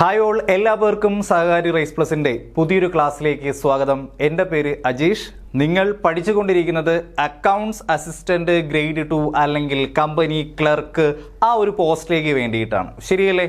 Hi all, എല്ലാവർക്കും സഹകാരി rice പ്ലസിൻ്റെ പുതിയൊരു ക്ലാസ്സിലേക്ക് സ്വാഗതം. എൻ്റെ പേര് അജീഷ്. നിങ്ങൾ പഠിച്ചുകൊണ്ടിരിക്കുന്നത് അക്കൗണ്ട്സ് അസിസ്റ്റന്റ് ഗ്രേഡ് 2 അല്ലെങ്കിൽ കമ്പനി ക്ലർക്ക് ആ ഒരു പോസ്റ്റിലേക്ക് വേണ്ടിയിട്ടാണ്. ശരിയല്ലേ?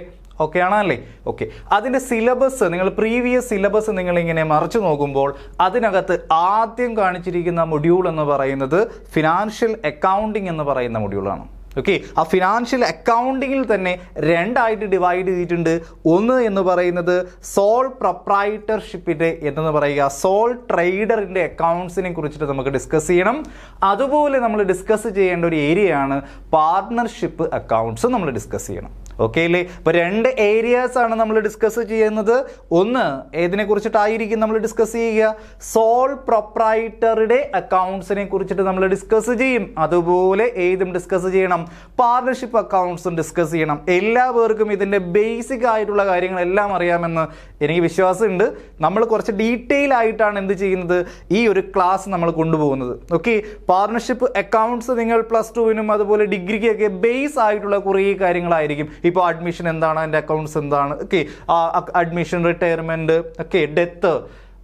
ഓക്കെ ആണല്ലേ? ഓക്കെ. അതിൻ്റെ സിലബസ്, നിങ്ങൾ പ്രീവിയസ് സിലബസ് നിങ്ങളിങ്ങനെ മറിച്ചു നോക്കുമ്പോൾ അതിനകത്ത് ആദ്യം കാണിച്ചിരിക്കുന്ന മൊഡ്യൂൾ എന്ന് പറയുന്നത് ഫിനാൻഷ്യൽ അക്കൗണ്ടിങ് എന്ന് പറയുന്ന മൊഡ്യൂളാണ്. ഓക്കെ. ആ ഫിനാൻഷ്യൽ അക്കൗണ്ടിങ്ങിൽ തന്നെ രണ്ടായിട്ട് ഡിവൈഡ് ചെയ്തിട്ടുണ്ട്. ഒന്ന് എന്ന് പറയുന്നത് സോൾ പ്രൊപ്രൈറ്റർഷിപ്പിൻ്റെ എന്തെന്ന് പറയുക, സോൾ ട്രേഡറിൻ്റെ അക്കൗണ്ട്സിനെ കുറിച്ചിട്ട് നമുക്ക് ഡിസ്കസ് ചെയ്യണം. അതുപോലെ നമ്മൾ ഡിസ്കസ് ചെയ്യേണ്ട ഒരു ഏരിയയാണ് പാർട്ട്ണർഷിപ്പ് അക്കൗണ്ട്സ് നമ്മൾ ഡിസ്കസ് ചെയ്യണം. ഓക്കെ അല്ലേ? അപ്പോൾ രണ്ട് ഏരിയാസ് ആണ് നമ്മൾ ഡിസ്കസ് ചെയ്യുന്നത്. ഒന്ന് ഏതിനെ കുറിച്ചിട്ടായിരിക്കും നമ്മൾ ഡിസ്കസ് ചെയ്യുക? സോൾ പ്രൊപ്രൈറ്ററുടെ അക്കൗണ്ട്സിനെ കുറിച്ചിട്ട് നമ്മൾ ഡിസ്കസ് ചെയ്യും. അതുപോലെ ഏതും ഡിസ്കസ് ചെയ്യണം, പാർട്ണർഷിപ്പ് അക്കൗണ്ട്സും ഡിസ്കസ് ചെയ്യണം. എല്ലാവർക്കും ഇതിൻ്റെ ബേസിക് ആയിട്ടുള്ള കാര്യങ്ങളെല്ലാം അറിയാമെന്ന് എനിക്ക് വിശ്വാസമുണ്ട്. നമ്മൾ കുറച്ച് ഡീറ്റെയിൽ ആയിട്ടാണ് എന്ത് ചെയ്യുന്നത്, ഈ ഒരു ക്ലാസ് നമ്മൾ കൊണ്ടുപോകുന്നത്. ഓക്കെ. പാർട്ണർഷിപ്പ് അക്കൗണ്ട്സ് നിങ്ങൾ +2-നും അതുപോലെ ഡിഗ്രിക്കൊക്കെ ബേസ് ആയിട്ടുള്ള കുറേ കാര്യങ്ങളായിരിക്കും. ഇപ്പോൾ അഡ്മിഷൻ എന്താണ്, അതിൻ്റെ അക്കൗണ്ട്സ് എന്താണ്, okay, admission, retirement, okay, death,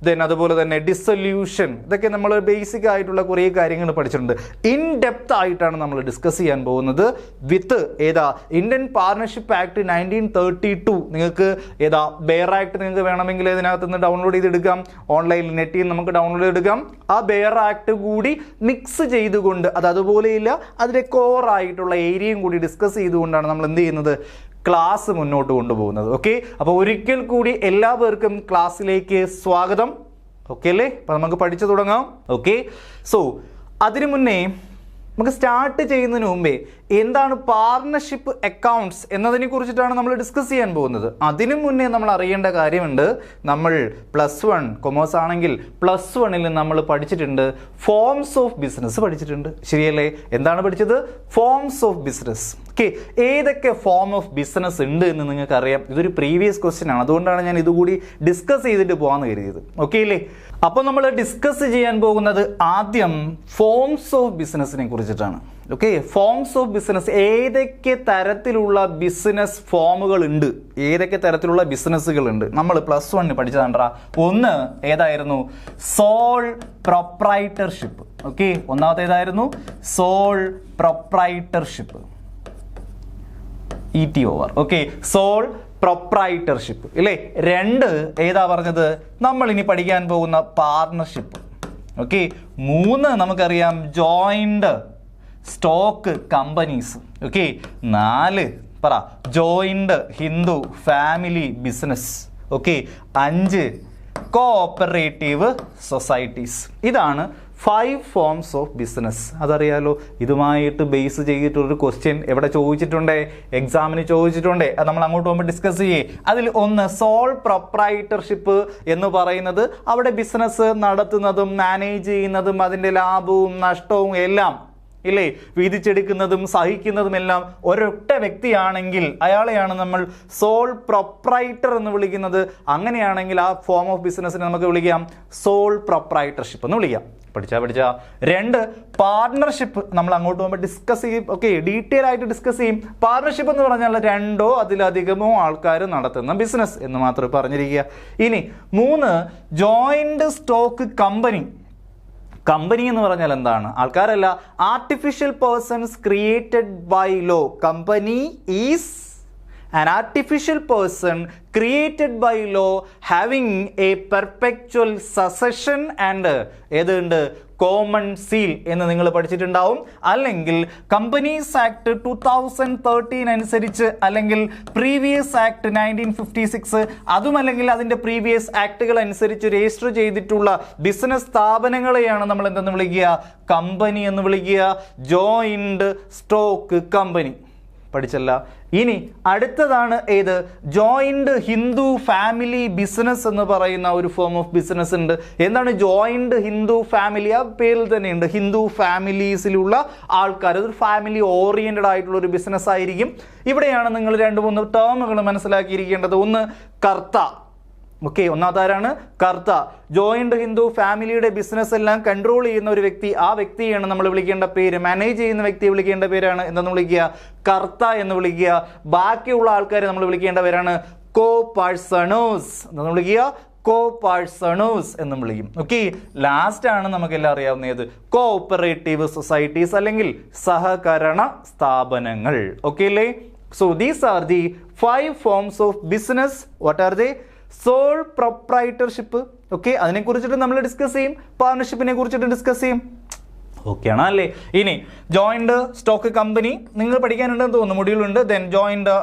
then അതുപോലെ തന്നെ ഡിസൊല്യൂഷൻ, ഇതൊക്കെ നമ്മൾ ബേസിക് ആയിട്ടുള്ള കുറേ കാര്യങ്ങൾ പഠിച്ചിട്ടുണ്ട്. ഇൻ ഡെപ്ത് ആയിട്ടാണ് നമ്മൾ ഡിസ്കസ് ചെയ്യാൻ പോകുന്നത് വിത്ത് ഇന്ത്യൻ പാർട്ണർഷിപ്പ് ആക്ട് 1932. നിങ്ങൾക്ക് ബെയർ ആക്ട് നിങ്ങൾക്ക് വേണമെങ്കിൽ ഇതിനകത്ത് നിന്ന് ഡൗൺലോഡ് ചെയ്തെടുക്കാം. ഓൺലൈനിൽ നെറ്റിൽ നിന്ന് നമുക്ക് ഡൗൺലോഡ് ചെയ്തെടുക്കാം. ആ ബെയർ ആക്ട് കൂടി മിക്സ് ചെയ്തുകൊണ്ട്, അതുപോലെയില്ല, അതിൻ്റെ കോർ ആയിട്ടുള്ള ഏരിയയും കൂടി ഡിസ്കസ് ചെയ്തുകൊണ്ടാണ് നമ്മൾ എന്ത് ചെയ്യുന്നത്, ക്ലാസ് മുന്നോട്ട് കൊണ്ടുപോകുന്നത്. ഓക്കെ. അപ്പോൾ ഒരിക്കൽ കൂടി എല്ലാവർക്കും ക്ലാസ്സിലേക്ക് സ്വാഗതം. ഓക്കെ അല്ലേ? അപ്പോൾ നമുക്ക് പഠിച്ചു തുടങ്ങാം. ഓക്കെ. സോ അതിനു മുന്നേ നമുക്ക് സ്റ്റാർട്ട് ചെയ്യുന്നതിന് മുമ്പേ എന്താണ് പാർട്ണർഷിപ്പ് അക്കൗണ്ട്സ് എന്നതിനെ കുറിച്ചിട്ടാണ് നമ്മൾ ഡിസ്കസ് ചെയ്യാൻ പോകുന്നത്. അതിനു മുന്നേ നമ്മൾ അറിയേണ്ട കാര്യമുണ്ട്. നമ്മൾ +1 കൊമേഴ്സ് ആണെങ്കിൽ +1-ൽ നമ്മൾ പഠിച്ചിട്ടുണ്ട്, ഫോംസ് ഓഫ് ബിസിനസ് പഠിച്ചിട്ടുണ്ട്. ശരിയല്ലേ? എന്താണ് പഠിച്ചത്? Forms of business. ഓക്കെ. ഏതൊക്കെ ഫോം ഓഫ് ബിസിനസ് ഉണ്ട് എന്ന് നിങ്ങൾക്ക് അറിയാം. ഇതൊരു പ്രീവിയസ് ക്വസ്റ്റ്യൻ ആണ്, അതുകൊണ്ടാണ് ഞാൻ ഇതുകൂടി ഡിസ്കസ് ചെയ്തിട്ട് പോകാമെന്ന് കരുതിയത്. ഓക്കെ അല്ലേ? അപ്പോൾ നമ്മൾ ഡിസ്കസ് ചെയ്യാൻ പോകുന്നത് ആദ്യം ഫോംസ് ഓഫ് ബിസിനസ്സിനെ കുറിച്ചിട്ടാണ്. ഓക്കെ. ഫോംസ് ഓഫ് ബിസിനസ്, ഏതൊക്കെ തരത്തിലുള്ള ബിസിനസ് ഫോമുകൾ ഉണ്ട്, ഏതൊക്കെ തരത്തിലുള്ള ബിസിനസ്സുകൾ ഉണ്ട്. നമ്മൾ +1 പഠിച്ചതാണ്ടാ. ഒന്ന് ഏതായിരുന്നു? Sole proprietorship. ഓക്കെ. ഒന്നാമത്തെ ഏതായിരുന്നു? Sole proprietorship, ETOR. Okay. Sole proprietorship ഇല്ലേ. രണ്ട് ഏതാ പറഞ്ഞത്? നമ്മൾ ഇനി പഠിക്കാൻ പോകുന്ന പാർട്ണർഷിപ്പ്. ഓക്കെ. മൂന്ന് നമുക്കറിയാം, ജോയിന്റ് സ്റ്റോക്ക് കമ്പനീസ്. ഓക്കെ. 4 പറ, joint Hindu family business. Okay. 5 cooperative societies. ഇതാണ് 5 ഫോംസ് ഓഫ് ബിസിനസ്. അതറിയാലോ. ഇതുമായിട്ട് ബേസ് ചെയ്തിട്ടൊരു ക്വസ്റ്റ്യൻ എവിടെ ചോദിച്ചിട്ടുണ്ടേ, എക്സാമിന് ചോദിച്ചിട്ടുണ്ടേ. അത് നമ്മൾ അങ്ങോട്ട് പോകുമ്പോൾ ഡിസ്കസ് ചെയ്യേ. അതിൽ ഒന്ന് സോൾ പ്രൊപ്രൈറ്റർഷിപ്പ് എന്ന് പറയുന്നത് അവിടെ ബിസിനസ് നടത്തുന്നതും മാനേജ് ചെയ്യുന്നതും അതിൻ്റെ ലാഭവും നഷ്ടവും എല്ലാം ഇല്ലേ വീതിച്ചെടുക്കുന്നതും സഹിക്കുന്നതും എല്ലാം ഒരൊറ്റ വ്യക്തിയാണെങ്കിൽ അയാളെയാണ് നമ്മൾ സോൾ പ്രൊപ്രൈറ്റർ എന്ന് വിളിക്കുന്നത്. അങ്ങനെയാണെങ്കിൽ ആ ഫോം ഓഫ് ബിസിനസ്സിനെ നമുക്ക് വിളിക്കാം സോൾ പ്രൊപ്രൈറ്റർഷിപ്പ് എന്ന് വിളിക്കാം. പഠിച്ചാ. 2 പാർട്ണർഷിപ്പ്. നമ്മൾ അങ്ങോട്ട് പോകുമ്പോൾ ഡിസ്കസ് ചെയ്യും. ഓക്കെ. ഡീറ്റെയിൽ ആയിട്ട് ഡിസ്കസ് ചെയ്യും. പാർട്ണർഷിപ്പ് എന്ന് പറഞ്ഞാൽ 2ഓ അതിലധികമോ ആൾക്കാർ നടത്തുന്ന ബിസിനസ് എന്ന് മാത്രം പറഞ്ഞിരിക്കുക. ഇനി 3 ജോയിന്റ് സ്റ്റോക്ക് കമ്പനി. കമ്പനി എന്ന് പറഞ്ഞാൽ എന്താണ്? ആൾക്കാരല്ല, artificial persons created by law. Company is an artificial person created by law having a perpetual succession and ഏതുണ്ട്, കോമൺ സീൽ എന്ന് നിങ്ങൾ പഠിച്ചിട്ടുണ്ടാവും. അല്ലെങ്കിൽ കമ്പനീസ് ആക്ട് 2013 അനുസരിച്ച്, അല്ലെങ്കിൽ പ്രീവിയസ് ആക്ട് 1956, അതുമല്ലെങ്കിൽ അതിൻ്റെ പ്രീവിയസ് ആക്ടുകൾ അനുസരിച്ച് രജിസ്റ്റർ ചെയ്തിട്ടുള്ള ബിസിനസ് സ്ഥാപനങ്ങളെയാണ് നമ്മൾ എന്തെന്ന് വിളിക്കുക? കമ്പനി എന്ന് വിളിക്കുക. Joint stock company. പഠിച്ചല്ല. ഇനി അടുത്തതാണ് ഏത്? ജോയിന്റ് ഹിന്ദു ഫാമിലി ബിസിനസ് എന്ന് പറയുന്ന ഒരു ഫോം ഓഫ് ബിസിനസ് ഉണ്ട്. എന്താണ് ജോയിന്റ് ഹിന്ദു ഫാമിലി? ആ പേരിൽ തന്നെയുണ്ട്, ഹിന്ദു ഫാമിലീസിലുള്ള ആൾക്കാർ. അതൊരു ഫാമിലി ഓറിയന്റഡ് ആയിട്ടുള്ള ഒരു ബിസിനസ് ആയിരിക്കും. ഇവിടെയാണ് നിങ്ങൾ 2-3 ടേമുകൾ മനസ്സിലാക്കിയിരിക്കേണ്ടത്. ഒന്ന് കർത്ത. ഓക്കെ. ഒന്നാമത്തെ ആരാണ്? കർത്ത. ജോയിന്റ് ഹിന്ദു ഫാമിലിയുടെ ബിസിനസ് എല്ലാം കൺട്രോൾ ചെയ്യുന്ന ഒരു വ്യക്തി. ആ വ്യക്തിയാണ് നമ്മൾ വിളിക്കേണ്ട പേര്. മാനേജ് ചെയ്യുന്ന വ്യക്തിയെ വിളിക്കേണ്ട പേരാണ് എന്തെന്ന് വിളിക്കുക? കർത്ത എന്ന് വിളിക്കുക. ബാക്കിയുള്ള ആൾക്കാരെ നമ്മൾ വിളിക്കേണ്ട പേരാണ് co-personers എന്ന് വിളിക്കുക, co-personers എന്ന് വിളിക്കും. ഓക്കെ, ലാസ്റ്റ് ആണ് നമുക്കെല്ലാം അറിയാവുന്നത് കോഓപ്പറേറ്റീവ് സൊസൈറ്റീസ് അല്ലെങ്കിൽ സഹകരണ സ്ഥാപനങ്ങൾ. ഓക്കെ അല്ലേ? So these are the 5 forms of business. What are they? Sole proprietorship. Okay, അതിനെക്കുറിച്ചിട്ട് നമ്മൾ ഡിസ്കസ് ചെയ്യും, പാർട്ണർഷിപ്പിനെ കുറിച്ചിട്ട് ഡിസ്കസ് ചെയ്യും. ഓക്കെ ആണോ അല്ലേ? ഇനി ജോയിന്റ് സ്റ്റോക്ക് കമ്പനി നിങ്ങൾ പഠിക്കാനുണ്ടെന്ന് തോന്നുന്നു, മൊഡ്യൂളുണ്ട്. Then joint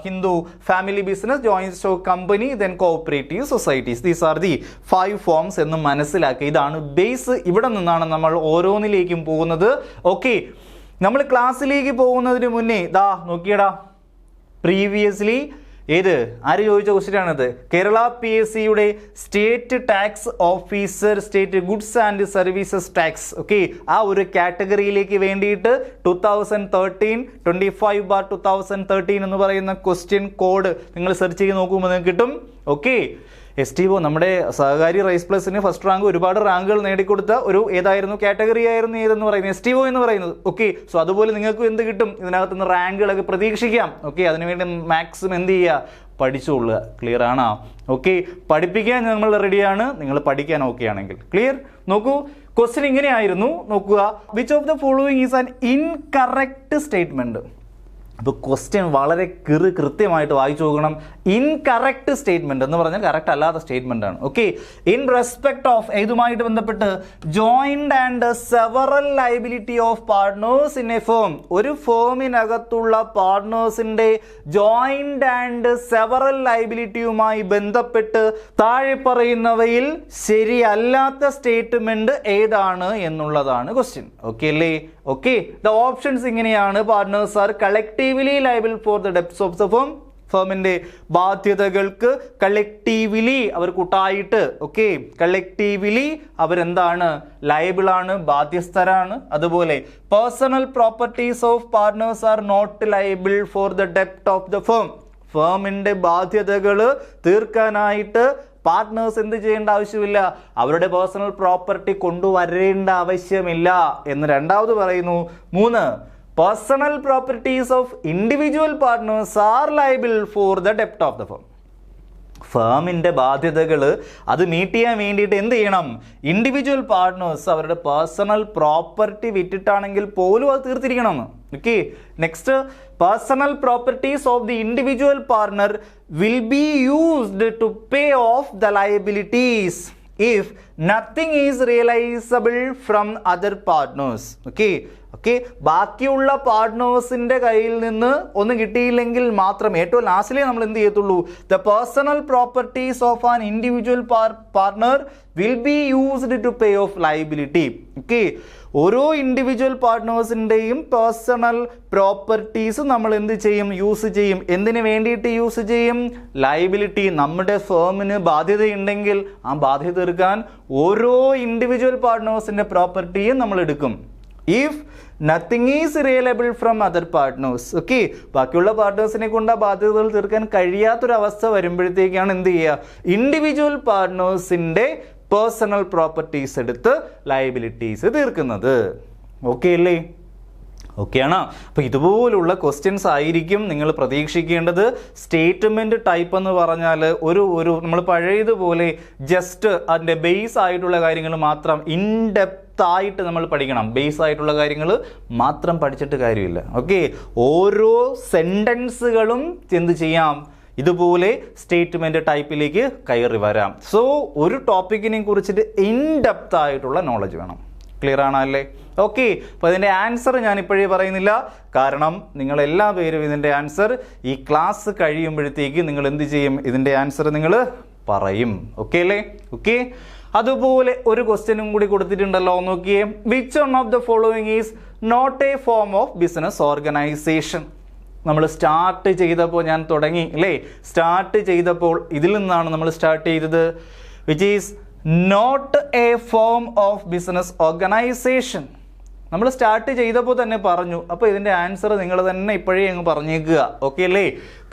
Hindu family business, joint stock company, then cooperative societies. These are the 5 forms എന്ന് മനസ്സിലാക്കുക. ഇതാണ് ബേസ്. ഇവിടെ നിന്നാണ് നമ്മൾ ഓരോന്നിലേക്കും പോകുന്നത്. ഓക്കെ, നമ്മൾ ക്ലാസ്സിലേക്ക് പോകുന്നതിന് മുന്നേ ദാ നോക്കിയടാ, പ്രീവിയസ്ലി ആര് ചോദിച്ച ക്വസ്റ്റ്യൻ ആണിത്? കേരള PSC യുടെ state tax officer, state goods and services tax, okay, ആ ഒരു കാറ്റഗറിയിലേക്ക് വേണ്ടിയിട്ട് 2013-25/2013 എന്ന് പറയുന്ന ക്വസ്റ്റ്യൻ കോഡ് നിങ്ങൾ സെർച്ച് ചെയ്ത് നോക്കുമ്പോൾ നിങ്ങൾക്ക് കിട്ടും. ഓക്കെ, STO നമ്മുടെ സഹകാരി റൈസ് പ്ലസിന് ഫസ്റ്റ് റാങ്ക്, ഒരുപാട് റാങ്കുകൾ നേടിക്കൊടുത്ത ഒരു ഏതായിരുന്നു കാറ്റഗറി ആയിരുന്നു ഏതെന്ന് പറയുന്നത്? STO എന്ന് പറയുന്നത്. ഓക്കെ, സോ അതുപോലെ നിങ്ങൾക്ക് എന്ത് കിട്ടും? ഇതിനകത്ത് നിന്ന് റാങ്കുകളൊക്കെ പ്രതീക്ഷിക്കാം. ഓക്കെ, അതിനുവേണ്ടി മാക്സിമം എന്ത് ചെയ്യുക? പഠിച്ചുകൊള്ളുക. ക്ലിയർ ആണോ? ഓക്കെ, പഠിപ്പിക്കാൻ നമ്മൾ റെഡിയാണ്, നിങ്ങൾ പഠിക്കാൻ ഓക്കെ ആണെങ്കിൽ. ക്ലിയർ? നോക്കൂ, ക്വസ്റ്റ്യൻ ഇങ്ങനെയായിരുന്നു, നോക്കുക. Which of the following is an incorrect statement? അപ്പോൾ ക്വസ്റ്റ്യൻ വളരെ കൃത്യമായിട്ട് വായിച്ചു നോക്കണം. ഇൻകറക്റ്റ് സ്റ്റേറ്റ്മെന്റ് എന്ന് പറഞ്ഞാൽ കറക്റ്റ് അല്ലാത്ത സ്റ്റേറ്റ്മെന്റ് ആണ്. ഓക്കെ, ഇൻ റെസ്പെക്ട് ഓഫ് ഇതുമായിട്ട് ബന്ധപ്പെട്ട് joint and several liability of partners in a firm, ഒരു ഫേമിനകത്തുള്ള പാർട്ട്നേഴ്സിന്റെ ജോയിന്റ് ആൻഡ് സെവറൽ ലയബിലിറ്റിയുമായി ബന്ധപ്പെട്ട് താഴെ പറയുന്നവയിൽ ശരിയല്ലാത്ത സ്റ്റേറ്റ്മെന്റ് ഏതാണ് എന്നുള്ളതാണ് ക്വസ്റ്റ്യൻ. ഓക്കെ അല്ലേ? ഓക്കെ, ദ ഓപ്ഷൻസ് ഇങ്ങനെയാണ്. Partners are collectively liable for the debts of the firm, ഫേമിന്റെ ബാധ്യതകൾക്ക് കളക്റ്റീവ്ലി അവർ കൂട്ടായിട്ട്, ഓക്കെ, കളക്റ്റീവ്ലി അവരെന്താണ്? ലയബിൾ ആണ്, ബാധ്യസ്ഥരാണ്. അതുപോലെ personal properties of partners are not liable for the ഡെപ്റ്റ് ഓഫ് ദ ഫേം, ഫേമിന്റെ ബാധ്യതകൾ തീർക്കാനായിട്ട് പാർട്ട്നേഴ്സ് എന്ത് ചെയ്യേണ്ട ആവശ്യമില്ല? അവരുടെ പേഴ്സണൽ പ്രോപ്പർട്ടി കൊണ്ടുവരേണ്ട ആവശ്യമില്ല എന്ന് രണ്ടാമത് പറയുന്നു. 3, personal properties of individual partners are liable for the ഡെപ്റ്റ് ഓഫ് ദ ഫേം. ഫേമിൻ്റെ ബാധ്യതകൾ അത് മീറ്റ് ചെയ്യാൻ വേണ്ടിയിട്ട് എന്ത് ചെയ്യണം? ഇൻഡിവിജ്വൽ പാർട്ട്നേഴ്സ് അവരുടെ പേഴ്സണൽ പ്രോപ്പർട്ടി വിറ്റിട്ടാണെങ്കിൽ പോലും അത് തീർത്തിരിക്കണമെന്ന്. Okay, next, personal properties of the individual partner will be used to pay off the liabilities if nothing is realizable from other partners. Okay, ബാക്കിയുള്ള പാർട്ട്നേഴ്സിന്റെ കയ്യിൽ നിന്ന് ഒന്നും കിട്ടിയില്ലെങ്കിൽ മാത്രമേ ഏറ്റവും ലാസ്റ്റിലേ നമ്മൾ എന്ത് ചെയ്യത്തുള്ളൂ? The personal properties of an individual partner will be used to pay off liability. Okay, ഓരോ ഇൻഡിവിജ്വൽ പാർട്ട്നേഴ്സിൻ്റെയും പേഴ്സണൽ പ്രോപ്പർട്ടീസ് നമ്മൾ എന്ത് ചെയ്യും? യൂസ് ചെയ്യും. എന്തിനു വേണ്ടിയിട്ട് യൂസ് ചെയ്യും? ലയബിലിറ്റി. നമ്മുടെ ഫേമിന് ബാധ്യതയുണ്ടെങ്കിൽ ആ ബാധ്യത തീർക്കാൻ ഓരോ ഇൻഡിവിജ്വൽ പാർട്ട്നേഴ്സിൻ്റെ പ്രോപ്പർട്ടിയും നമ്മൾ എടുക്കും. If nothing is realisable from other partners. Okay, ബാക്കിയുള്ള പാർട്ട്നേഴ്സിനെ കൊണ്ട് ആ ബാധ്യതകൾ തീർക്കാൻ കഴിയാത്തൊരവസ്ഥ വരുമ്പോഴത്തേക്കാണ് എന്ത് ചെയ്യുക? ഇൻഡിവിജ്വൽ പാർട്ട്നേഴ്സിൻ്റെ പേഴ്സണൽ പ്രോപ്പർട്ടീസ് എടുത്ത് ലയബിലിറ്റീസ് തീർക്കുന്നത്. ഓക്കെ അല്ലേ? ഓക്കെ ആണോ? അപ്പോൾ ഇതുപോലുള്ള ക്വസ്റ്റ്യൻസ് ആയിരിക്കും നിങ്ങൾ പ്രതീക്ഷിക്കേണ്ടത്. സ്റ്റേറ്റ്മെൻറ്റ് ടൈപ്പ് എന്ന് പറഞ്ഞാൽ ഒരു നമ്മൾ പഴയതുപോലെ ജസ്റ്റ് അതിൻ്റെ ബേസ് ആയിട്ടുള്ള കാര്യങ്ങൾ മാത്രം ഇൻഡെപ്ത് ആയിട്ട് നമ്മൾ പഠിക്കണം. ബേസ് ആയിട്ടുള്ള കാര്യങ്ങൾ മാത്രം പഠിച്ചിട്ട് കാര്യമില്ല. ഓക്കെ, ഓരോ സെൻറ്റൻസുകളും എന്ത് ചെയ്യാം? ഇതുപോലെ സ്റ്റേറ്റ്മെൻറ്റ് ടൈപ്പിലേക്ക് കയറി വരാം. സോ ഒരു ടോപ്പിക്കിനെ കുറിച്ചിട്ട് ഇൻഡെപ്ത് ആയിട്ടുള്ള നോളജ് വേണം. ക്ലിയർ ആണല്ലേ? ഓക്കെ, അപ്പോൾ ഇതിൻ്റെ ആൻസർ ഞാൻ ഇപ്പോഴേ പറയുന്നില്ല, കാരണം നിങ്ങളെല്ലാ പേരും ഇതിൻ്റെ ആൻസർ ഈ ക്ലാസ് കഴിയുമ്പോഴത്തേക്ക് നിങ്ങൾ എന്ത് ചെയ്യും? ഇതിൻ്റെ ആൻസർ നിങ്ങൾ പറയും. ഓക്കെ അല്ലേ? ഓക്കെ, അതുപോലെ ഒരു ക്വസ്റ്റ്യനും കൂടി കൊടുത്തിട്ടുണ്ടല്ലോ, നോക്കിയേ. Which one of the following is not a form of business organisation? നമ്മൾ സ്റ്റാർട്ട് ചെയ്തപ്പോൾ ഞാൻ തുടങ്ങി അല്ലേ? സ്റ്റാർട്ട് ചെയ്തപ്പോൾ ഇതിൽ നിന്നാണ് നമ്മൾ സ്റ്റാർട്ട് ചെയ്തത്. Which is not a form of business organisation. നമ്മൾ സ്റ്റാർട്ട് ചെയ്തപ്പോൾ തന്നെ പറഞ്ഞു. അപ്പോൾ ഇതിൻ്റെ ആൻസർ നിങ്ങൾ തന്നെ ഇപ്പോഴേ അങ്ങ് പറഞ്ഞേക്കുക. ഓക്കെ അല്ലേ?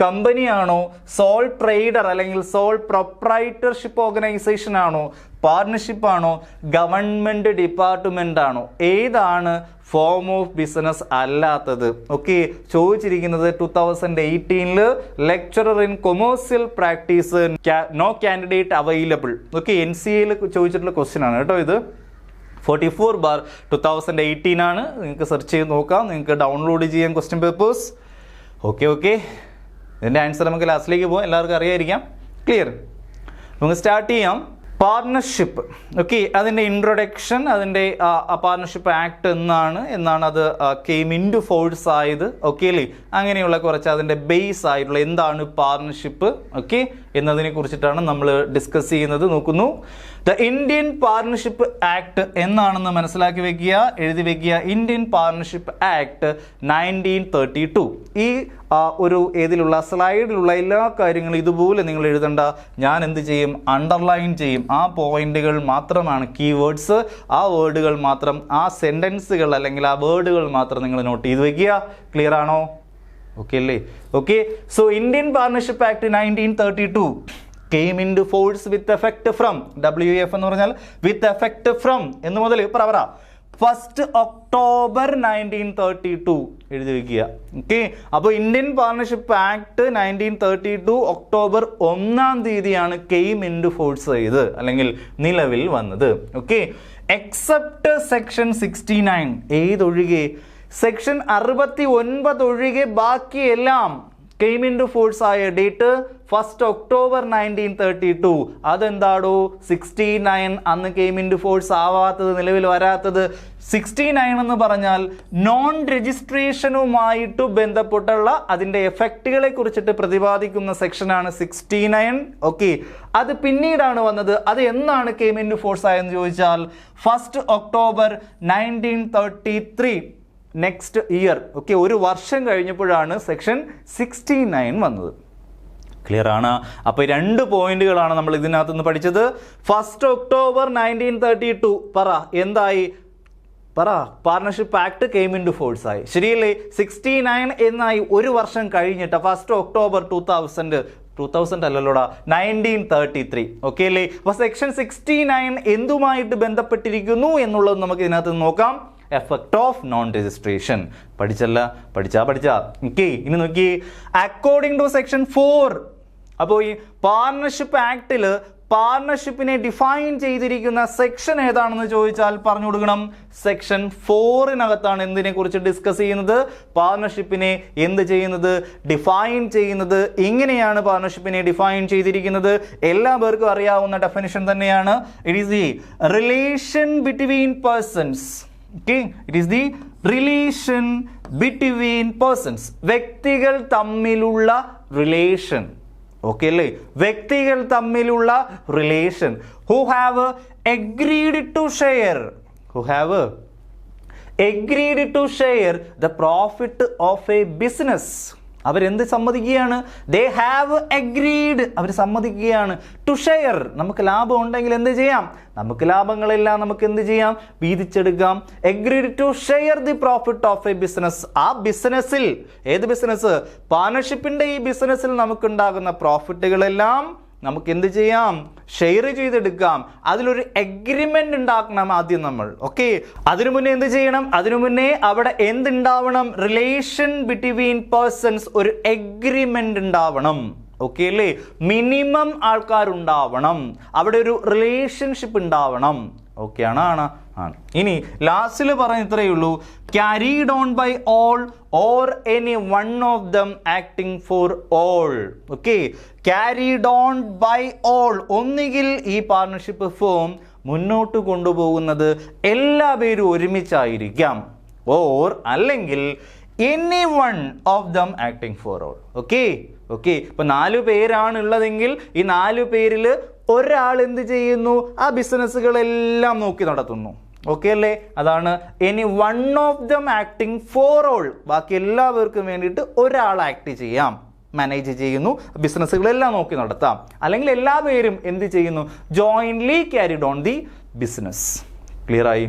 കമ്പനിയാണോ, സോൾ ട്രേഡർ അല്ലെങ്കിൽ സോൾ പ്രൊപ്രൈറ്റർഷിപ്പ് ഓർഗനൈസേഷൻ ആണോ, പാർട്ണർഷിപ്പ് ആണോ, ഗവൺമെൻറ് ഡിപ്പാർട്ട്മെൻ്റ് ആണോ, ഏതാണ് ഫോം ഓഫ് ബിസിനസ് അല്ലാത്തത്? ഓക്കെ, ചോദിച്ചിരിക്കുന്നത് 2018 lecturer in commercial practice, no candidate available. Okay, NCAയിൽ ചോദിച്ചിട്ടുള്ള ക്വസ്റ്റ്യൻ ആണ് കേട്ടോ ഇത്. 44/2018 ആണ്. നിങ്ങൾക്ക് സെർച്ച് ചെയ്ത് നോക്കാം, നിങ്ങൾക്ക് ഡൗൺലോഡ് ചെയ്യാം ക്വസ്റ്റ്യൻ പേപ്പേഴ്സ്. ഓക്കെ, ഇതിൻ്റെ ആൻസർ നമുക്ക് ലാസ്റ്റിലേക്ക് പോകാം, എല്ലാവർക്കും അറിയായിരിക്കാം. ക്ലിയർ? നമുക്ക് സ്റ്റാർട്ട് ചെയ്യാം. പാർട്ണർഷിപ്പ്. ഓക്കെ, അതിൻ്റെ ഇൻട്രൊഡക്ഷൻ, അതിൻ്റെ പാർട്ണർഷിപ്പ് ആക്ട് എന്നാണ് അത് കെയിം ഇൻ ടു ഫോഴ്സ് ആയത്. ഓക്കെ അല്ലേ? അങ്ങനെയുള്ള കുറച്ച് അതിൻ്റെ ബേസ് ആയിട്ടുള്ള എന്താണ് പാർട്ണർഷിപ്പ് ഓക്കെ എന്നതിനെ കുറിച്ചിട്ടാണ് നമ്മൾ ഡിസ്കസ് ചെയ്യുന്നത്. നോക്കുന്നു, ദ ഇന്ത്യൻ പാർട്ണർഷിപ്പ് ആക്ട് എന്നാണെന്ന് മനസ്സിലാക്കി വെക്കുക, എഴുതി വെക്കുക. Indian partnership act 1932. ഈ ഒരു ഏതിലുള്ള സ്ലൈഡിലുള്ള എല്ലാ കാര്യങ്ങളും ഇതുപോലെ നിങ്ങൾ എഴുതണ്ട. ഞാൻ എന്ത് ചെയ്യും? അണ്ടർലൈൻ ചെയ്യും. ആ പോയിന്റുകൾ മാത്രമാണ് കീവേഡ്സ്. ആ വേർഡുകൾ മാത്രം, ആ സെൻറ്റൻസുകൾ അല്ലെങ്കിൽ ആ വേർഡുകൾ മാത്രം നിങ്ങൾ നോട്ട് ചെയ്ത് വെക്കുക. ക്ലിയർ ആണോ? ഓക്കെ അല്ലേ? Okay, so Indian partnership act 1932 came into force with effect from, WEF എന്ന് പറഞ്ഞാൽ with effect from എന്ന് മുതൽ പറ 1st October 1932 എഴുതി വയ്ക്കുക. ഓക്കെ, അപ്പോൾ ഇന്ത്യൻ പാർട്ണർഷിപ്പ് ആക്ട് 1932 ഒക്ടോബർ 1-ാം തീയതിയാണ് കെയിം ഇൻ ടു ഫോഴ്സ് ചെയ്ത് അല്ലെങ്കിൽ നിലവിൽ വന്നത്. ഓക്കെ, എക്സെപ്റ്റ് സെക്ഷൻ 69 ഏതൊഴികെ, സെക്ഷൻ 69 ഒഴികെ ബാക്കിയെല്ലാം കെയിം ഇൻ ടു ഫോഴ്സ് ആയ ഡേറ്റ് 1st October 1932. അതെന്താടോ 69 അന്ന് കെയിം ഇൻ ടു ഫോഴ്സ് ആവാത്തത്, നിലവിൽ വരാത്തത്? 69 എന്ന് പറഞ്ഞാൽ നോൺ രജിസ്ട്രേഷനുമായിട്ട് ബന്ധപ്പെട്ടുള്ള അതിൻ്റെ എഫക്റ്റുകളെ കുറിച്ചിട്ട് പ്രതിപാദിക്കുന്ന സെക്ഷനാണ് 69. ഓക്കെ, അത് പിന്നീടാണ് വന്നത്. അത് എന്നാണ് കെയിം ഇൻ ടു ഫോഴ്സ് ആയെന്ന് ചോദിച്ചാൽ 1st October 1933, next year. Okay, ഒരു വർഷം കഴിഞ്ഞപ്പോഴാണ് സെക്ഷൻ 69 വന്നത്. ക്ലിയർ ആണ്? അപ്പോൾ 2 പോയിന്റുകളാണ് നമ്മൾ ഇതിനകത്ത് നിന്ന് പഠിച്ചത്. 1st October 1932 പറ എന്തായി? പറ, partnership act came into force ആയി, ശരിയല്ലേ? 69 എന്നായി ഒരു വർഷം കഴിഞ്ഞിട്ട് 1st October 2000 അല്ലല്ലോടാ, 1933. ഓക്കെ അല്ലേ? അപ്പോൾ സെക്ഷൻ 69 എന്തുമായിട്ട് ബന്ധപ്പെട്ടിരിക്കുന്നു എന്നുള്ളത് നമുക്ക് ഇതിനകത്ത് നോക്കാം. Effect of non registration. പഠിച്ചാ. ഓക്കെ, ഇനി നോക്കി, അക്കോർഡിംഗ് ടു സെക്ഷൻ 4. അപ്പോൾ ഈ പാർട്ണർഷിപ്പ് ആക്ടിൽ പാർട്ണർഷിപ്പിനെ ഡിഫൈൻ ചെയ്തിരിക്കുന്ന സെക്ഷൻ ഏതാണെന്ന് ചോദിച്ചാൽ പറഞ്ഞു കൊടുക്കണം. സെക്ഷൻ 4-നകത്താണ് എന്തിനെ കുറിച്ച് ഡിസ്കസ് ചെയ്യുന്നത്? പാർട്ണർഷിപ്പിനെ എന്ത് ചെയ്യുന്നത്? ഡിഫൈൻ ചെയ്യുന്നത്. ഇങ്ങനെയാണ് പാർട്ണർഷിപ്പിനെ ഡിഫൈൻ ചെയ്തിരിക്കുന്നത്. എല്ലാ പേർക്കും അറിയാവുന്ന ഡെഫിനിഷൻ തന്നെയാണ്. It is the relation between persons. Okay, it is the relation between persons. വ്യക്തികൾ തമ്മിലുള്ള റിലേഷൻ. ഓക്കെ അല്ലേ? വ്യക്തികൾ തമ്മിലുള്ള relation. who have agreed to share the profit of a business. അവരെന്ത് സമ്മതിക്കുകയാണ്? ദേ ഹാവ് അഗ്രീഡ്, അവർ സമ്മതിക്കുകയാണ് ടു ഷെയർ. നമുക്ക് ലാഭം ഉണ്ടെങ്കിൽ എന്ത് ചെയ്യാം? നമുക്ക് ലാഭങ്ങളെല്ലാം നമുക്ക് എന്ത് ചെയ്യാം? വീതിച്ചെടുക്കാം. Agreed to share the profit of a business. ആ ബിസിനസ്സിൽ, ഏത് ബിസിനസ്? പാർട്ണർഷിപ്പിന്റെ ഈ ബിസിനസ്സിൽ നമുക്കുണ്ടാകുന്ന പ്രോഫിറ്റുകളെല്ലാം നമുക്ക് എന്ത് ചെയ്യാം? ഷെയർ ചെയ്തെടുക്കാം. അതിലൊരു എഗ്രിമെന്റ് ഉണ്ടാക്കണം ആദ്യം നമ്മൾ. ഓക്കെ, അതിനു മുന്നേ എന്ത് ചെയ്യണം? അതിനു മുന്നേ അവിടെ എന്തുണ്ടാവണം? റിലേഷൻ ബിറ്റ്വീൻ പേഴ്സൺസ്, ഒരു എഗ്രിമെന്റ് ഉണ്ടാവണം. ഓക്കെ അല്ലേ? മിനിമം ആൾക്കാരുണ്ടാവണം, അവിടെ ഒരു റിലേഷൻഷിപ്പ് ഉണ്ടാവണം. ഓക്കെ ആണ്. ഇനി ലാസ്റ്റിൽ പറഞ്ഞ ഇത്രയേ ഉള്ളൂ. Carried on by all or any one of them acting for all. Okay, carried on by all. ഒന്നുകിൽ ഈ പാർട്ണർഷിപ്പ് ഫോം മുന്നോട്ട് കൊണ്ടുപോകുന്നത് എല്ലാ പേരും ഒരുമിച്ചായിരിക്കാം, ഓർ അല്ലെങ്കിൽ any one of them acting for all. Okay, ഇപ്പൊ 4 പേരാണുള്ളതെങ്കിൽ ഈ 4 പേരിൽ ഒരാൾ എന്ത് ചെയ്യുന്നു? ആ ബിസിനസ്സുകളെല്ലാം നോക്കി നടത്തുന്നു. ഓക്കെ അല്ലേ? അതാണ് any one of them acting for all. ബാക്കി എല്ലാവർക്കും വേണ്ടിയിട്ട് ഒരാൾ ആക്ട് ചെയ്യാം, മാനേജ് ചെയ്യുന്നു, ബിസിനസ്സുകളെല്ലാം നോക്കി നടത്താം. അല്ലെങ്കിൽ എല്ലാ പേരും എന്ത് ചെയ്യുന്നു? Jointly carried on the business. Clear ആയി?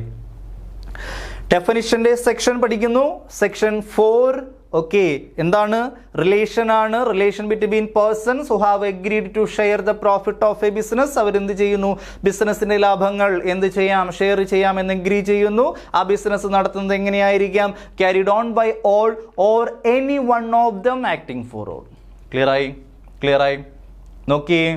ഡെഫിനിഷന്റെ സെക്ഷൻ പഠിക്കുന്നു. സെക്ഷൻ 4 ഓക്കെ, എന്താണ്? റിലേഷൻ ആണ്. Relation between persons who have agreed to share the profit of a business. അവരെന്ത് ചെയ്യുന്നു? ബിസിനസിന്റെ ലാഭങ്ങൾ എന്ത് ചെയ്യാം? ഷെയർ ചെയ്യാം എന്ന് എഗ്രി ചെയ്യുന്നു. ആ ബിസിനസ് നടത്തുന്നത് എങ്ങനെയായിരിക്കാം? Carried on by all or any one of them acting for all. Clear ആയി നോക്കിയേ.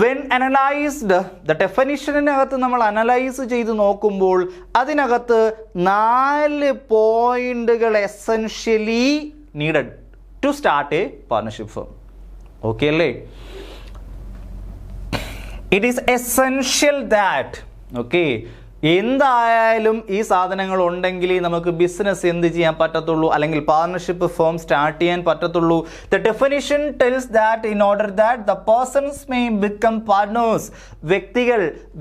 വെൻ അനലൈസ്ഡ് ദ ഡെഫിനിഷനകത്ത് നമ്മൾ അനലൈസ് ചെയ്ത് നോക്കുമ്പോൾ അതിനകത്ത് 4 പോയിന്റുകൾ essentially needed to start a partnership firm. Okay അല്ലേ? It is essential that okay, എന്തായാലും ഈ സാധനങ്ങൾ ഉണ്ടെങ്കിൽ നമുക്ക് ബിസിനസ് എന്ത് ചെയ്യാൻ പറ്റത്തുള്ളൂ, അല്ലെങ്കിൽ പാർട്ണർഷിപ്പ് ഫേം സ്റ്റാർട്ട് ചെയ്യാൻ പറ്റത്തുള്ളൂ. The definition tells that in order that the persons may become partners.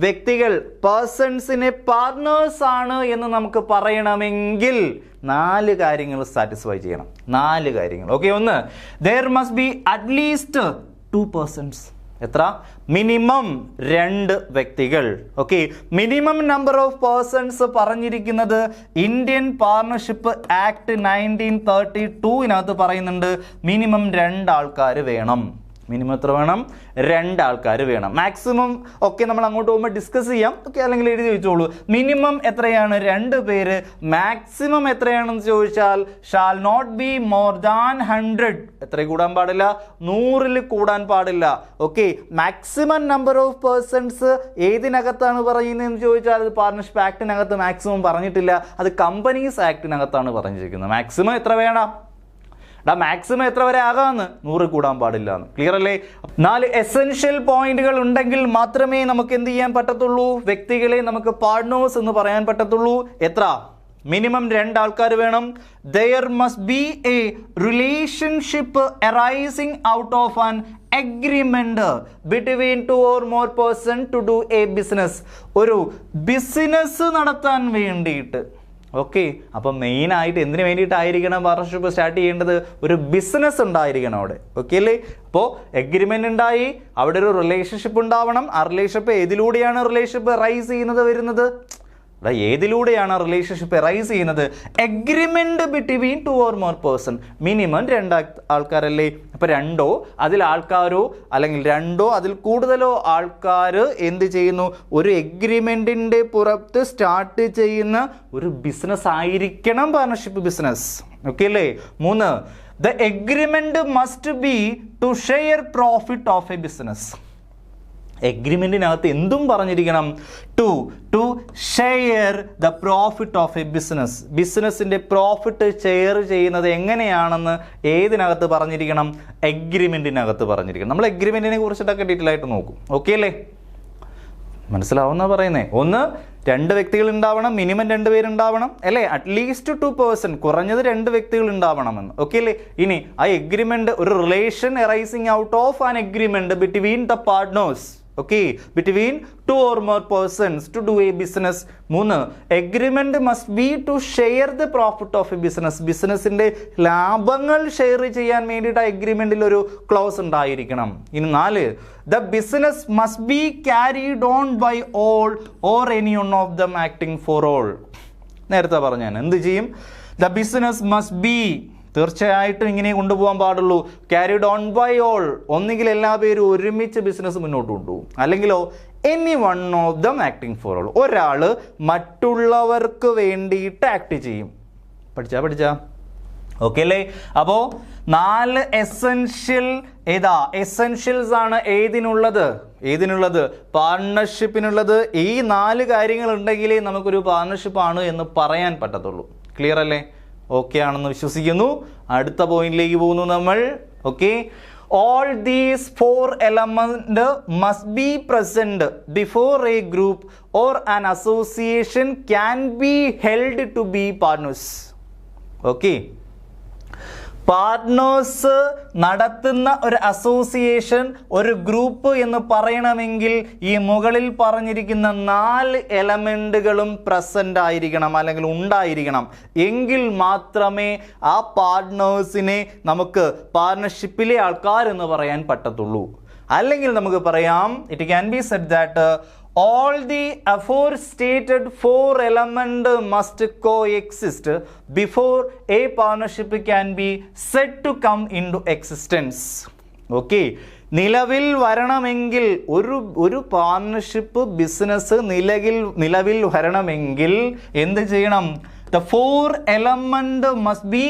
വ്യക്തികൾ പേഴ്സൺസിനെ പാർട്ട്നേഴ്സ് ആണ് എന്ന് നമുക്ക് പറയണമെങ്കിൽ 4 കാര്യങ്ങൾ സാറ്റിസ്ഫൈ ചെയ്യണം. 4 കാര്യങ്ങൾ. ഓക്കെ, ഒന്ന്, there must be at least 2 persons. എത്ര? മിനിമം 2 വ്യക്തികൾ. Okay, minimum number of persons പറഞ്ഞിരിക്കുന്നത് ഇന്ത്യൻ പാർട്ണർഷിപ്പ് ആക്ട് 1932 പറയുന്നുണ്ട് മിനിമം 2 ആൾക്കാർ വേണം. മിനിമം എത്ര വേണം? 2 ആൾക്കാർ വേണം. മാക്സിമം ഒക്കെ നമ്മൾ അങ്ങോട്ട് പോകുമ്പോൾ ഡിസ്കസ് ചെയ്യാം. ഓക്കെ, അല്ലെങ്കിൽ എഴുതി വെച്ചോളൂ. മിനിമം എത്രയാണ്? 2 പേര്. മാക്സിമം എത്രയാണെന്ന് ചോദിച്ചാൽ shall not be more than 100. എത്ര കൂടാൻ പാടില്ല? 100 കൂടാൻ പാടില്ല. Okay, maximum number of persons ഏതിനകത്താണ് പറയുന്നതെന്ന് ചോദിച്ചാൽ അത് പാർട്ണർഷിപ്പ് ആക്ടിനകത്ത് മാക്സിമം പറഞ്ഞിട്ടില്ല, അത് കമ്പനീസ് ആക്ടിനകത്താണ് പറഞ്ഞിരിക്കുന്നത്. മാക്സിമം എത്ര വേണം? മാക്സിമം എത്ര വരെ ആകാമെന്ന്? 100 കൂടാൻ പാടില്ല. ക്ലിയർ അല്ലേ? 4 എസെൻഷ്യൽ പോയിന്റുകൾ ഉണ്ടെങ്കിൽ മാത്രമേ നമുക്ക് എന്ത് ചെയ്യാൻ പറ്റത്തുള്ളൂ? വ്യക്തികളെ നമുക്ക് പാർട്ട്നേഴ്സ് എന്ന് പറയാൻ പറ്റത്തുള്ളൂ. എത്ര? മിനിമം 2 ആൾക്കാർ വേണം. There must be a relationship arising out of an agreement between 2 or more persons to do a business. ഒരു ബിസിനസ് നടത്താൻ വേണ്ടിയിട്ട്. ഓക്കെ, അപ്പം മെയിനായിട്ട് എന്തിനു വേണ്ടിയിട്ടായിരിക്കണം പാർട്ണർഷിപ്പ് സ്റ്റാർട്ട് ചെയ്യേണ്ടത്? ഒരു ബിസിനസ് ഉണ്ടായിരിക്കണം അവിടെ. ഓക്കെ അല്ലേ? അപ്പോൾ എഗ്രിമെൻ്റ് ഉണ്ടായി, അവിടെ ഒരു റിലേഷൻഷിപ്പ് ഉണ്ടാവണം. ആ റിലേഷൻഷിപ്പ് ഏതിലൂടെയാണ് റിലേഷൻഷിപ്പ് റൈസ് ചെയ്യുന്നത് വരുന്നത്? ഏതിലൂടെയാണ് റിലേഷൻഷിപ്പ് റൈസ് ചെയ്യുന്നത്? Agreement between 2 or more person. Minimum 2 ആൾക്കാരല്ലേ? അപ്പൊ 2 അതിൽ ആൾക്കാരോ അല്ലെങ്കിൽ 2 അതിൽ കൂടുതലോ ആൾക്കാർ എന്ത് ചെയ്യുന്നു? ഒരു എഗ്രിമെന്റിന്റെ പുറത്ത് സ്റ്റാർട്ട് ചെയ്യുന്ന ഒരു ബിസിനസ് ആയിരിക്കണം പാർട്ണർഷിപ്പ് ബിസിനസ്. ഓക്കെ അല്ലേ? 3, the agreement must be to share profit of a business. എഗ്രിമെന്റിനകത്ത് എന്തും പറഞ്ഞിരിക്കണം? To share the profit of a business. ബിസിനസിന്റെ പ്രോഫിറ്റ് ഷെയർ ചെയ്യുന്നത് എങ്ങനെയാണെന്ന് ഏതിനകത്ത് പറഞ്ഞിരിക്കണം? എഗ്രിമെന്റിനകത്ത് പറഞ്ഞിരിക്കണം. നമ്മൾ എഗ്രിമെന്റിനെ കുറിച്ചിട്ടൊക്കെ ഡീറ്റെയിൽ ആയിട്ട് നോക്കും. ഓക്കെ അല്ലേ? മനസ്സിലാവുന്ന പറയുന്നേ. 1, 2 വ്യക്തികൾ ഉണ്ടാവണം. മിനിമം 2 പേരുണ്ടാവണം അല്ലേ? അറ്റ്ലീസ്റ്റ് 2 പേഴ്സൺ, കുറഞ്ഞത് 2 വ്യക്തികൾ ഉണ്ടാവണമെന്ന്. ഓക്കെ അല്ലേ? ഇനി ആ എഗ്രിമെന്റ് ഒരു relation arising out of an agreement between the partners. Okay, between 2 or more persons to do a business. 3, agreement must be to share the profit of a business. ബിസിനസിന്റെ ലാഭങ്ങൾ share ചെയ്യാൻ വേണ്ടിയിട്ട് ആ എഗ്രിമെന്റിൽ ഒരു ക്ലോസ് ഉണ്ടായിരിക്കണം. ഇനി 4, the business must be carried on by all or any one of them acting for all. നേരത്തെ പറഞ്ഞാൽ എന്ത് ചെയ്യും? ദ ബിസിനസ് മസ്റ്റ് ബി, തീർച്ചയായിട്ടും ഇങ്ങനെ കൊണ്ടുപോകാൻ പാടുള്ളൂ. ക്യാരിഡ് ഓൺ ബൈ ഓൾ, ഒന്നുകിൽ എല്ലാ പേരും ഒരുമിച്ച് ബിസിനസ് മുന്നോട്ട് കൊണ്ടുപോകും, അല്ലെങ്കിലോ any one of them acting for all, ഒരാൾ മറ്റുള്ളവർക്ക് വേണ്ടിയിട്ട് ആക്ട് ചെയ്യും. പഠിച്ചാ ഓക്കെ അല്ലേ? അപ്പോൾ 4 എസെൻഷ്യൽസ് ആണ് ഏതിനുള്ളത്? പാർട്ണർഷിപ്പിനുള്ളത്. ഈ 4 കാര്യങ്ങൾ ഉണ്ടെങ്കിലേ നമുക്കൊരു പാർട്ണർഷിപ്പ് ആണ് എന്ന് പറയാൻ പറ്റത്തുള്ളൂ. ക്ലിയർ അല്ലേ? ഓക്കെ ആണെന്ന് വിശ്വസിക്കുന്നു. അടുത്ത പോയിന്റിലേക്ക് പോകുന്നു നമ്മൾ. Okay, all these 4 elements must be present before a group or an association can be held to be partners. Okay, partners നടത്തുന്ന ഒരു അസോസിയേഷൻ, ഒരു ഗ്രൂപ്പ് എന്ന് പറയണമെങ്കിൽ ഈ മുകളിൽ പറഞ്ഞിരിക്കുന്ന 4 എലമെന്റുകളും പ്രസന്റ് ആയിരിക്കണം അല്ലെങ്കിൽ ഉണ്ടായിരിക്കണം. എങ്കിൽ മാത്രമേ ആ പാർട്ട്നേഴ്സിനെ നമുക്ക് പാർട്ണർഷിപ്പിലെ ആൾക്കാർ എന്ന് പറയാൻ പറ്റത്തുള്ളൂ. അല്ലെങ്കിൽ നമുക്ക് പറയാം, it can be said that all the aforestated four elements must coexist before a partnership can be said to come into existence. Okay. നിലവിൽ വരണമെങ്കിൽ ഒരു പാർട്ണർഷിപ്പ് ബിസിനസ് നിലവിൽ വരണമെങ്കിൽ എന്ത് ചെയ്യണം? The four element must be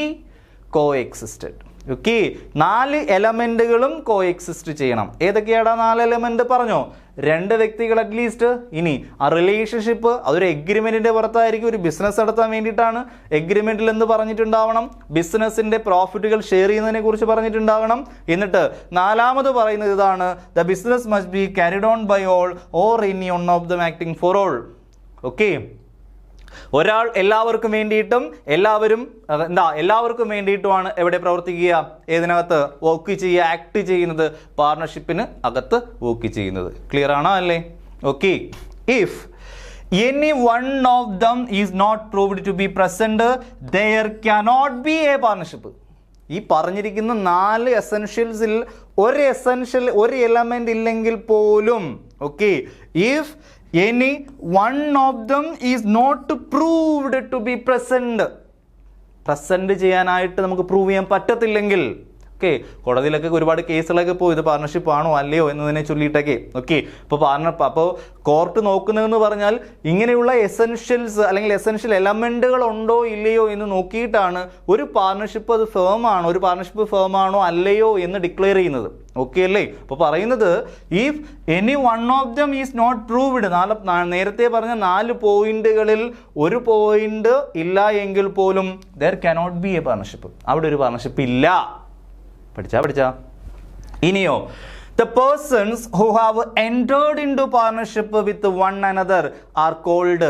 coexisted. Okay, 4 എലമെന്റുകളും coexist ചെയ്യണം. ഏതൊക്കെയാണ് 4 എലമെന്റ് പറഞ്ഞോ? 2 വ്യക്തികൾ അറ്റ്ലീസ്റ്റ്. ഇനി ആ റിലേഷൻഷിപ്പ് അതൊരു എഗ്രിമെന്റിന്റെ പുറത്തായിരിക്കും. ഒരു ബിസിനസ് നടത്താൻ വേണ്ടിയിട്ടാണ്. എഗ്രിമെന്റിൽ എന്ത് പറഞ്ഞിട്ടുണ്ടാവണം? ബിസിനസിന്റെ പ്രോഫിറ്റുകൾ ഷെയർ ചെയ്യുന്നതിനെ കുറിച്ച് പറഞ്ഞിട്ടുണ്ടാവണം. എന്നിട്ട് 4ാമത് പറയുന്നത് ഇതാണ്, the business must be carried on by all or any one of them acting for all. Okay, ഒരാൾ എല്ലാവർക്കും വേണ്ടിയിട്ടും എല്ലാവർക്കും വേണ്ടിയിട്ടുമാണ് എവിടെ പ്രവർത്തിക്കുക? ഏതിനകത്ത് വർക്ക് ചെയ്യുക, ആക്ട് ചെയ്യുന്നത്? പാർട്ണർഷിപ്പിന് അകത്ത് വർക്ക് ചെയ്യുന്നത്. ക്ലിയർ ആണോ അല്ലേ? Okay, if any one of them is not proved to be present, there cannot be a partnership. ഈ പറഞ്ഞിരിക്കുന്ന 4 എസെൻഷ്യൽസിൽ ഒരു എലമെന്റ് ഇല്ലെങ്കിൽ പോലും, okay, if any one of them is not proved to be present ചെയ്യാനായിട്ട് നമുക്ക് prove ചെയ്യാൻ പറ്റത്തില്ലെങ്കിൽ, okay, കോടതിയിലൊക്കെ ഒരുപാട് കേസുകളൊക്കെ പോയി ഇത് പാർട്ണർഷിപ്പ് ആണോ അല്ലയോ എന്നതിനെ ചൊല്ലിയിട്ടൊക്കെ. ഓക്കെ, അപ്പോൾ കോർട്ട് നോക്കുന്നതെന്ന് പറഞ്ഞാൽ ഇങ്ങനെയുള്ള എസെൻഷ്യൽസ് അല്ലെങ്കിൽ എസെൻഷ്യൽ എലമെന്റുകൾ ഉണ്ടോ ഇല്ലയോ എന്ന് നോക്കിയിട്ടാണ് ഒരു പാർട്ണർഷിപ്പ് അത് ഫേമാണോ, ഒരു പാർട്ണർഷിപ്പ് ഫേമാണോ അല്ലയോ എന്ന് ഡിക്ലെയർ ചെയ്യുന്നത്. ഓക്കെ അല്ലേ? അപ്പോൾ പറയുന്നത് if any one of them is not proved, നേരത്തെ പറഞ്ഞ 4 പോയിന്റുകളിൽ ഒരു പോയിന്റ് ഇല്ല എങ്കിൽ പോലും there cannot be a partnership. അവിടെ ഒരു പാർട്ണർഷിപ്പ് ഇല്ല. പഠിച്ചാ ഇനിയോ, the persons who have entered into partnership with one another are called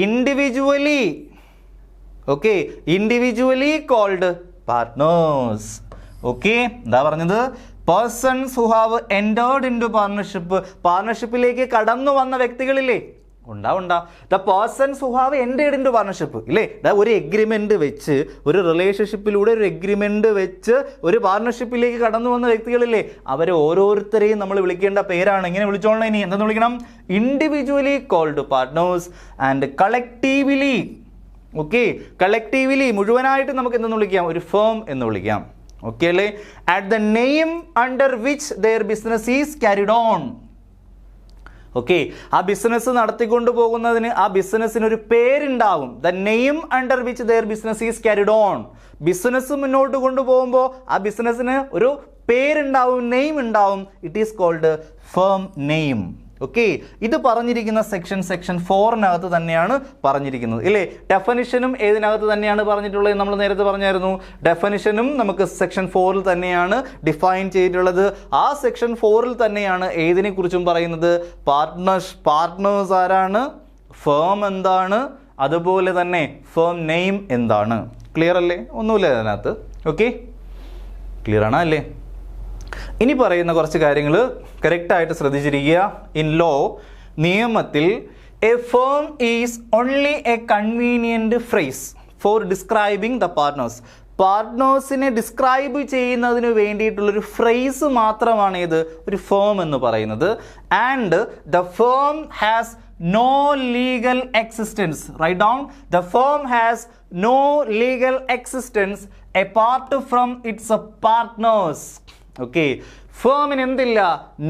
individually, okay, individually called partners. Okay, എന്താ പറഞ്ഞത്? persons who have entered into partnership, പാർട്ണർഷിപ്പിലേക്ക് കടന്നു വന്ന വ്യക്തികളില്ലേ? ഉണ്ടാ the persons who have entered into partnership ഇല്ലേ? ഒരു agreement വെച്ച്, ഒരു റിലേഷൻഷിപ്പിലൂടെ ഒരു എഗ്രിമെന്റ് വെച്ച് ഒരു പാർട്ണർഷിപ്പിലേക്ക് കടന്നു വന്ന വ്യക്തികളില്ലേ? അവരെ ഓരോരുത്തരെയും നമ്മൾ വിളിക്കേണ്ട പേരാണ്. ഇങ്ങനെ വിളിച്ചോളണം. ഇനി എന്തെന്ന് വിളിക്കണം? Individually called partners and collectively, okay, collectively മുഴുവനായിട്ട് നമുക്ക് എന്തെന്ന് വിളിക്കാം? ഒരു ഫേം എന്ന് വിളിക്കാം. ഓക്കെ അല്ലേ? At the name under which their business is carried on. Okay, ആ ബിസിനസ് നടത്തിക്കൊണ്ടു പോകുന്നതിന് ആ ബിസിനസ്സിന് ഒരു പേരുണ്ടാവും. The name under which their business is carried on. Business മുന്നോട്ട് കൊണ്ടുപോകുമ്പോൾ ആ ബിസിനസ്സിന് ഒരു പേരുണ്ടാവും, നെയിം ഉണ്ടാവും. It is called firm name. Okay, ഇത് പറഞ്ഞിരിക്കുന്ന സെക്ഷൻ 4 തന്നെയാണ് പറഞ്ഞിരിക്കുന്നത് ഇല്ലേ? ഡെഫിനിഷനും ഏതിനകത്ത് തന്നെയാണ് പറഞ്ഞിട്ടുള്ളത്? നമ്മൾ നേരത്തെ പറഞ്ഞായിരുന്നു. ഡെഫിനിഷനും നമുക്ക് സെക്ഷൻ 4 തന്നെയാണ് ഡിഫൈൻ ചെയ്തിട്ടുള്ളത്. ആ സെക്ഷൻ 4 തന്നെയാണ് ഏതിനെ കുറിച്ചും പറയുന്നത്. പാർട്ട്നേഴ്സ് ആരാണ്, ഫേം എന്താണ്, അതുപോലെ തന്നെ ഫേം നെയിം എന്താണ്. ക്ലിയർ അല്ലേ? ഒന്നുമില്ല അതിനകത്ത്. ഓക്കെ, ക്ലിയർ ആണോ അല്ലേ? ഇനി പറയുന്ന കുറച്ച് കാര്യങ്ങൾ കറക്റ്റായിട്ട് ശ്രദ്ധിച്ചിരിക്കുക. ഇൻ ലോ, നിയമത്തിൽ a firm is only a convenient phrase for describing the partners. പാർട്ട്നേഴ്സിനെ ഡിസ്ക്രൈബ് ചെയ്യുന്നതിന് വേണ്ടിയിട്ടുള്ളൊരു ഫ്രേസ് മാത്രമാണ് ഇത് ഒരു ഫേം എന്ന് പറയുന്നത്. And the firm has no legal existence. Write down, the firm has no legal existence apart from its partners. Okay, ഫേമിന് എന്തില്ല?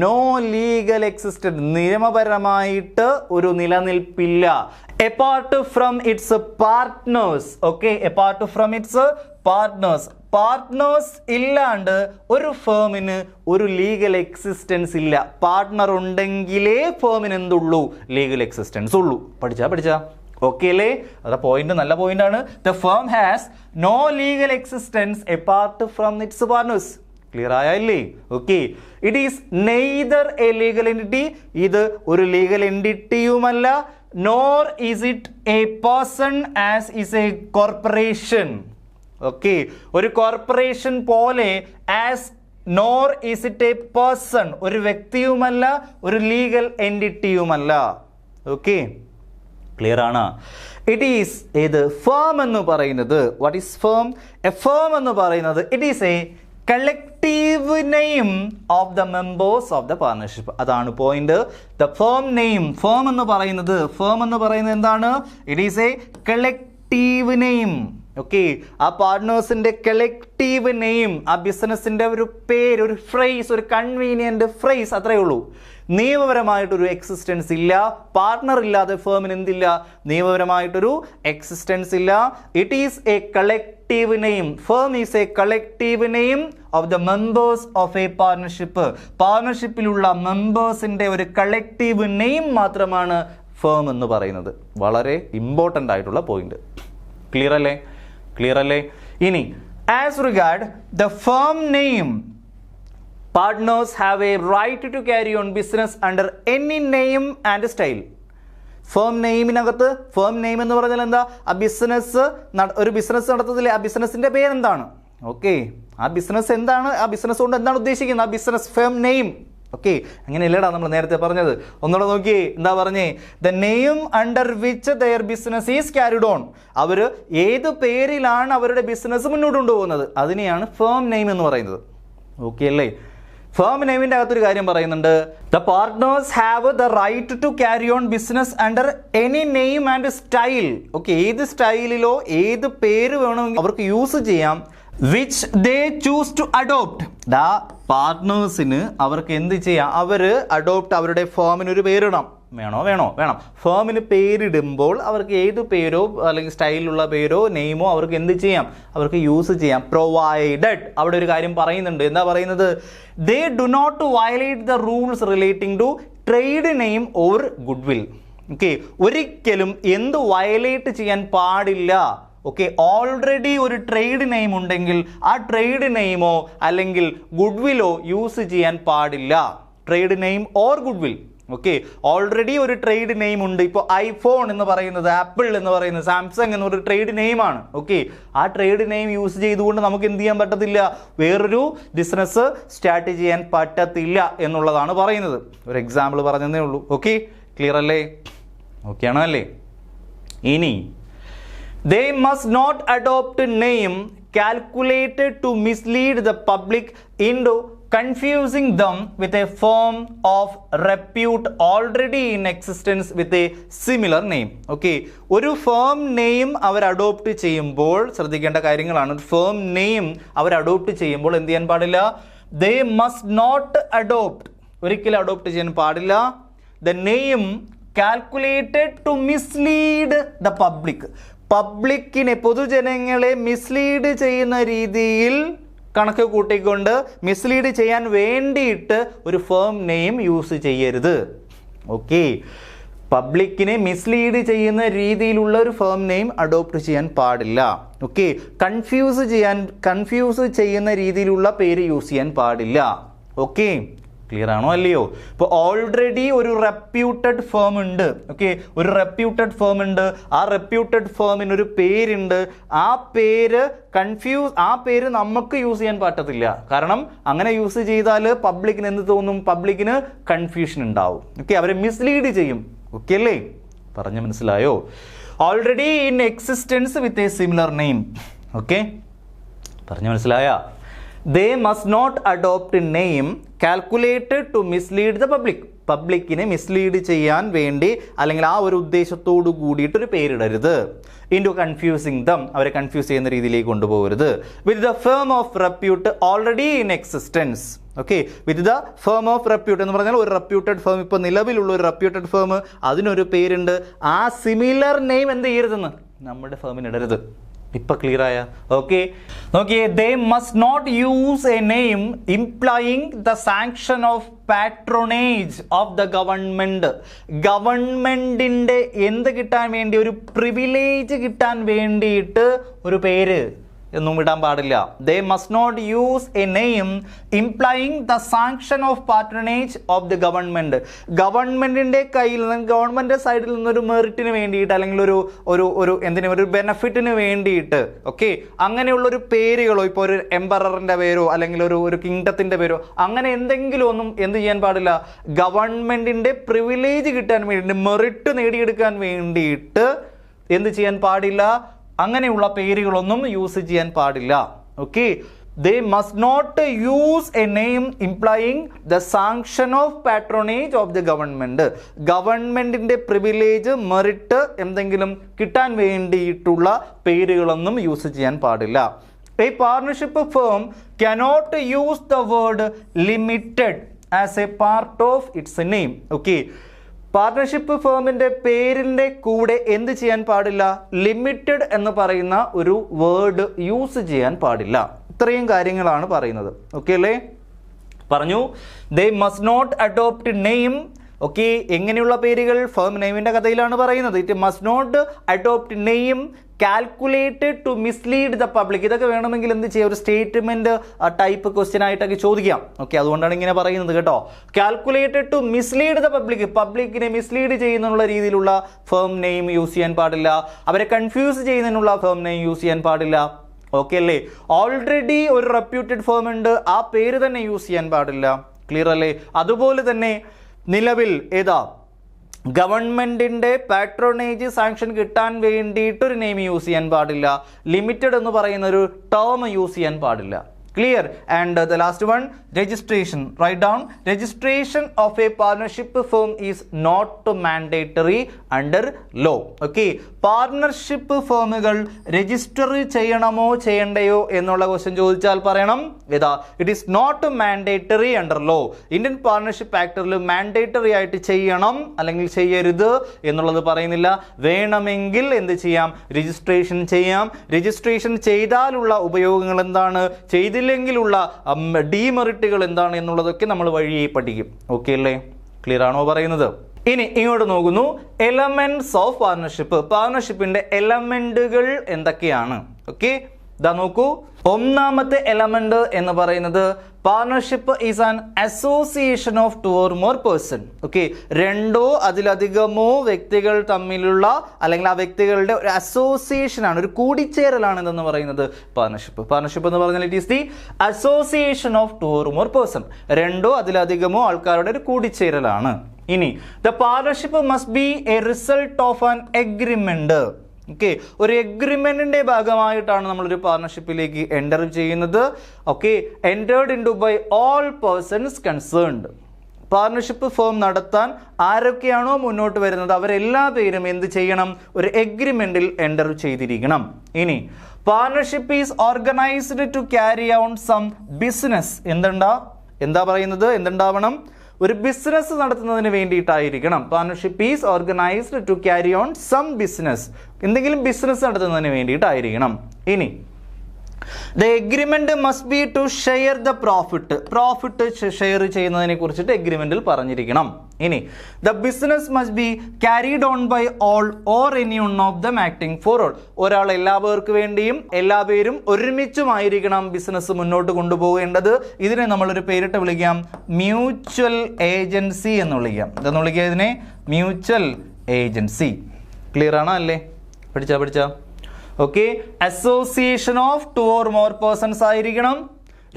നോ ലീഗൽ എക്സിസ്റ്റൻസ്, നിയമപരമായിട്ട് ഒരു നിലനിൽപ്പില്ല. Apart from its partners. Okay, apart from its partners. Partners ഇല്ലാണ്ട് ഒരു ഫേമിന് ഒരു legal existence ഇല്ല. Partner ഉണ്ടെങ്കിലേ ഫേമിന് എന്തുള്ളൂ? ലീഗൽ എക്സിസ്റ്റൻസ് ഉള്ളൂ. പഠിച്ചാ ഓക്കെ അല്ലേ? അതാ പോയിന്റ്, നല്ല പോയിന്റ് ആണ്. The firm has no legal existence apart from its partners. Clear ആയല്ലേ? Okay, it is neither a legal entity, ഇത് ഒരു ലീഗൽ എൻറ്റിറ്റിയുമല്ല. Nor is it a person as is a corporation. Okay, ഒരു corporation പോലെ as nor is it a person, ഒരു വ്യക്തിയുമല്ല, ഒരു legal എൻറ്റിറ്റിയുമല്ല. ഓക്കെ, ക്ലിയർ ആണ്? ഇറ്റ് ഈസ് ഏത് ഫേം എന്ന് പറയുന്നത്? What is firm? A firm എന്ന് പറയുന്നത് it is A collective name of the members of the partnership. അതാണ് point. The firm name, firm എന്ന് പറയുന്നത് എന്താണ്? It is a collective name. Okay, ആ പാർട്ട്നേഴ്സിന്റെ കളക്റ്റീവ് നെയിം, ആ ബിസിനസിന്റെ ഒരു പേര്, ഒരു ഫ്രേസ്, ഒരു കൺവീനിയന്റ് ഫ്രേസ്, അത്രയേ ഉള്ളൂ. നിയമപരമായിട്ടൊരു എക്സിസ്റ്റൻസ് ഇല്ല. പാർട്ട്ണർ ഇല്ലാതെ ഫേമിന് എന്തില്ല? നിയമപരമായിട്ടൊരു എക്സിസ്റ്റൻസ് ഇല്ല. It is a collective name. Firm is a collective name of the members of a partnership. പാർട്ണർഷിപ്പിലുള്ള മെമ്പേഴ്സിന്റെ ഒരു കളക്റ്റീവ് നെയിം മാത്രമാണ് ഫേം എന്ന് പറയുന്നത്. വളരെ ഇമ്പോർട്ടൻ്റ് ആയിട്ടുള്ള പോയിന്റ്. ക്ലിയർ അല്ലേ? ഇനി as regard the firm name, partners have a right to carry on business under any name and style. Firm നെയിമിനകത്ത്, ഫേം നെയിം എന്ന് പറഞ്ഞാൽ എന്താ? ഒരു ബിസിനസ് നടത്തത്തില്ലേ, ആ ബിസിനസിന്റെ പേരെന്താണ്? ഓക്കെ, ആ ബിസിനസ് എന്താണ്? ആ ബിസിനസ് കൊണ്ട് എന്താണ് ഉദ്ദേശിക്കുന്നത്? ആ ബിസിനസ് ഫേം നെയിം. ഓക്കെ, അങ്ങനെയല്ലടാ നമ്മൾ നേരത്തെ പറഞ്ഞത്. ഒന്നുകൂടെ നോക്കിയേ, എന്താ പറഞ്ഞേ? The name under which their business is carried on. അവർ ഏത് പേരിലാണ് അവരുടെ ബിസിനസ് മുന്നോട്ട് കൊണ്ടുപോകുന്നത്, അതിനെയാണ് ഫേം നെയിം എന്ന് പറയുന്നത്. ഓക്കെ അല്ലേ? ഫേം നെയിമിന്റെ അകത്തൊരു കാര്യം പറയുന്നുണ്ട്. The partners have the right to carry on business under any name and style. Okay, ഏത് സ്റ്റൈലിലോ ഏത് പേര് വേണമെങ്കിൽ അവർക്ക് യൂസ് ചെയ്യാം. Which they choose to adopt. The പാർട്ട്നേഴ്സിന് അവർക്ക് എന്ത് ചെയ്യാം? അവരുടെ ഫേമിനൊരു പേരിടാം. വേണം. ഫേമിന് പേരിടുമ്പോൾ അവർക്ക് ഏത് പേരോ അല്ലെങ്കിൽ സ്റ്റൈലിലുള്ള പേരോ നെയിമോ അവർക്ക് എന്ത് ചെയ്യാം? അവർക്ക് യൂസ് ചെയ്യാം. പ്രൊവൈഡഡ്, അവിടെ ഒരു കാര്യം പറയുന്നുണ്ട്. എന്താ പറയുന്നത്? They do not violate the rules relating to trade name or goodwill. Okay, ഒരിക്കലും എന്ത് വയലേറ്റ് ചെയ്യാൻ പാടില്ല. ഓക്കെ, ഓൾറെഡി ഒരു ട്രേഡ് നെയിം ഉണ്ടെങ്കിൽ ആ ട്രേഡ് നെയിമോ അല്ലെങ്കിൽ ഗുഡ് വില്ലോ യൂസ് ചെയ്യാൻ പാടില്ല. Trade name or goodwill. Okay, already ഒരു ട്രേഡ് നെയിം ഉണ്ട്. ഇപ്പോൾ ഐഫോൺ എന്ന് പറയുന്നത്, ആപ്പിൾ എന്ന് പറയുന്നത്, സാംസങ് എന്നൊരു ട്രേഡ് നെയിമാണ്. ഓക്കെ, ആ ട്രേഡ് നെയിം യൂസ് ചെയ്തുകൊണ്ട് നമുക്ക് എന്ത് ചെയ്യാൻ പറ്റത്തില്ല? വേറൊരു ബിസിനസ് സ്റ്റാർട്ട് ചെയ്യാൻ പറ്റത്തില്ല എന്നുള്ളതാണ് പറയുന്നത്. ഒരു എക്സാമ്പിൾ പറഞ്ഞതേ ഉള്ളൂ. ഓക്കെ, ക്ലിയർ അല്ലേ? ഓക്കെ ആണോ അല്ലേ? ഇനി they must not adopt a name calculated to mislead the public into confusing them with a firm of repute already in existence with a similar name. Okay, ഒരു firm name അവർ adopt ചെയ്യുമ്പോൾ ശ്രദ്ധിക്കേണ്ട കാര്യങ്ങളാണ്. ഒരു firm name അവർ adopt ചെയ്യുമ്പോൾ എന്ത് ചെയ്യാൻ പാടില്ല? they must not adopt, ഒരിക്കലും അഡോപ്റ്റ് ചെയ്യാൻ പാടില്ല. the name calculated to mislead the public. പബ്ലിക്കിനെ, പൊതുജനങ്ങളെ മിസ്ലീഡ് ചെയ്യുന്ന രീതിയിൽ കണക്ക് കൂട്ടിക്കൊണ്ട് മിസ്ലീഡ് ചെയ്യാൻ വേണ്ടിയിട്ട് ഒരു ഫേം നെയിം യൂസ് ചെയ്യരുത്. ഓക്കെ, പബ്ലിക്കിനെ മിസ്ലീഡ് ചെയ്യുന്ന രീതിയിലുള്ള ഒരു ഫേം നെയിം അഡോപ്റ്റ് ചെയ്യാൻ പാടില്ല. ഓക്കെ, കൺഫ്യൂസ് ചെയ്യുന്ന രീതിയിലുള്ള പേര് യൂസ് ചെയ്യാൻ പാടില്ല. ഓക്കെ, ക്ലിയർ ആണോ അല്ലയോ? ഇപ്പോൾ ഓൾറെഡി ഒരു റെപ്യൂട്ടഡ് ഫേം ഉണ്ട്. ഓക്കെ, ഒരു റെപ്യൂട്ടഡ് ഫേം ഉണ്ട്. ആ റെപ്യൂട്ടഡ് ഫേമിനൊരു പേരുണ്ട്. ആ പേര് നമുക്ക് യൂസ് ചെയ്യാൻ പറ്റത്തില്ല. കാരണം അങ്ങനെ യൂസ് ചെയ്താൽ പബ്ലിക്കിന് എന്ത് തോന്നും? പബ്ലിക്കിന് കൺഫ്യൂഷൻ ഉണ്ടാവും. ഓക്കെ, അവരെ മിസ്ലീഡ് ചെയ്യും. ഓക്കെ അല്ലേ? പറഞ്ഞു മനസ്സിലായോ? Already in existence with a similar name. Okay, പറഞ്ഞു മനസ്സിലായ? They must not adopt a name calculated to mislead the public. പബ്ലിക്കിനെ മിസ്ലീഡ് ചെയ്യാൻ വേണ്ടി അല്ലെങ്കിൽ ആ ഒരു ഉദ്ദേശത്തോടു കൂടിയിട്ടൊരു പേരിടരുത്. ഇൻറ്റു കൺഫ്യൂസിങ് ദം, അവരെ കൺഫ്യൂസ് ചെയ്യുന്ന രീതിയിലേക്ക് കൊണ്ടുപോകരുത്. With the firm of repute already in existence. Okay, with the firm of repute എന്ന് പറഞ്ഞാൽ ഒരു റെപ്യൂട്ടഡ് ഫേം, ഇപ്പോൾ നിലവിലുള്ള ഒരു റെപ്യൂട്ടഡ് ഫേം, അതിനൊരു പേരുണ്ട്. ആ സിമിലർ നെയിം എന്ത് ചെയ്യരുതെന്ന്? നമ്മുടെ ഫേമിന് ഇടരുത്. ഇപ്പൊ ക്ലിയർ ആയ? ഓക്കെ, നോക്കിയേ. They must not use a name implying the sanction of patronage of the government. ഗവൺമെന്റിന്റെ എന്ത് കിട്ടാൻ വേണ്ടി? ഒരു പ്രിവിലേജ് കിട്ടാൻ വേണ്ടിയിട്ട് ഒരു പേര് എന്നും ഇടാൻ പാടില്ല. They must not use a name implying the sanction of patronage of the government. ഗവൺമെന്റിന്റെ കയ്യിൽ നിന്ന്, ഗവൺമെന്റ് സൈഡിൽ നിന്നൊരു മെറിറ്റിന് വേണ്ടിയിട്ട് അല്ലെങ്കിൽ ഒരു ബെനഫിറ്റിന് വേണ്ടിയിട്ട്, ഓക്കെ, അങ്ങനെയുള്ളൊരു പേരുകളോ, ഇപ്പോൾ ഒരു എംപററിന്റെ പേരോ അല്ലെങ്കിൽ ഒരു കിങ്ഡത്തിന്റെ പേരോ, അങ്ങനെ എന്തെങ്കിലും ഒന്നും എന്ത് ചെയ്യാൻ പാടില്ല? ഗവൺമെന്റിന്റെ പ്രിവിലേജ് കിട്ടാൻ വേണ്ടിയിട്ട്, മെറിറ്റ് നേടിയെടുക്കാൻ വേണ്ടിയിട്ട് എന്ത് ചെയ്യാൻ പാടില്ല? അങ്ങനെയുള്ള പേരുകളൊന്നും യൂസ് ചെയ്യാൻ പാടില്ല. Okay, they must not use a name implying the sanction of patronage of the government. ഗവൺമെന്റിന്റെ പ്രിവിലേജ് മെറിറ്റ് എന്തെങ്കിലും കിട്ടാൻ വേണ്ടിയിട്ടുള്ള പേരുകളൊന്നും യൂസ് ചെയ്യാൻ പാടില്ല. A partnership firm cannot use the word limited as a part of its name. Okay. Partnership ഫേമിന്റെ പേരിന്റെ കൂടെ എന്ത് ചെയ്യാൻ പാടില്ല? ലിമിറ്റഡ് എന്ന് പറയുന്ന ഒരു വേർഡ് യൂസ് ചെയ്യാൻ പാടില്ല. ഇത്രയും കാര്യങ്ങളാണ് പറയുന്നത്. ഓക്കെ അല്ലേ? പറഞ്ഞു they must not adopt name. Okay, എങ്ങനെയുള്ള പേരുകൾ? ഫേം നെയിമിന്റെ കഥയിലാണ് പറയുന്നത്. It must not adopt name calculated to mislead the public. ഇതൊക്കെ വേണമെങ്കിൽ എന്ത് ചെയ്യാം? ഒരു സ്റ്റേറ്റ്മെന്റ് ടൈപ്പ് ക്വസ്റ്റ്യൻ ആയിട്ടൊക്കെ ചോദിക്കാം. ഓക്കെ, അതുകൊണ്ടാണ് ഇങ്ങനെ പറയുന്നത് കേട്ടോ. Calculated to mislead the public, പബ്ലിക്കിനെ മിസ്ലീഡ് ചെയ്യുന്നുള്ള രീതിയിലുള്ള ഫേം നെയിം യൂസ് ചെയ്യാൻ പാടില്ല. അവരെ കൺഫ്യൂസ് ചെയ്യുന്നതിനുള്ള ഫേം നെയിം യൂസ് ചെയ്യാൻ പാടില്ല. ഓക്കെ അല്ലേ? ഓൾറെഡി ഒരു റെപ്യൂട്ടഡ് ഫേം ഉണ്ട്, ആ പേര് തന്നെ യൂസ് ചെയ്യാൻ പാടില്ല. ക്ലിയർ അല്ലേ? അതുപോലെ തന്നെ നിലവിൽ ഏതാ ഗവൺമെന്റിന്റെ പാട്രോണേജ് സാങ്ഷൻ കിട്ടാൻ വേണ്ടിയിട്ടൊരു നെയിം യൂസ് ചെയ്യാൻ പാടില്ല. ലിമിറ്റഡ് എന്ന് പറയുന്ന ഒരു ടേം യൂസ് ചെയ്യാൻ പാടില്ല. Clear? And the last one, registration. Write down, registration of a partnership firm is not mandatory under law. Okay, partnership ഫേമുകൾ രജിസ്റ്റർ ചെയ്യണമോ ചെയ്യണ്ടയോ എന്നുള്ള ക്വസ്റ്റ്യൻ ചോദിച്ചാൽ പറയണം ഏതാ? It is not mandatory under law. Indian partnership ആക്ടിൽ മാൻഡേറ്ററി ആയിട്ട് ചെയ്യണം അല്ലെങ്കിൽ ചെയ്യരുത് എന്നുള്ളത് പറയുന്നില്ല. വേണമെങ്കിൽ എന്ത് ചെയ്യാം? രജിസ്ട്രേഷൻ ചെയ്യാം. രജിസ്ട്രേഷൻ ചെയ്താലുള്ള ഉപയോഗങ്ങൾ എന്താണ്, ചെയ്തില്ലെങ്കിലുള്ള ഡീമെറിറ്റുകൾ എന്താണ് എന്നുള്ളതൊക്കെ നമ്മൾ വഴിയെ പഠിക്കും. ഓക്കെ അല്ലേ? ക്ലിയർ ആണോ പറയുന്നത്? ഇനി ഇങ്ങോട്ട് നോക്കുന്നു, എലമെന്റ്സ് ഓഫ് പാർട്ണർഷിപ്പ്. പാർട്ണർഷിപ്പിന്റെ എലമെന്റുകൾ എന്തൊക്കെയാണ്? ഓക്കെ, ഇതാ നോക്കൂ. ഒന്നാമത്തെ എലമെന്റ് എന്ന് പറയുന്നത് partnership is an association of two or more person. Okay, രണ്ടോ അതിലധികമോ വ്യക്തികൾ തമ്മിലുള്ള അല്ലെങ്കിൽ ആ വ്യക്തികളുടെ ഒരു അസോസിയേഷൻ ആണ്, ഒരു കൂടിച്ചേരലാണ് എന്തെന്ന് പറയുന്നത് പാർട്ണർഷിപ്പ്. പാർട്ണർഷിപ്പ് എന്ന് പറഞ്ഞാൽ it is the association of two or more person. രണ്ടോ അതിലധികമോ ആൾക്കാരുടെ ഒരു കൂടിച്ചേരലാണ്. ഇനി the partnership must be a result of an agreement. Okay, ഒരു എഗ്രിമെന്റിന്റെ ഭാഗമായിട്ടാണ് നമ്മളൊരു പാർട്ണർഷിപ്പിലേക്ക് എൻ്റർ ചെയ്യുന്നത്. Okay, entered into by all persons concerned. Partnership firm നടത്താൻ ആരൊക്കെയാണോ മുന്നോട്ട് വരുന്നത് അവരെല്ലാ പേരും എന്ത് ചെയ്യണം? ഒരു എഗ്രിമെന്റിൽ എൻ്റർ ചെയ്തിരിക്കണം. ഇനി partnership is organised to carry out some business. എന്താ പറയുന്നത്? എന്തുണ്ടാവണം? ഒരു ബിസിനസ് നടത്തുന്നതിന് വേണ്ടിയിട്ടായിരിക്കണം. Partnership is organised to carry on some business. എന്തെങ്കിലും ബിസിനസ് നടത്തുന്നതിന് വേണ്ടിയിട്ടായിരിക്കണം. ഇനി the agreement must be to share the profit. Profit share ചെയ്യുന്നതിനെ കുറിച്ചിട്ട് എഗ്രിമെന്റിൽ പറഞ്ഞിരിക്കണം. ഇനി the business must be carried on by all or any one of them acting for all. ഒരാൾ എല്ലാവർക്കും വേണ്ടിയും എല്ലാവരും ഒരുമിച്ചുമായിരിക്കണം ബിസിനസ് മുന്നോട്ട് കൊണ്ടുപോകേണ്ടത്. ഇതിനെ നമ്മളൊരു പേരിട്ട് വിളിക്കാം, മ്യൂച്വൽ ഏജൻസി എന്ന് വിളിക്കാം. ഇതെന്ന് വിളിക്കുക ഇതിനെ മ്യൂച്വൽ ഏജൻസി. ക്ലിയർ ആണോ? അല്ലേ? പഠിച്ചാ okay, association of two or more persons ആയിരിക്കണം,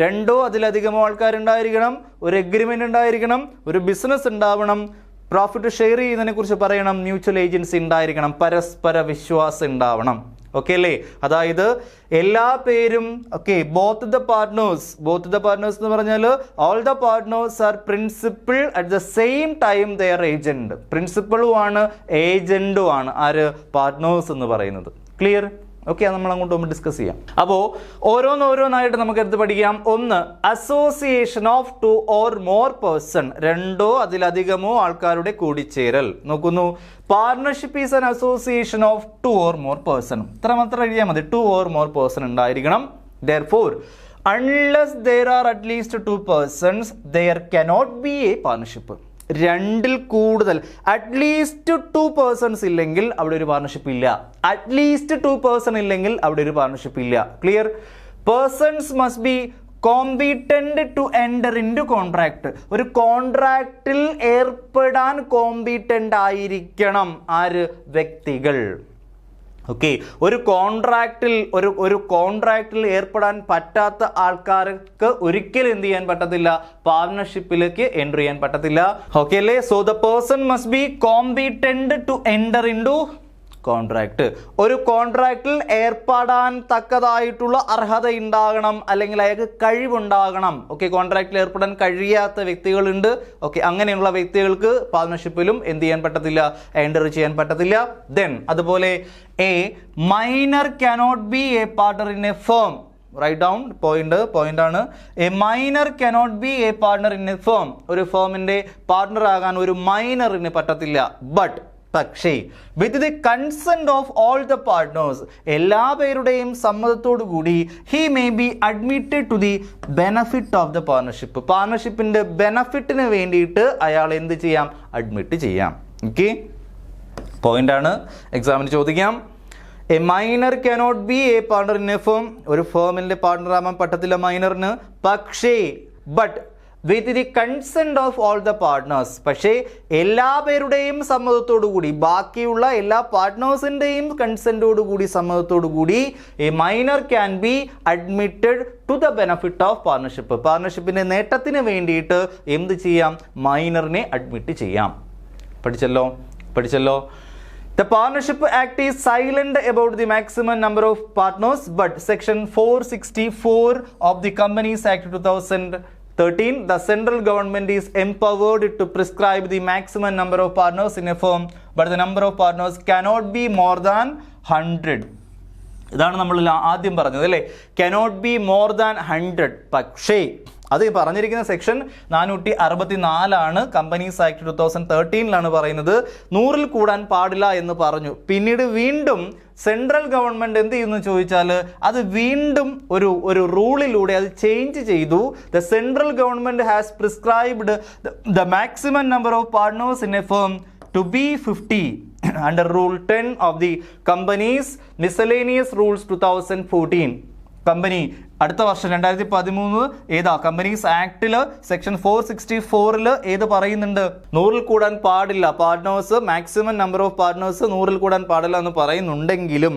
രണ്ടോ അതിലധികമോ ആൾക്കാരുണ്ടായിരിക്കണം, ഒരു എഗ്രിമെന്റ് ഉണ്ടായിരിക്കണം, ഒരു ബിസിനസ് ഉണ്ടാവണം, പ്രോഫിറ്റ് ഷെയർ ചെയ്യുന്നതിനെ കുറിച്ച് പറയണം, മ്യൂച്വൽ ഏജൻസി ഉണ്ടായിരിക്കണം, പരസ്പര വിശ്വാസം ഉണ്ടാവണം. ഓക്കെ അല്ലേ? അതായത് എല്ലാ പേരും ഓക്കെ, ബോത്ത് ദ പാർട്ട്നേഴ്സ് എന്ന് പറഞ്ഞാൽ all the partners are principal at the same time their agent. പ്രിൻസിപ്പളും ആണ് ഏജന്റും ആണ് ആര്? പാർട്ട്നേഴ്സ് എന്ന് പറയുന്നത്. ക്ലിയർ? ഓക്കെ, അത് നമ്മൾ അങ്ങോട്ട് ഡിസ്കസ് ചെയ്യാം. അപ്പോൾ ഓരോന്നായിട്ട് നമുക്ക് എടുത്ത് പഠിക്കാം. ഒന്ന്, association of two or more person. രണ്ടോ അതിലധികമോ ആൾക്കാരുടെ കൂടിച്ചേരൽ. നോക്കുന്നു, partnership is an association of two or more person. ഇത്ര മാത്രം എഴുതിയാൽ മതി. ടു ഓർ മോർ പേഴ്സൺ ഉണ്ടായിരിക്കണം. Therefore, unless there are at least two persons, there cannot be a partnership. രണ്ടിൽ കൂടുതൽ അറ്റ്ലീസ്റ്റ് 2 പേഴ്സൺസ് ഇല്ലെങ്കിൽ അവിടെ ഒരു പാർട്ണർഷിപ്പ് ഇല്ല. അറ്റ്ലീസ്റ്റ് 2 പേഴ്സൺ ഇല്ലെങ്കിൽ അവിടെ ഒരു പാർട്ണർഷിപ്പ് ഇല്ല. Clear? Persons must be competent to enter into contract. ഒരു കോൺട്രാക്റ്റിൽ ഏർപ്പെടാൻ കോമ്പീറ്റന്റ് ആയിരിക്കണം ആര്? വ്യക്തികൾ. ഓക്കെ, ഒരു കോൺട്രാക്റ്റിൽ ഏർപ്പെടാൻ പറ്റാത്ത ആൾക്കാർക്ക് ഒരിക്കലും എന്ത് ചെയ്യാൻ പറ്റത്തില്ല? പാർട്ണർഷിപ്പിലേക്ക് എൻ്റർ ചെയ്യാൻ പറ്റത്തില്ല. ഓക്കെ അല്ലേ? So the person must be competent to enter into contract. ഒരു കോൺട്രാക്റ്റിൽ ഏർപ്പെടാൻ തക്കതായിട്ടുള്ള അർഹത ഉണ്ടാകണം, അല്ലെങ്കിൽ അയാൾക്ക് കഴിവുണ്ടാകണം. ഓക്കെ, കോൺട്രാക്റ്റിൽ ഏർപ്പെടാൻ കഴിയാത്ത വ്യക്തികളുണ്ട്. ഓക്കെ, അങ്ങനെയുള്ള വ്യക്തികൾക്ക് പാർട്ണർഷിപ്പിലും എന്ത് ചെയ്യാൻ പറ്റത്തില്ല, എൻ്റർ ചെയ്യാൻ പറ്റത്തില്ല. ദെൻ അതുപോലെ a minor cannot be a partner in a firm. Write down point ആണ്. A minor cannot be a partner in a firm. ഒരു ഫേമിന്റെ പാർട്ണർ ആകാൻ ഒരു മൈനറിന് പറ്റത്തില്ല. പക്ഷേ with the consent of all the partners, എല്ലാ പേരുടെയും സമ്മതത്തോടു കൂടി he may be admitted to the benefit of the partnership. പാർട്ണർഷിപ്പിന്റെ ബെനഫിറ്റിന് വേണ്ടിയിട്ട് അയാൾ എന്ത് ചെയ്യാം, അഡ്മിറ്റ് ചെയ്യാം. ഓക്കെ, പോയിന്റ് ആണ്, എക്സാമിന് ചോദിക്കാം. A minor cannot be a partner in a firm. ഒരു ഫേമിന്റെ പാർട്ണർ ആവാൻ പറ്റത്തില്ല മൈനറിന്. പക്ഷേ with the consent of all the partners, പക്ഷേ എല്ലാ പേരുടെയും സമ്മതത്തോടു കൂടി, ബാക്കിയുള്ള എല്ലാ പാർട്ട്നേഴ്സിന്റെയും കൺസെന്റോടു കൂടി, സമ്മതത്തോടു കൂടി a minor can be admitted to the benefit of partnership. പാർട്ണർഷിപ്പിന്റെ നേട്ടത്തിന് വേണ്ടിയിട്ട് എന്ത് ചെയ്യാം, മൈനറിനെ അഡ്മിറ്റ് ചെയ്യാം. പഠിച്ചല്ലോ. The Partnership Act is silent about the maximum number of partners, but Section 464 of the Companies Act 2013, the central government is empowered to prescribe the maximum number of partners in a firm, but the number of partners cannot be more than 100. ഇതാണ് നമ്മൾ ആദ്യം പറഞ്ഞത് അല്ലേ, cannot be more than 100. പക്ഷേ അത് പറഞ്ഞിരിക്കുന്ന section 464 companies act 2013 പറയുന്നത് 100 കൂടാൻ പാടില്ല എന്ന് പറഞ്ഞു. പിന്നീട് വീണ്ടും സെൻട്രൽ ഗവൺമെന്റ് എന്ത് ചെയ്യുന്നു ചോദിച്ചാൽ അത് വീണ്ടും ഒരു റൂളിലൂടെ അത് ചേഞ്ച് ചെയ്തു. The central government has prescribed the maximum number of partners in a firm to be 50 under Rule 10 of the Companies Miscellaneous Rules 2014. Company അടുത്ത വർഷം 2013 ഏതാ കമ്പനീസ് ആക്ടിൽ സെക്ഷൻ 464 ഏത് പറയുന്നുണ്ട്, 100 കൂടാൻ പാടില്ല partners, maximum number of partners 100 കൂടാൻ പാടില്ല എന്ന് പറയുന്നുണ്ടെങ്കിലും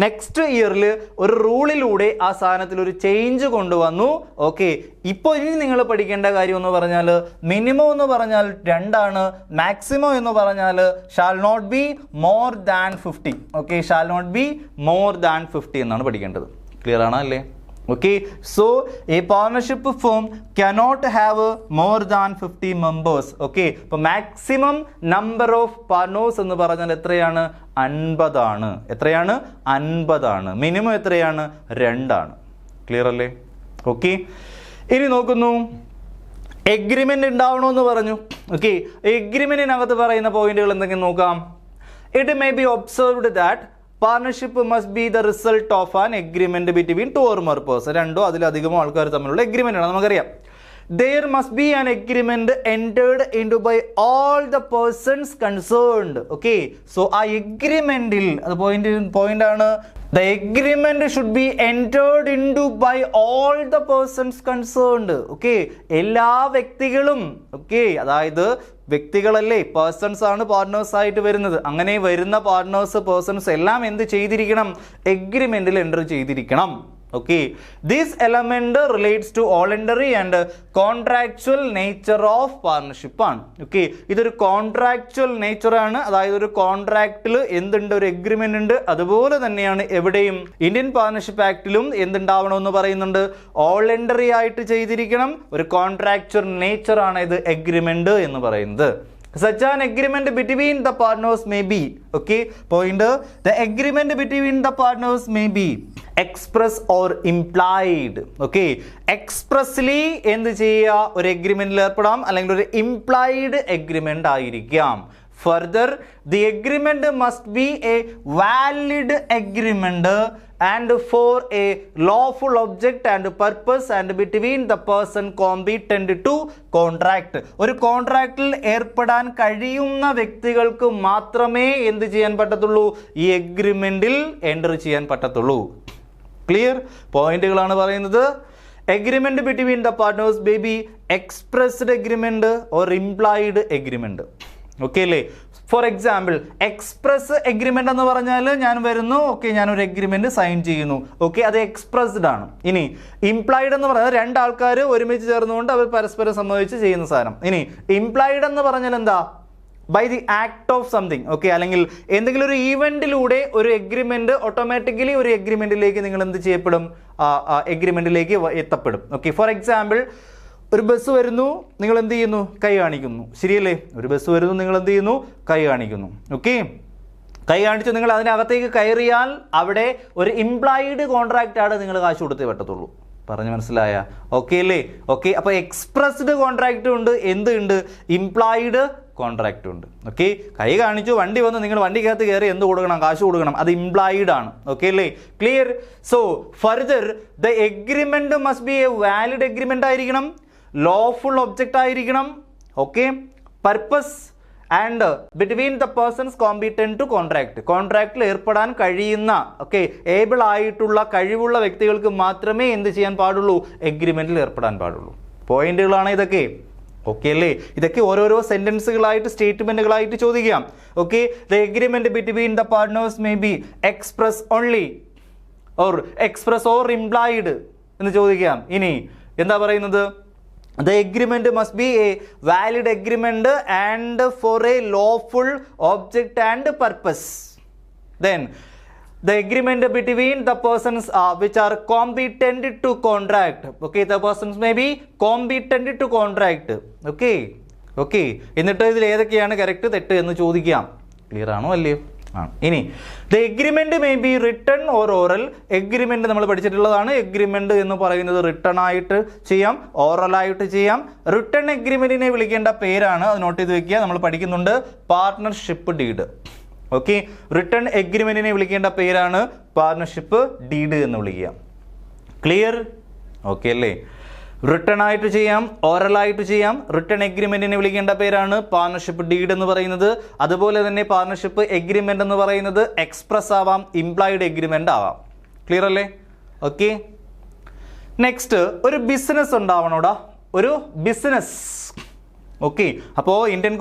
നെക്സ്റ്റ് ഇയറിൽ ഒരു റൂളിലൂടെ ആ സാധനത്തിൽ ഒരു ചേഞ്ച് കൊണ്ടുവന്നു. ഓക്കെ, ഇപ്പോൾ ഇനി നിങ്ങൾ പഠിക്കേണ്ട കാര്യം എന്ന് പറഞ്ഞാൽ മിനിമം എന്ന് പറഞ്ഞാൽ 2 മാക്സിമം എന്ന് പറഞ്ഞാൽ shall not be more than 50. Okay, shall not be more than 50 എന്നാണ് പഠിക്കേണ്ടത്. ക്ലിയർ ആണോ അല്ലേ? Okay, so a partnership firm cannot have more than 50 members. Okay, അപ്പോൾ മാക്സിമം നമ്പർ ഓഫ് പാർട്ട്നേഴ്സ് എന്ന് പറഞ്ഞാൽ എത്രയാണ്, 50 ആണ്. എത്രയാണ്, 50 ആണ്. മിനിമം എത്രയാണ്, 2 ആണ്. ക്ലിയർ അല്ലേ? ഓക്കെ, ഇനി നോക്കുന്നു, എഗ്രിമെന്റ് ഉണ്ടാവണമെന്ന് പറഞ്ഞു. ഓക്കെ, എഗ്രിമെന്റിനകത്ത് പറയുന്ന പോയിന്റുകൾ എന്തെങ്കിലും നോക്കാം. It may be observed that partnership must be the result of an agreement between 2 or more persons. 2 അതിലധികമോ ആൾക്കാർ തമ്മിലുള്ള എഗ്രിമെന്റ് ആണ്, നമുക്കറിയാം. There must be an agreement entered into by all the persons concerned. Okay, so ആ എഗ്രിമെന്റിൽ അത് point ആണ്, the agreement should be entered into by all the persons concerned. Okay, എല്ലാ വ്യക്തികളും, ഓക്കെ, അതായത് വ്യക്തികളല്ലേ, പേഴ്സൺസ് ആണ് പാർട്ട്നേഴ്സ് ആയിട്ട് വരുന്നത്. അങ്ങനെ വരുന്ന പാർട്ട്നേഴ്സ് പേഴ്സൺസ് എല്ലാം എന്ത് ചെയ്തിരിക്കണം, എഗ്രിമെന്റിൽ എൻ്റർ ചെയ്തിരിക്കണം. Okay, this element relates to voluntary and contractual nature of partnership ആണ്. ഓക്കെ, ഇതൊരു കോൺട്രാക്ച്വൽ നേച്ചർ ആണ്, അതായത് ഒരു കോൺട്രാക്റ്റിൽ എന്തുണ്ട്, ഒരു എഗ്രിമെന്റ് ഉണ്ട്. അതുപോലെ തന്നെയാണ് എവിടെയും ഇന്ത്യൻ പാർട്ണർഷിപ്പ് ആക്ടിലും എന്തുണ്ടാവണമെന്ന് പറയുന്നുണ്ട്, വോളണ്ടറി ആയിട്ട് ചെയ്തിരിക്കണം. ഒരു കോൺട്രാക്ച്വൽ നേച്ചർ ആണ് ഇത് എഗ്രിമെന്റ് എന്ന് പറയുന്നത്. Such an agreement between the partners may be, okay, point, the agreement between the partners may be express or implied. Okay, expressly എന്ത് ചെയ്യുക, ഒരു എഗ്രിമെന്റിൽ ഏർപ്പെടാം, അല്ലെങ്കിൽ ഒരു ഇംപ്ലൈഡ് എഗ്രിമെന്റ് ആയിരിക്കാം. Further, the agreement must be a valid agreement and for a lawful object and purpose and between the person competent to contract. ഒരു കോൺട്രാക്റ്റിൽ ഏർപ്പെടാൻ കഴിയുന്ന വ്യക്തികൾക്ക് മാത്രമേ എന്ത് ചെയ്യാൻ പറ്റത്തുള്ളൂ, ഈ എഗ്രിമെന്റിൽ എൻ്റർ ചെയ്യാൻ പറ്റത്തുള്ളൂ. ക്ലിയർ പോയിന്റുകളാണ് പറയുന്നത്. Agreement between the partners may be expressed agreement or implied agreement. Okay അല്ലേ? ഫോർ എക്സാമ്പിൾ, എക്സ്പ്രസ് എഗ്രിമെന്റ് എന്ന് പറഞ്ഞാൽ ഞാൻ വരുന്നു, ഓക്കെ, ഞാനൊരു എഗ്രിമെന്റ് സൈൻ ചെയ്യുന്നു, ഓക്കെ, അത് എക്സ്പ്രസ്ഡ് ആണ്. ഇനി ഇംപ്ലൈഡ് എന്ന് പറഞ്ഞാൽ 2 ആൾക്കാർ ഒരുമിച്ച് ചേർന്നുകൊണ്ട് അവർ പരസ്പരം സമ്മതിച്ച് ചെയ്യുന്ന സാധനം. ഇനി ഇംപ്ലൈഡ് എന്ന് പറഞ്ഞാൽ എന്താ, by the act of something, okay, അല്ലെങ്കിൽ എന്തെങ്കിലും ഒരു ഈവൻറ്റിലൂടെ ഒരു എഗ്രിമെന്റ് ഓട്ടോമാറ്റിക്കലി ഒരു എഗ്രിമെന്റിലേക്ക് നിങ്ങൾ എന്ത് ചെയ്യപ്പെടും, എഗ്രിമെന്റിലേക്ക് എത്തപ്പെടും. ഓക്കെ, ഫോർ എക്സാമ്പിൾ ഒരു ബസ് വരുന്നു, നിങ്ങൾ എന്ത് ചെയ്യുന്നു, കൈ കാണിക്കുന്നു, ശരിയല്ലേ? ഒരു ബസ് വരുന്നു, നിങ്ങൾ എന്ത് ചെയ്യുന്നു, കൈ കാണിക്കുന്നു. ഓക്കെ, കൈ കാണിച്ച് നിങ്ങൾ അതിനകത്തേക്ക് കയറിയാൽ അവിടെ ഒരു ഇംപ്ലോയിഡ് കോൺട്രാക്റ്റ് ആണ്, നിങ്ങൾ കാശ് കൊടുത്തേ പറ്റത്തുള്ളൂ. പറഞ്ഞു മനസ്സിലായ? ഓക്കെ അല്ലേ? ഓക്കെ, അപ്പോൾ എക്സ്പ്രസ്ഡ് കോൺട്രാക്റ്റ് ഉണ്ട്, എന്തുണ്ട്, ഇംപ്ലോയിഡ് കോൺട്രാക്റ്റ് ഉണ്ട്. ഓക്കെ, കൈ കാണിച്ചു, വണ്ടി വന്ന്, നിങ്ങൾ വണ്ടിക്കകത്ത് കയറി എന്ത് കൊടുക്കണം, കാശ് കൊടുക്കണം, അത് ഇംപ്ലോയിഡ് ആണ്. ഓക്കെ അല്ലേ? Clear? So further the agreement must be a valid agreement ആയിരിക്കണം, ലോഫുൾ ഒബ്ജക്റ്റ് ആയിരിക്കണം. Okay, purpose and between the persons competent to contract, കോൺട്രാക്റ്റിൽ ഏർപ്പെടാൻ കഴിയുന്ന, ഓക്കെ, ഏബിൾ ആയിട്ടുള്ള കഴിവുള്ള വ്യക്തികൾക്ക് മാത്രമേ എന്ത് ചെയ്യാൻ പാടുള്ളൂ, എഗ്രിമെന്റിൽ ഏർപ്പെടാൻ പാടുള്ളൂ. പോയിന്റുകളാണ് ഇതൊക്കെ. ഓക്കെ അല്ലേ? ഇതൊക്കെ ഓരോരോ സെന്റൻസുകളായിട്ട്, സ്റ്റേറ്റ്മെന്റുകളായിട്ട് ചോദിക്കാം. Okay, the agreement between the partners may be express only or express or implied എന്ന് ചോദിക്കാം. ഇനി എന്താ പറയുന്നത്? The agreement must be a valid agreement and for a lawful object and purpose. Then the agreement between the persons which are competent to contract. Okay, the persons may be competent to contract. Okay, okay. എന്നിട്ട് ഇതിൽ ഏതൊക്കെയാണ് correct തെറ്റ് എന്ന് ചോദിക്കാം. Clear ആണോ അല്ലയോ? ഇനി the agreement may be written or oral. Agreement നമ്മൾ പഠിച്ചിട്ടുള്ളതാണ്. എഗ്രിമെന്റ് എന്ന് പറയുന്നത് റിട്ടൺ ആയിട്ട് ചെയ്യാം, ഓറൽ ആയിട്ട് ചെയ്യാം. റിട്ടൺ എഗ്രിമെന്റിനെ വിളിക്കേണ്ട പേരാണ്, അത് നോട്ട് ചെയ്ത് വെക്കുക, നമ്മൾ പഠിക്കുന്നുണ്ട്, പാർട്ണർഷിപ്പ് ഡീഡ്. ഓക്കെ, റിട്ടൺ എഗ്രിമെന്റിനെ വിളിക്കേണ്ട പേരാണ് പാർട്ണർഷിപ്പ് ഡീഡ് എന്ന് വിളിക്കുക. ക്ലിയർ? ഓക്കെ അല്ലേ? റിട്ടൺ ആയിട്ട് ചെയ്യാം, ഓറലായിട്ട് ചെയ്യാം. റിട്ടൺ എഗ്രിമെന്റിനെ വിളിക്കേണ്ട പേരാണ് പാർട്ണർഷിപ്പ് ഡീഡ് എന്ന് പറയുന്നത്. അതുപോലെ തന്നെ പാർട്ണർഷിപ്പ് എഗ്രിമെന്റ് എന്ന് പറയുന്നത് എക്സ്പ്രസ് ആവാം, ഇംപ്ലോയിഡ് എഗ്രിമെന്റ് ആവാം. ക്ലിയർ അല്ലേ? ഓക്കെ, നെക്സ്റ്റ് ഒരു ബിസിനസ് ഉണ്ടാവണോടാ, ഒരു ബിസിനസ്. ഓക്കെ, അപ്പോൾ ഇന്ത്യൻ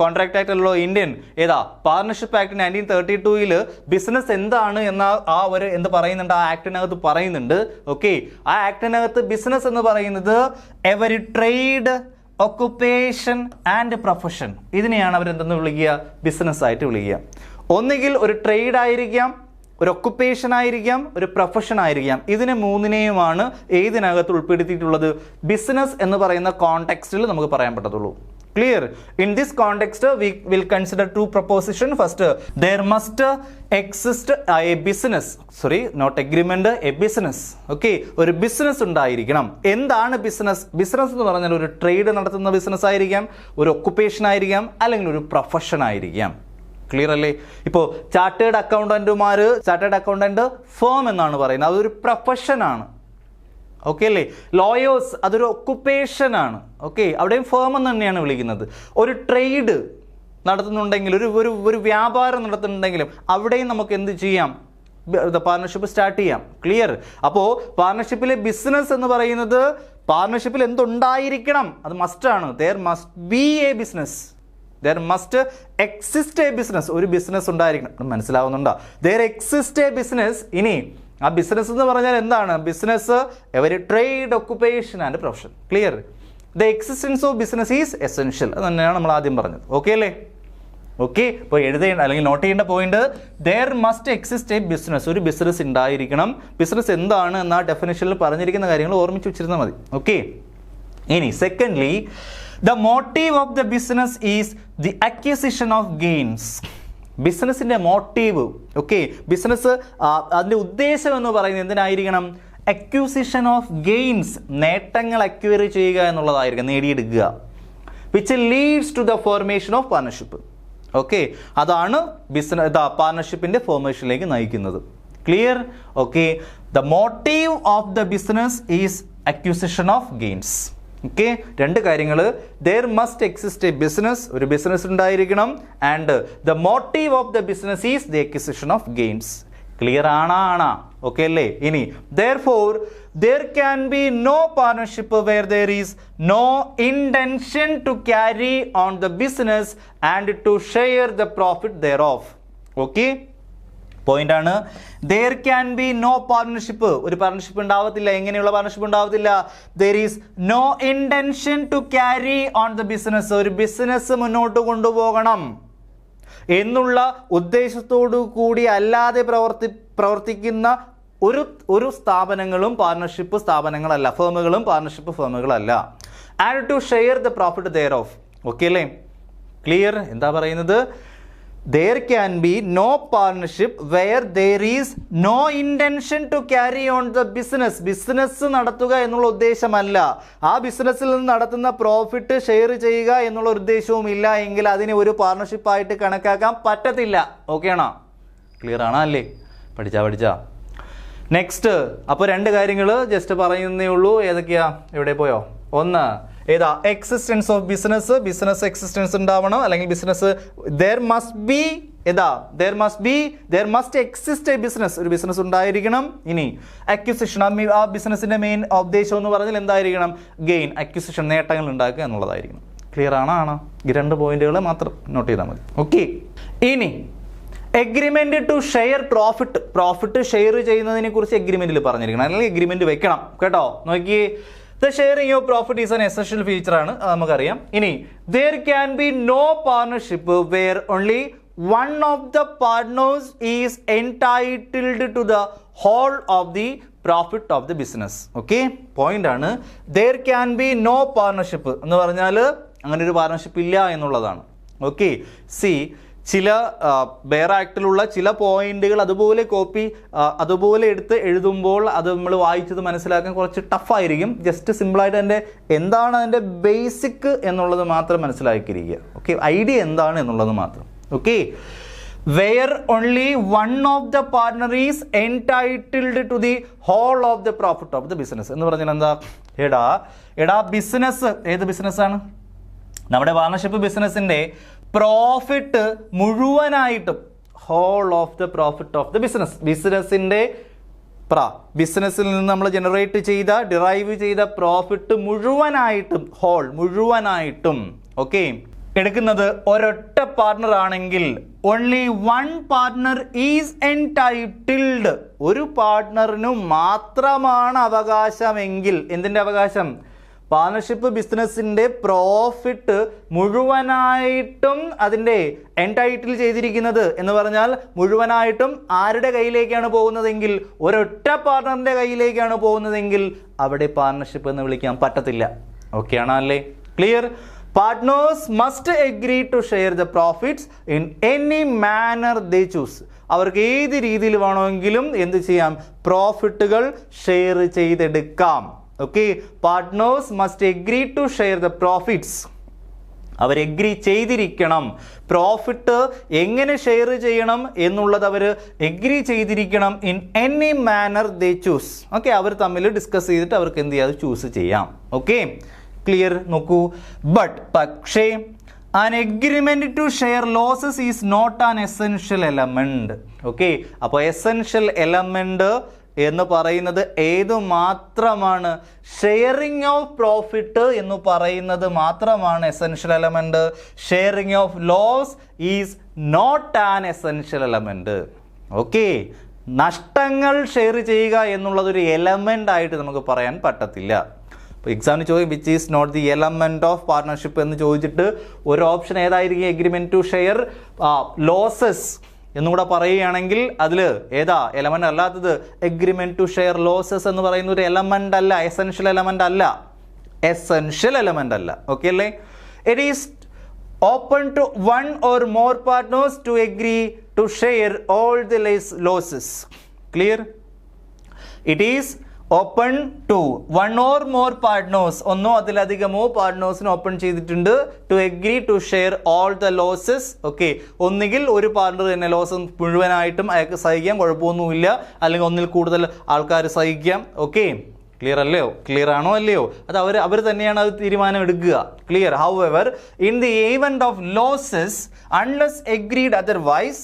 കോൺട്രാക്ട് ആക്ട് അല്ലല്ലോ, ഇന്ത്യൻ ഏതാ, പാർട്ണർഷിപ്പ് ആക്ട് 1932 ബിസിനസ് എന്താണ് എന്ന ആ ഒരു എന്ത് പറയുന്നുണ്ട്, ആ ആക്ടിനകത്ത് പറയുന്നുണ്ട്. ഓക്കെ, ആ ആക്ടിനകത്ത് ബിസിനസ് എന്ന് പറയുന്നത് every trade, occupation and profession, ഇതിനെയാണ് അവരെന്തെന്ന് വിളിക്കുക, ബിസിനസ് ആയിട്ട് വിളിക്കുക. ഒന്നുകിൽ ഒരു ട്രേഡ് ആയിരിക്കാം, ഒരു ഒക്കുപ്പേഷൻ ആയിരിക്കാം, ഒരു പ്രൊഫഷൻ ആയിരിക്കാം. ഇതിനെ മൂന്നിനെയുമാണ് ഏതിനകത്ത് ഉൾപ്പെടുത്തിയിട്ടുള്ളത്, ബിസിനസ് എന്ന് പറയുന്ന കോണ്ടെക്സ്റ്റിൽ നമുക്ക് പറയാൻ പറ്റത്തുള്ളൂ. Clear? In this context we will consider two proposition. First, there must exist a business, sorry, not agreement, a business. Okay, ഒരു ബിസിനസ് ഉണ്ടായിരിക്കണം. എന്താണ് ബിസിനസ്? ബിസിനസ് എന്ന് പറഞ്ഞാൽ ഒരു ട്രേഡ് നടത്തുന്ന ബിസിനസ് ആയിരിക്കാം, ഒരു ഒക്കുപ്പേഷൻ ആയിരിക്കാം, അല്ലെങ്കിൽ ഒരു പ്രൊഫഷൻ ആയിരിക്കാം. ക്ലിയർ അല്ലേ? ഇപ്പോൾ ചാർട്ടേഡ് അക്കൗണ്ടന്റ് ഫേം എന്നാണ് പറയുന്നത്, അതൊരു പ്രൊഫഷനാണ്. ഓക്കെ അല്ലേ? ലോയേഴ്സ് അതൊരു ഒക്കുപ്പേഷൻ ആണ്. ഓക്കെ, അവിടെയും ഫേം എന്ന് തന്നെയാണ് വിളിക്കുന്നത്. ഒരു ട്രേഡ് നടത്തുന്നുണ്ടെങ്കിൽ, ഒരു വ്യാപാരം നടത്തുന്നുണ്ടെങ്കിലും അവിടെയും നമുക്ക് എന്ത് ചെയ്യാം, പാർട്ണർഷിപ്പ് സ്റ്റാർട്ട് ചെയ്യാം. ക്ലിയർ? അപ്പോൾ പാർട്ണർഷിപ്പിലെ ബിസിനസ് എന്ന് പറയുന്നത്, പാർട്ണർഷിപ്പിൽ എന്തുണ്ടായിരിക്കണം, അത് മസ്റ്റ് ആണ്. there must be a business, there must exist a business. ഒരു ബിസിനസ് ഉണ്ടായിരിക്കണം. മനസ്സിലാവുന്നുണ്ടോ? there exist a business. ഇനി ആ ബിസിനസ് എന്ന് പറഞ്ഞാൽ എന്താണ്? Business every trade, occupation and profession. Clear? The existence of business is essential. അത് തന്നെയാണ് നമ്മൾ ആദ്യം പറഞ്ഞത്. ഓക്കെ അല്ലേ? ഓക്കെ, ഇപ്പോൾ എഴുതേണ്ട അല്ലെങ്കിൽ നോട്ട് ചെയ്യേണ്ട point, there must exist a business. ഒരു ബിസിനസ് ഉണ്ടായിരിക്കണം. ബിസിനസ് എന്താണ് എന്ന ഡെഫിനിഷനിൽ പറഞ്ഞിരിക്കുന്ന കാര്യങ്ങൾ ഓർമ്മിച്ച് വെച്ചിരുന്നാൽ മതി. ഓക്കെ, ഇനി secondly, the motive of the business is the acquisition of gains. ബിസിനസിന്റെ മോട്ടീവ്, ഓക്കെ, ബിസിനസ് അതിന്റെ ഉദ്ദേശം എന്ന് പറയുന്നത് എന്തിനായിരിക്കണം? അക്വിസിഷൻ ഓഫ് ഗെയിൻസ്, നേട്ടങ്ങൾ അക്വയർ ചെയ്യുക എന്നുള്ളതായിരിക്കും, നേടിയെടുക്കുക. Which leads to the formation of partnership. Okay, അതാണ് പാർട്ണർഷിപ്പിന്റെ ഫോർമേഷനിലേക്ക് നയിക്കുന്നത്. Clear? Okay, the motive of the business is acquisition of gains. Okay, രണ്ട് കാര്യങ്ങൾ, there must exist a business, ഒരു ബിസിനസ് ഉണ്ടായിരിക്കണം, and the motive of the business is the acquisition of gains. Clear ആണാ? Okay അല്ലേ? ഇനി therefore there can be no partnership where there is no intention to carry on the business and to share the profit thereof. Okay, പോയിന്റാണ്. there can be no partnership, ഒരു partnership ഉണ്ടാവത്തില്ല. എങ്ങനെയുള്ള partnership ഉണ്ടാവത്തില്ല? there is no intention to carry on the business, ഒരു business മുന്നോട്ട് കൊണ്ടുപോകണം എന്നുള്ള ഉദ്ദേശത്തോടു കൂടി അല്ലാതെ പ്രവർത്തിക്കുന്ന ഒരു സ്ഥാപനങ്ങളും പാർട്ണർഷിപ്പ് സ്ഥാപനങ്ങളല്ല, ഫേമുകളും പാർട്ണർഷിപ്പ് ഫേമുകളല്ല. And to share the profit thereof. Okay അല്ലേ? ക്ലിയർ? എന്താ പറയുന്നത്? there can be no partnership where there is no intention to carry on the business. Business നടത്തുക എന്നുള്ള ഉദ്ദേശമല്ല, ആ ബിസിനസ്സിൽ നിന്ന് നടത്തുന്ന പ്രോഫിറ്റ് ഷെയർ ചെയ്യുക എന്നുള്ള ഉദ്ദേശവും ഇല്ല എങ്കിൽ അതിനെ ഒരു പാർട്ണർഷിപ്പായിട്ട് കണക്കാക്കാൻ പറ്റത്തില്ല. ഓക്കെ ആണോ? ക്ലിയർ ആണോ? അല്ലേ? പഠിച്ചാ നെക്സ്റ്റ്. അപ്പോൾ രണ്ട് കാര്യങ്ങൾ ജസ്റ്റ് പറയുന്നേ ഉള്ളൂ. ഏതൊക്കെയാ? എവിടെ പോയോ? ഒന്ന് ഏതാ? എക്സിസ്റ്റൻസ് ഓഫ് ബിസിനസ് എക്സിസ്റ്റൻസ് ഉണ്ടാവണം, അല്ലെങ്കിൽ business there must exist a business, ഒരു ബിസിനസ് ഉണ്ടായിരിക്കണം. ഇനി അക്വിസിഷൻ, ആ ബിസിനസിന്റെ മെയിൻ ഉദ്ദേശം എന്ന് പറഞ്ഞാൽ എന്തായിരിക്കണം? ഗെയിൻ, അക്വിസിഷൻ, നേട്ടങ്ങൾ ഉണ്ടാക്കുക എന്നുള്ളതായിരിക്കണം. ക്ലിയർ ആണോ? ഈ രണ്ട് പോയിന്റുകൾ മാത്രം നോട്ട് ചെയ്താൽ മതി. ഓക്കെ. ഇനി agreement to share profit share ചെയ്യുന്നതിനെ കുറിച്ച് എഗ്രിമെന്റിൽ പറഞ്ഞിരിക്കണം, അല്ലെങ്കിൽ എഗ്രിമെന്റ് വെക്കണം കേട്ടോ. നോക്കി, the sharing of profit is an essential feature ആണ്, നമുക്കറിയാം. ഇനി there can be no partnership where only one of the partners is entitled to the whole of the profit of the business. Okay, point ആണ്. there can be no partnership എന്ന് പറഞ്ഞാൽ അങ്ങനെ ഒരു partnership ഇല്ല എന്നുള്ളതാണ്. ഓക്കെ. സി, ചില bear ആക്ടിലുള്ള ചില പോയിന്റുകൾ അതുപോലെ എടുത്ത് എഴുതുമ്പോൾ അത് നമ്മൾ വായിച്ചത് മനസ്സിലാക്കാൻ കുറച്ച് ടഫായിരിക്കും. ജസ്റ്റ് സിമ്പിളായിട്ട് എന്താണ് അതിൻ്റെ ബേസിക് എന്നുള്ളത് മാത്രം മനസ്സിലാക്കിയിരിക്കുക. ഓക്കെ, ഐഡിയ എന്താണ് എന്നുള്ളത് മാത്രം. Okay. Where only one of the partner is entitled to the whole of the profit of the business എന്ന് പറഞ്ഞാൽ എന്താ? എടാ ബിസിനസ് ഏത് ബിസിനസ്സാണ്? നമ്മുടെ പാർട്ണർഷിപ്പ് ബിസിനസിന്റെ പ്രോഫിറ്റ് മുഴുവനായിട്ടും, whole of the profit of the ബിസിനസിന്റെ ബിസിനസ്സിൽ നിന്ന് നമ്മൾ ഡിറൈവ് ചെയ്ത പ്രോഫിറ്റ് മുഴുവനായിട്ടും, മുഴുവനായിട്ടും ഓക്കെ എടുക്കുന്നത് ഒരൊറ്റ പാർട്ണർ ആണെങ്കിൽ only one partner is entitled, ഒരു പാർട്ണറിനു മാത്രമാണ് അവകാശമെങ്കിൽ. എന്തിന്റെ അവകാശം? പാർട്ണർഷിപ്പ് ബിസിനസിന്റെ പ്രോഫിറ്റ് മുഴുവനായിട്ടും അതിന്റെ എൻടൈറ്റിൽ ചെയ്തിരിക്കുന്നത് എന്ന് പറഞ്ഞാൽ മുഴുവനായിട്ടും ആരുടെ കയ്യിലേക്കാണ് പോകുന്നതെങ്കിൽ, ഒരൊറ്റ പാർട്ണറിന്റെ കയ്യിലേക്കാണ് പോകുന്നതെങ്കിൽ അവിടെ പാർട്ണർഷിപ്പ് എന്ന് വിളിക്കാൻ പറ്റത്തില്ല. ഓക്കെ ആണോ? അല്ലേ? Clear? Partners must agree to share the profits in any manner they choose. അവർക്ക് ഏത് രീതിയിൽ വേണമെങ്കിലും എന്ത് ചെയ്യാം? പ്രോഫിറ്റുകൾ ഷെയർ ചെയ്തെടുക്കാം. Okay, partners must agree to share the profits. അവർ എഗ്രി ചെയ്തിരിക്കണം. പ്രോഫിറ്റ് എങ്ങനെ ഷെയർ ചെയ്യണം എന്നുള്ളത് അവർ എഗ്രി ചെയ്തിരിക്കണം. In any manner they choose. Okay, അവർ തമ്മിൽ ഡിസ്കസ് ചെയ്തിട്ട് അവർക്ക് എന്ത് ചെയ്യാം? ചൂസ് ചെയ്യാം. Okay, clear? നോക്കൂ, പക്ഷേ an agreement to share losses is not an essential element. Okay, അപ്പോൾ എസെൻഷ്യൽ എലമെന്റ് എന്ന് പറയുന്നത് ഏത് മാത്രമാണ്? ഷെയറിംഗ് ഓഫ് പ്രോഫിറ്റ് എന്ന് പറയുന്നത് മാത്രമാണ് essential element. Sharing of loss is not an essential element. Okay, നഷ്ടങ്ങൾ ഷെയർ ചെയ്യുക എന്നുള്ളതൊരു എലമെന്റ് ആയിട്ട് നമുക്ക് പറയാൻ പറ്റത്തില്ല. അപ്പോൾ എക്സാമിന് ചോദിക്കും which is not the element of partnership എന്ന് ചോദിച്ചിട്ട് ഒരു ഓപ്ഷൻ ഏതായിരിക്കും? എഗ്രിമെന്റ് ടു ഷെയർ ലോസസ് എന്നുകൂടെ പറയുകയാണെങ്കിൽ അതിൽ ഏതാ എലമെന്റ് അല്ലാത്തത്? എഗ്രിമെന്റ് ടു ഷെയർ ലോസസ് എന്ന് പറയുന്ന ഒരു എലമെന്റ് അല്ല, എസെൻഷ്യൽ എലമെന്റ് അല്ല. ഓക്കെ അല്ലേ? It is open to one or more partners to agree to share all the losses. Clear? It is open to one or more partners, ഒന്നോ അതിലധികമോ പാർട്ട്നേഴ്സിന് open ചെയ്തിട്ടുണ്ട് to agree to share all the losses. Okay, ഒന്നുകിൽ ഒരു partner തന്നെ loss മുഴുവനായിട്ടും അയാൾക്ക് സഹിക്കാം, കുഴപ്പമൊന്നുമില്ല, അല്ലെങ്കിൽ ഒന്നിൽ കൂടുതൽ ആൾക്കാർ സഹിക്കാം. ഓക്കെ, ക്ലിയർ അല്ലയോ? ക്ലിയർ ആണോ അല്ലയോ? അത് അവർ തന്നെയാണ് അത് തീരുമാനം എടുക്കുക. Clear? However in the event of losses unless agreed otherwise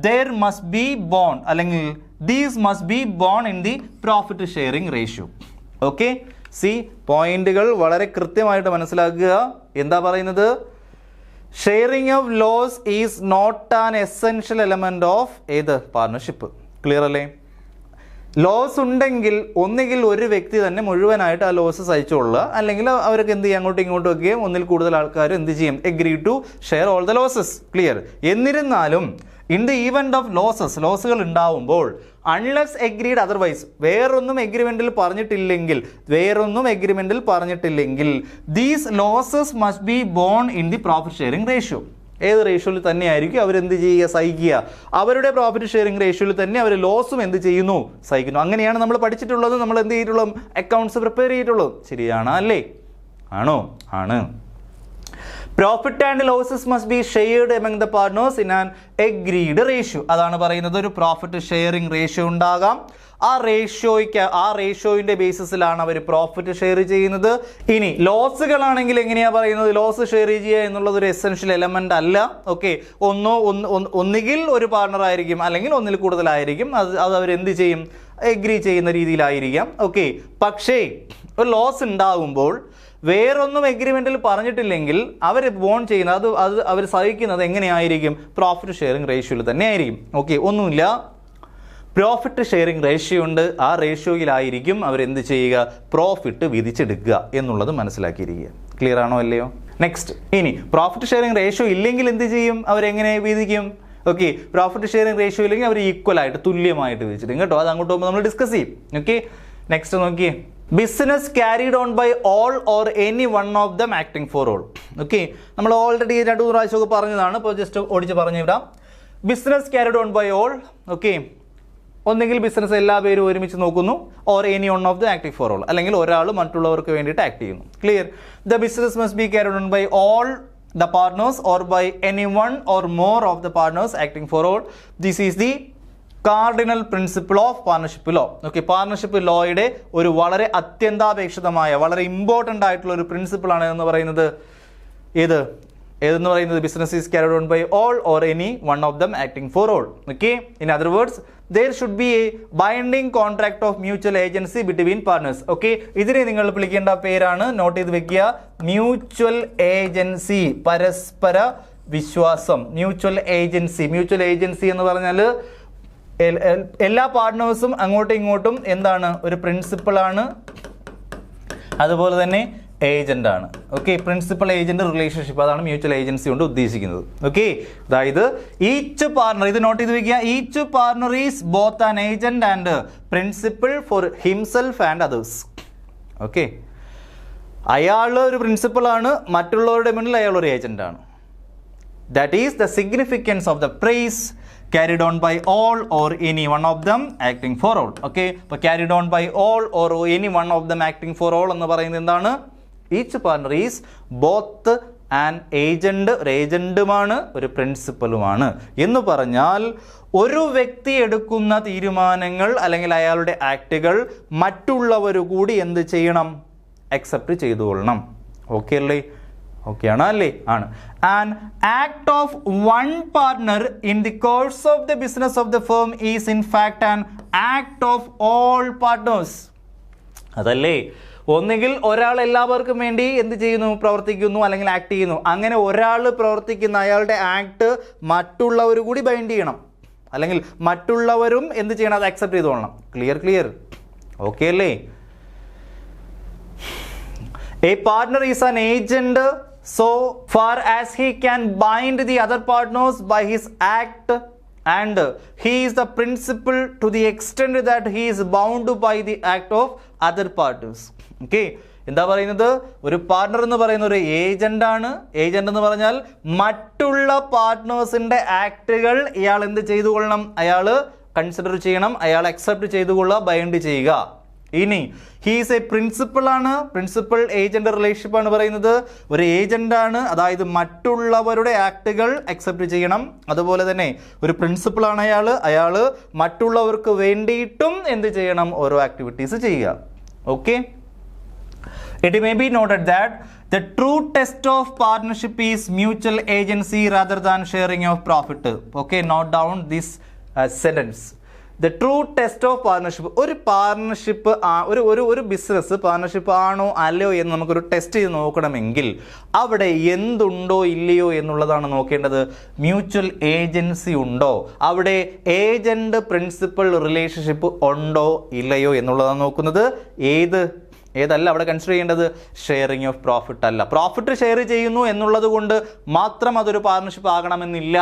there must be born അല്ലെങ്കിൽ these must be born in the profit sharing ratio. Okay, സി പോയിന്റുകൾ വളരെ കൃത്യമായിട്ട് മനസ്സിലാക്കുക. എന്താ പറയുന്നത്? Sharing of loss is not an essential element of ഏത് partnership. Clear അല്ലേ? ലോസ് ഉണ്ടെങ്കിൽ ഒന്നുകിൽ ഒരു വ്യക്തി തന്നെ മുഴുവനായിട്ട് ആ ലോസ് സഹിച്ചുകൊള്ളുക, അല്ലെങ്കിൽ അവർക്ക് എന്ത് ചെയ്യും, അങ്ങോട്ടും ഇങ്ങോട്ടും ഒക്കെ ഒന്നിൽ കൂടുതൽ ആൾക്കാർ എന്ത് ചെയ്യും, agree to share all the losses. Clear? എന്നിരുന്നാലും ഇൻ ദ ഈവന്റ് ഓഫ് ലോസുകൾ ഉണ്ടാവുമ്പോൾ അൺലെസ് എഗ്രീഡ് അതർവൈസ്, വേറൊന്നും എഗ്രിമെന്റിൽ പറഞ്ഞിട്ടില്ലെങ്കിൽ these losses must be borne in the profit sharing ratio. ഏത് റേഷ്യോയിൽ തന്നെയായിരിക്കും അവരെന്ത് ചെയ്യുക, സഹിക്കുക. അവരുടെ പ്രോഫിറ്റ് ഷെയറിംഗ് റേഷ്യോയിൽ തന്നെ അവർ ലോസും എന്ത് ചെയ്യുന്നു, സഹിക്കുന്നു. അങ്ങനെയാണ് നമ്മൾ പഠിച്ചിട്ടുള്ളത്, നമ്മൾ എന്ത് ചെയ്തിട്ടുള്ളത്, അക്കൗണ്ട്സ് പ്രിപ്പയർ ചെയ്തിട്ടുള്ളത്. ശരിയാണോ അല്ലേ? ആണോ? ആണ്. Profit and losses must be shared among the partners in an agreed ratio. അതാണ് പറയുന്നത്, ഒരു പ്രോഫിറ്റ് ഷെയറിംഗ് റേഷ്യോ ഉണ്ടാകാം. ആ റേഷ്യോയിന്റെ ബേസിസിലാണ് അവർ പ്രോഫിറ്റ് ഷെയർ ചെയ്യുന്നത്. ഇനി ലോസുകളാണെങ്കിൽ എങ്ങനെയാ പറയുന്നത്, ലോസ് ഷെയർ ചെയ്യുക എന്നുള്ളത് ഒരു എസെൻഷ്യൽ എലമെന്റ് അല്ല. ഓക്കെ, ഒന്നുകിൽ ഒരു പാർട്ണർ ആയിരിക്കും, അല്ലെങ്കിൽ ഒന്നിൽ കൂടുതലായിരിക്കും. അത് അവരെന്ത് ചെയ്യും, എഗ്രി ചെയ്യുന്ന രീതിയിലായിരിക്കാം. ഓക്കെ, പക്ഷേ ഒരു ലോസ് ഉണ്ടാകുമ്പോൾ വേറൊന്നും എഗ്രിമെന്റിൽ പറഞ്ഞിട്ടില്ലെങ്കിൽ അവർ ബോൺ ചെയ്യുന്നത്, അത് അവർ സഹിക്കുന്നത് എങ്ങനെയായിരിക്കും, പ്രോഫിറ്റ് ഷെയറിംഗ് റേഷ്യോയിൽ തന്നെ ആയിരിക്കും. ഓക്കെ, ഒന്നുമില്ല, പ്രോഫിറ്റ് ഷെയറിംഗ് റേഷ്യോ ഉണ്ട്, ആ റേഷ്യോയിലായിരിക്കും അവരെന്ത് ചെയ്യുക, പ്രോഫിറ്റ് വിധിച്ചെടുക്കുക എന്നുള്ളത് മനസ്സിലാക്കിയിരിക്കുക. ക്ലിയർ ആണോ അല്ലയോ? നെക്സ്റ്റ്, ഇനി പ്രോഫിറ്റ് ഷെയറിംഗ് റേഷ്യോ ഇല്ലെങ്കിൽ എന്ത് ചെയ്യും, അവരെങ്ങനെ വിധിക്കും? ഓക്കെ, പ്രോഫിറ്റ് ഷെയറിംഗ് റേഷ്യോ ഇല്ലെങ്കിൽ അവർ ഈക്വൽ ആയിട്ട് തുല്യമായിട്ട് വിധിച്ചിടും കേട്ടോ. അത് അങ്ങോട്ട് പോകുമ്പോൾ നമ്മൾ ഡിസ്കസ് ചെയ്യും. ഓക്കെ, നെക്സ്റ്റ് നോക്കിയേ, business carried on by all or any one of them acting for all. Okay, നമ്മൾ ഓൾറെഡി 2-3 പ്രാവശ്യമൊക്കെ പറഞ്ഞതാണ്, ഇപ്പോൾ ജസ്റ്റ് ഓടിച്ച് പറഞ്ഞു വിടാം. Business carried on by all. Okay, ഒന്നുകിൽ ബിസിനസ് എല്ലാ പേരും ഒരുമിച്ച് നോക്കുന്നു, or any one of the acting for all, അല്ലെങ്കിൽ ഒരാൾ മറ്റുള്ളവർക്ക് വേണ്ടിയിട്ട് ആക്ട് ചെയ്യുന്നു. Clear? The business must be carried on by all the partners or by any one or more of the partners acting for all. This is the cardinal principle of partnership law. Okay, partnership ലോയുടെ ഒരു വളരെ അത്യന്താപേക്ഷിതമായ, വളരെ important ആയിട്ടുള്ള ഒരു പ്രിൻസിപ്പിളാണ് എന്ന് പറയുന്നത്. ഏതെന്ന് പറയുന്നത് business is carried on by all or any one of them acting for all. Okay, in other words there should be a binding contract of mutual agency between partners. Okay, ഇതിനെ നിങ്ങൾ വിളിക്കേണ്ട പേരാണ്, നോട്ട് ചെയ്ത് വെക്കുക, mutual agency, പരസ്പര വിശ്വാസം. Mutual agency എന്ന് പറഞ്ഞാൽ എല്ലാ പാർട്ട്നേഴ്സും അങ്ങോട്ടും ഇങ്ങോട്ടും എന്താണ്, ഒരു പ്രിൻസിപ്പിളാണ്, അതുപോലെ തന്നെ ഏജന്റ് ആണ്. ഓക്കെ, പ്രിൻസിപ്പൽ ഏജന്റ് റിലേഷൻഷിപ്പ്, അതാണ് മ്യൂച്വൽ ഏജൻസി കൊണ്ട് ഉദ്ദേശിക്കുന്നത്. ഓക്കെ, അതായത് ഈച്ച് പാർട്ണർ, ഇത് നോട്ട് ചെയ്ത് വെക്കുക, each partner is both an agent and principle four himself and others. Okay, അയാൾ ഒരു പ്രിൻസിപ്പൾ ആണ്, മറ്റുള്ളവരുടെ മുന്നിൽ അയാൾ ഒരു ഏജന്റ് ആണ്. That is the significance of the price carried on by all or any one of them acting for all. Okay, അപ്പോൾ carried on by all or any one of them acting for all എന്ന് പറയുന്നത് എന്താണ്, each partner is both an agent, ഒരു ഏജന്റുമാണ്, ഒരു പ്രിൻസിപ്പലുമാണ്. എന്ന് പറഞ്ഞാൽ ഒരു വ്യക്തി എടുക്കുന്ന തീരുമാനങ്ങൾ അല്ലെങ്കിൽ അയാളുടെ ആക്ടുകൾ മറ്റുള്ളവർ കൂടി എന്ത് ചെയ്യണം, അക്സെപ്റ്റ് ചെയ്തുകൊള്ളണം. ഓക്കെ അല്ലേ? ഓക്കെ ആണോ അല്ലേ? ആണ്. An act of one partner in the course of the business of the firm is in fact an act of all partners. അതല്ലേ, ഒന്നുകിൽ ഒരാൾ എല്ലാവർക്കും വേണ്ടി എന്ത് ചെയ്യുന്നു, പ്രവർത്തിക്കുന്നു, അല്ലെങ്കിൽ ആക്ട് ചെയ്യുന്നു. അങ്ങനെ ഒരാൾ പ്രവർത്തിക്കുന്ന അയാളുടെ ആക്ട് മറ്റുള്ളവർ കൂടി ബൈൻഡ് ചെയ്യണം, അല്ലെങ്കിൽ മറ്റുള്ളവരും എന്ത് ചെയ്യണം, അത് അക്സെപ്റ്റ് ചെയ്തോളണം. ക്ലിയർ? ഓക്കെ അല്ലേ? A partner is an agent so far as he can bind the other partners by his act, and he is the principal to the extent that he is bound by the act of other partners. Okay, എന്താ പറയുന്നത്, ഒരു partner എന്ന് പറയുന്ന ഒരു agent ആണ്. Agent എന്ന് പറഞ്ഞാൽ മറ്റുള്ള പാർട്ട്നേഴ്സിന്റെ ആക്ടുകൾ ഇയാൾ എന്ത് ചെയ്തുകൊള്ളണം, അയാൾ കൺസിഡർ ചെയ്യണം, അയാൾ അക്സെപ്റ്റ് ചെയ്തുകൊള്ളുക, ബൈൻഡ് ചെയ്യുക. ഇനി ഹീസ് എ പ്രിൻസിപ്പൾ ആണ്, പ്രിൻസിപ്പൽ ഏജന്റ് റിലേഷൻഷിപ്പ് ആണ് പറയുന്നത്. ഒരു ഏജന്റ് ആണ്, അതായത് മറ്റുള്ളവരുടെ ആക്ടുകൾ അക്സെപ്റ്റ് ചെയ്യണം. അതുപോലെ തന്നെ ഒരു പ്രിൻസിപ്പൾ ആണ് അയാൾ മറ്റുള്ളവർക്ക് വേണ്ടിയിട്ടും എന്ത് ചെയ്യണം, ഓരോ ആക്ടിവിറ്റീസ് ചെയ്യുക. Okay, it may be noted that the true test of partnership is mutual agency rather than sharing of profit. Okay, note down this sentence. The true test of partnership. ഒരു partnership ഒരു business partnership ആണോ അല്ലയോ എന്ന് നമുക്കൊരു test ചെയ്ത് നോക്കണമെങ്കിൽ അവിടെ എന്തുണ്ടോ ഇല്ലയോ എന്നുള്ളതാണ് നോക്കേണ്ടത്. മ്യൂച്വൽ ഏജൻസി ഉണ്ടോ, അവിടെ ഏജന്റ് പ്രിൻസിപ്പൽ റിലേഷൻഷിപ്പ് ഉണ്ടോ ഇല്ലയോ എന്നുള്ളതാണ് നോക്കുന്നത്. ഏതല്ല അവിടെ കൺസിഡർ ചെയ്യേണ്ടത്? ഷെയറിങ് ഓഫ് പ്രോഫിറ്റ് അല്ല. പ്രോഫിറ്റ് ഷെയർ ചെയ്യുന്നു എന്നുള്ളത് കൊണ്ട് മാത്രം അതൊരു പാർട്ണർഷിപ്പ് ആകണമെന്നില്ല.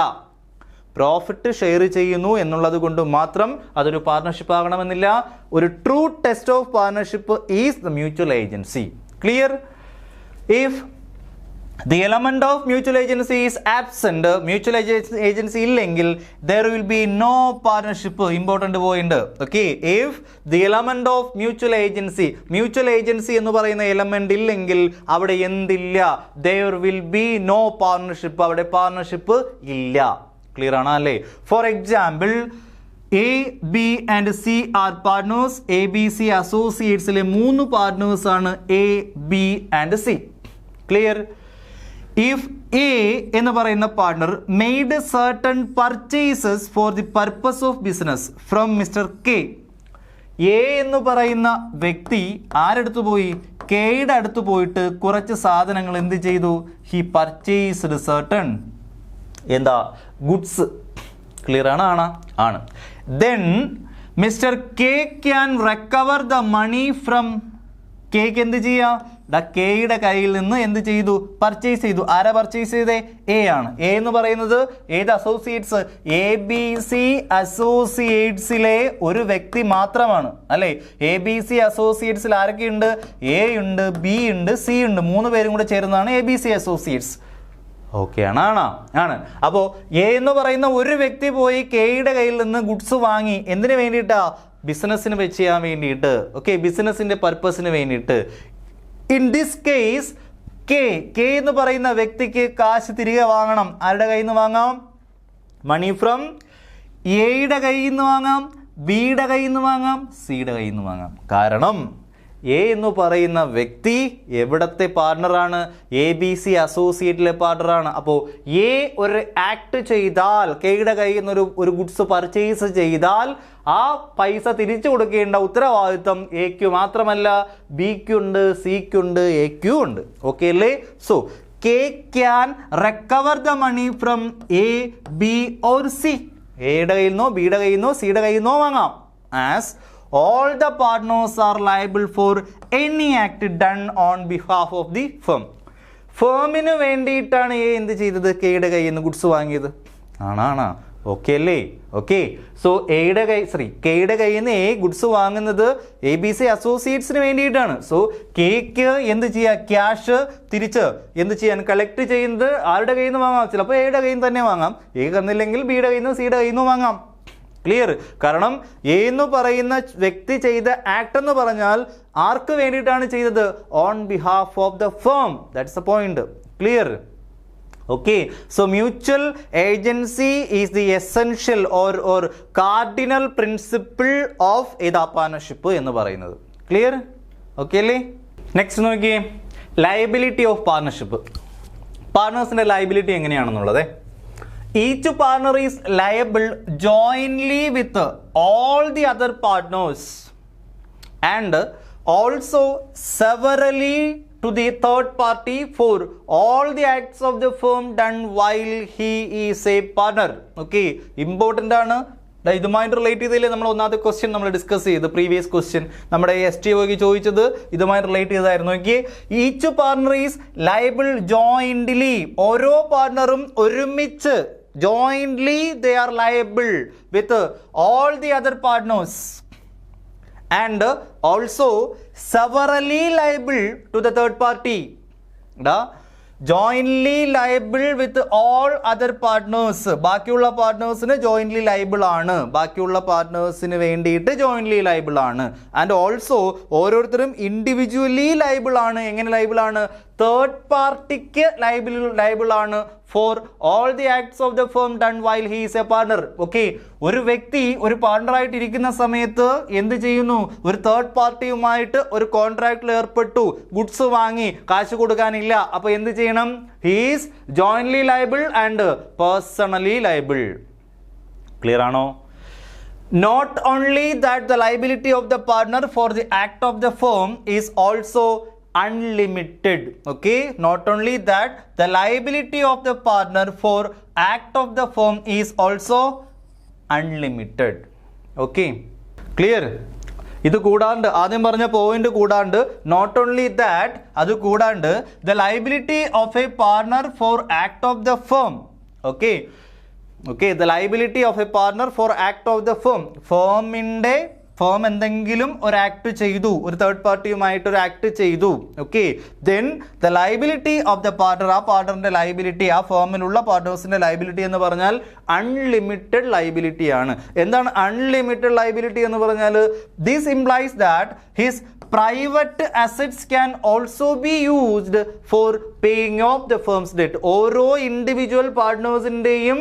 പ്രോഫിറ്റ് ഷെയർ ചെയ്യുന്നു എന്നുള്ളത് കൊണ്ട് മാത്രം അതൊരു പാർട്ണർഷിപ്പ് ആകണമെന്നില്ല. ഒരു true test of partnership is the mutual agency. Clear? If the element of mutual agency is absent, mutual agency ഇല്ലെങ്കിൽ there will be no partnership. Important point. Okay, if the element of mutual agency എന്ന് പറയുന്ന element ഇല്ലെങ്കിൽ അവിടെ എന്തില്ല? there will be no partnership. അവിടെ partnership ഇല്ല. Clear ആണ് അല്ലേ? For example A B and C are partners. A B C അസോസിയേറ്റ്സിലെ 3 പാർട്ട്നേഴ്സ് ആണ് A B and C. Clear? If A എന്ന് പറയുന്ന partner made certain purchases for the purpose of business from mister K. A എന്ന് പറയുന്ന വ്യക്തി ആരടുത്ത് പോയി? കെയുടെ അടുത്ത് പോയിട്ട് കുറച്ച് സാധനങ്ങൾ എന്ത് ചെയ്തു? He purchased certain goods. Clear ആണ്. Then mister K can recover the money from. കെക്ക് എന്ത് ചെയ്യാം? കെയുടെ കയ്യിൽ നിന്ന് എന്ത് ചെയ്തു? പർച്ചേസ് ചെയ്തു. ആരാ പർച്ചേസ് ചെയ്തേ? എ ആണ്. എ എന്ന് പറയുന്നത് ഏത് അസോസിയേറ്റ്സ്? എ ബി സി അസോസിയേറ്റ്സിലെ ഒരു വ്യക്തി മാത്രമാണ് അല്ലേ? എ ബി സി അസോസിയേറ്റ്സിൽ ആരൊക്കെയുണ്ട്? എ ഉണ്ട്, ബി ഉണ്ട്, സി ഉണ്ട്. 3 പേരും കൂടെ ചേർന്നതാണ് A B C associates. Okay ആണ്. അപ്പോൾ എ എന്ന് പറയുന്ന ഒരു വ്യക്തി പോയി കെയുടെ കയ്യിൽ നിന്ന് ഗുഡ്സ് വാങ്ങി. എന്തിനു വേണ്ടിയിട്ടാ? ബിസിനസ്സിന് വെച്ച് ചെയ്യാൻ വേണ്ടിയിട്ട്. ഓക്കെ, ബിസിനസ്സിന്റെ പർപ്പസിന് വേണ്ടിയിട്ട്. ഇൻ ദിസ് കേസ് കെ എന്ന് പറയുന്ന വ്യക്തിക്ക് കാശ് തിരികെ വാങ്ങണം. ആരുടെ കയ്യിൽ നിന്ന് വാങ്ങാം? മണി ഫ്രം എയുടെ കയ്യിൽ നിന്ന് വാങ്ങാം, ബിയുടെ കയ്യിൽ നിന്ന് വാങ്ങാം, സിയുടെ കയ്യിൽ നിന്ന് വാങ്ങാം. കാരണം എ എന്ന് പറയുന്ന വ്യക്തി എവിടത്തെ പാർട്ണറാണ്? എ ബി സി അസോസിയേറ്റിലെ പാർട്ണറാണ്. അപ്പോൾ എ ഒരു ആക്ട് ചെയ്താൽ, കെയുടെ കയ്യിൽ നിന്ന് ഒരു ഗുഡ്സ് പർച്ചേസ് ചെയ്താൽ ആ പൈസ തിരിച്ചു കൊടുക്കേണ്ട ഉത്തരവാദിത്വം എക്ക് മാത്രമല്ല, ബിക്കുണ്ട്, സിക്കുണ്ട്, എക്കും ഉണ്ട്. ഓക്കെ അല്ലേ? So K can recover the money from A, B or C. എയുടെ കയ്യിൽ നിന്നോ, ബിയുടെ കയ്യിൽ നിന്നോ, സിയുടെ കയ്യിൽ നിന്നോ വാങ്ങാം. As all the partners are liable for any act done on behalf of the firm. ഫേമിന് വേണ്ടിയിട്ടാണ് എ എന്ത് ചെയ്തത്? കെയുടെ കയ്യിൽ നിന്ന് ഗുഡ്സ് വാങ്ങിയത്. ആണാണ്. ഓക്കെ അല്ലേ? ഓക്കെ. സോ കെയുടെ കയ്യിൽ നിന്ന് എ ഗുഡ്സ് വാങ്ങുന്നത് എ ബി സി അസോസിയേറ്റ്സിന് വേണ്ടിയിട്ടാണ്. സോ കെക്ക് എന്ത് ചെയ്യുക? ക്യാഷ് തിരിച്ച് എന്ത് ചെയ്യാൻ? കളക്ട് ചെയ്യുന്നത് ആരുടെ കയ്യിൽ നിന്ന് വാങ്ങാം? ചിലപ്പോൾ എയുടെ കയ്യിൽ നിന്ന് തന്നെ വാങ്ങാം. എ തന്നില്ലെങ്കിൽ ബിയുടെ കയ്യിൽ നിന്ന്, സിയുടെ കയ്യിൽ നിന്ന് വാങ്ങാം. ക്ലിയർ? കാരണം എ എന്ന് പറയുന്ന വ്യക്തി ചെയ്ത ആക്ട് എന്ന് പറഞ്ഞാൽ ആർക്ക് വേണ്ടിയിട്ടാണ് ചെയ്തത്? On behalf of the firm. That's the point. Clear? Okay. So mutual agency is the essential or cardinal principle of partnership എന്ന് പറയുന്നത്. ക്ലിയർ? ഓക്കെ അല്ലേ? നെക്സ്റ്റ് നോക്കിയേ, ലയബിലിറ്റി ഓഫ് പാർട്ണർഷിപ്പ്. പാർട്ണേഴ്സിന്റെ ലയബിലിറ്റി എങ്ങനെയാണെന്നുള്ളത്. Each partner is liable jointly with all the other partners and also severally to the third party for all the acts of the firm done while he is a partner. Okay, important ആണ്. ഇതുമായിട്ട് relate ചെയ്തതില്ലേ നമ്മൾ ഒന്നാമത്തെ question നമ്മൾ discuss ചെയ്ത്, previous question നമ്മുടെ STOക്ക് ചോദിച്ചത് ഇതുമായിട്ട് relate ചെയ്തായിരുന്നു. നോക്കിയേ, each partner is liable jointly. ഓരോ പാർട്ണറും ഒരുമിച്ച് jointly they are liable with all the other partners and also severally liable to the third party. jointly liable with all other partners. ബാക്കിയുള്ള പാർട്ട്നേഴ്സിന് jointly liable ആണ്. ബാക്കിയുള്ള പാർട്ട്നേഴ്സിന് വേണ്ടിയിട്ട് jointly liable ആണ്. And also ഓരോരുത്തരും individually liable ആണ്. എങ്ങനെ liable ആണ്? Third പാർട്ടിക്ക് ലൈബിൾ ആണ് for all the acts of the firm done while he is A partner. Okay, ഒരു വ്യക്തി ഒരു പാർട്ണറായിട്ട് ഇരിക്കുന്ന സമയത്ത് എന്ത് ചെയ്യുന്നു? ഒരു തേർഡ് പാർട്ടിയുമായിട്ട് ഒരു കോൺട്രാക്റ്റിൽ ഏർപ്പെട്ടു, ഗുഡ്സ് വാങ്ങി, കാശ് കൊടുക്കാനില്ല. അപ്പൊ എന്ത് ചെയ്യണം? He is jointly liable and personally liable. Clear ആണോ? Not only that the liability of the partner for the act of the firm is also unlimited. Okay, not only that the liability of the partner for act of the firm is also unlimited. Okay, clear? ഇത് കൂടാണ്ട് ആദ്യം പറഞ്ഞ point കൂടാണ്ട് not only that അത് കൂടാണ്ട് the liability of a partner for act of the firm. Okay okay, the liability of a partner for act of the firm. Firm എന്തെങ്കിലും ഒരു act ചെയ്തു, ഒരു തേർഡ് പാർട്ടിയുമായിട്ട് ഒരു ആക്ട് ചെയ്തു. Okay, then the liability of the partner, ആ പാർട്ണറിന്റെ liability, ആ ഫേമിലുള്ള പാർട്ട്നേഴ്സിന്റെ liability എന്ന് പറഞ്ഞാൽ അൺലിമിറ്റഡ് ലയബിലിറ്റി ആണ്. എന്താണ് അൺലിമിറ്റഡ് ലയബിലിറ്റി എന്ന് പറഞ്ഞാൽ? This implies that his private assets can also be used for paying of the firm's debt. ഓരോ ഇൻഡിവിജ്വൽ പാർട്ട്നേഴ്സിന്റെയും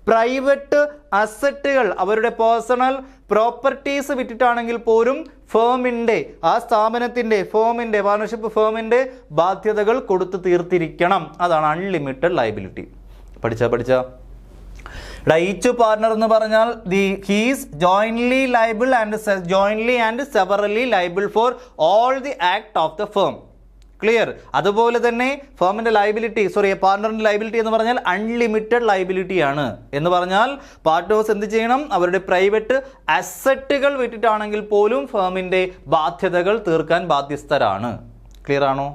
പ്രൈവറ്റ് അസറ്റുകൾ, അവരുടെ പേഴ്സണൽ പ്രോപ്പർട്ടീസ് വിറ്റിട്ടാണെങ്കിൽ പോലും ഫേമിൻ്റെ, ആ സ്ഥാപനത്തിൻ്റെ, ഫേമിൻ്റെ, പാർട്ണർഷിപ്പ് ഫേമിൻ്റെ ബാധ്യതകൾ കൊടുത്തു തീർത്തിരിക്കണം. അതാണ് അൺലിമിറ്റഡ് ലയബിലിറ്റി. പഠിച്ച ഈച്ച് പാർട്ണർ എന്ന് പറഞ്ഞാൽ he's jointly liable and severely liable for all the act of the firm. Clear? അതുപോലെ തന്നെ ഫേമിന്റെ ലയബിലിറ്റി, പാർട്ണറിന്റെ ലയബിലിറ്റി എന്ന് പറഞ്ഞാൽ അൺലിമിറ്റഡ് ലയബിലിറ്റി ആണ്. എന്ന് പറഞ്ഞാൽ പാർട്ട്നേഴ്സ് എന്ത് ചെയ്യണം? അവരുടെ പ്രൈവറ്റ് അസറ്റുകൾ വിറ്റിട്ടാണെങ്കിൽ പോലും ഫേമിന്റെ ബാധ്യതകൾ തീർക്കാൻ ബാധ്യസ്ഥരാണ്. ക്ലിയർ ആണോ?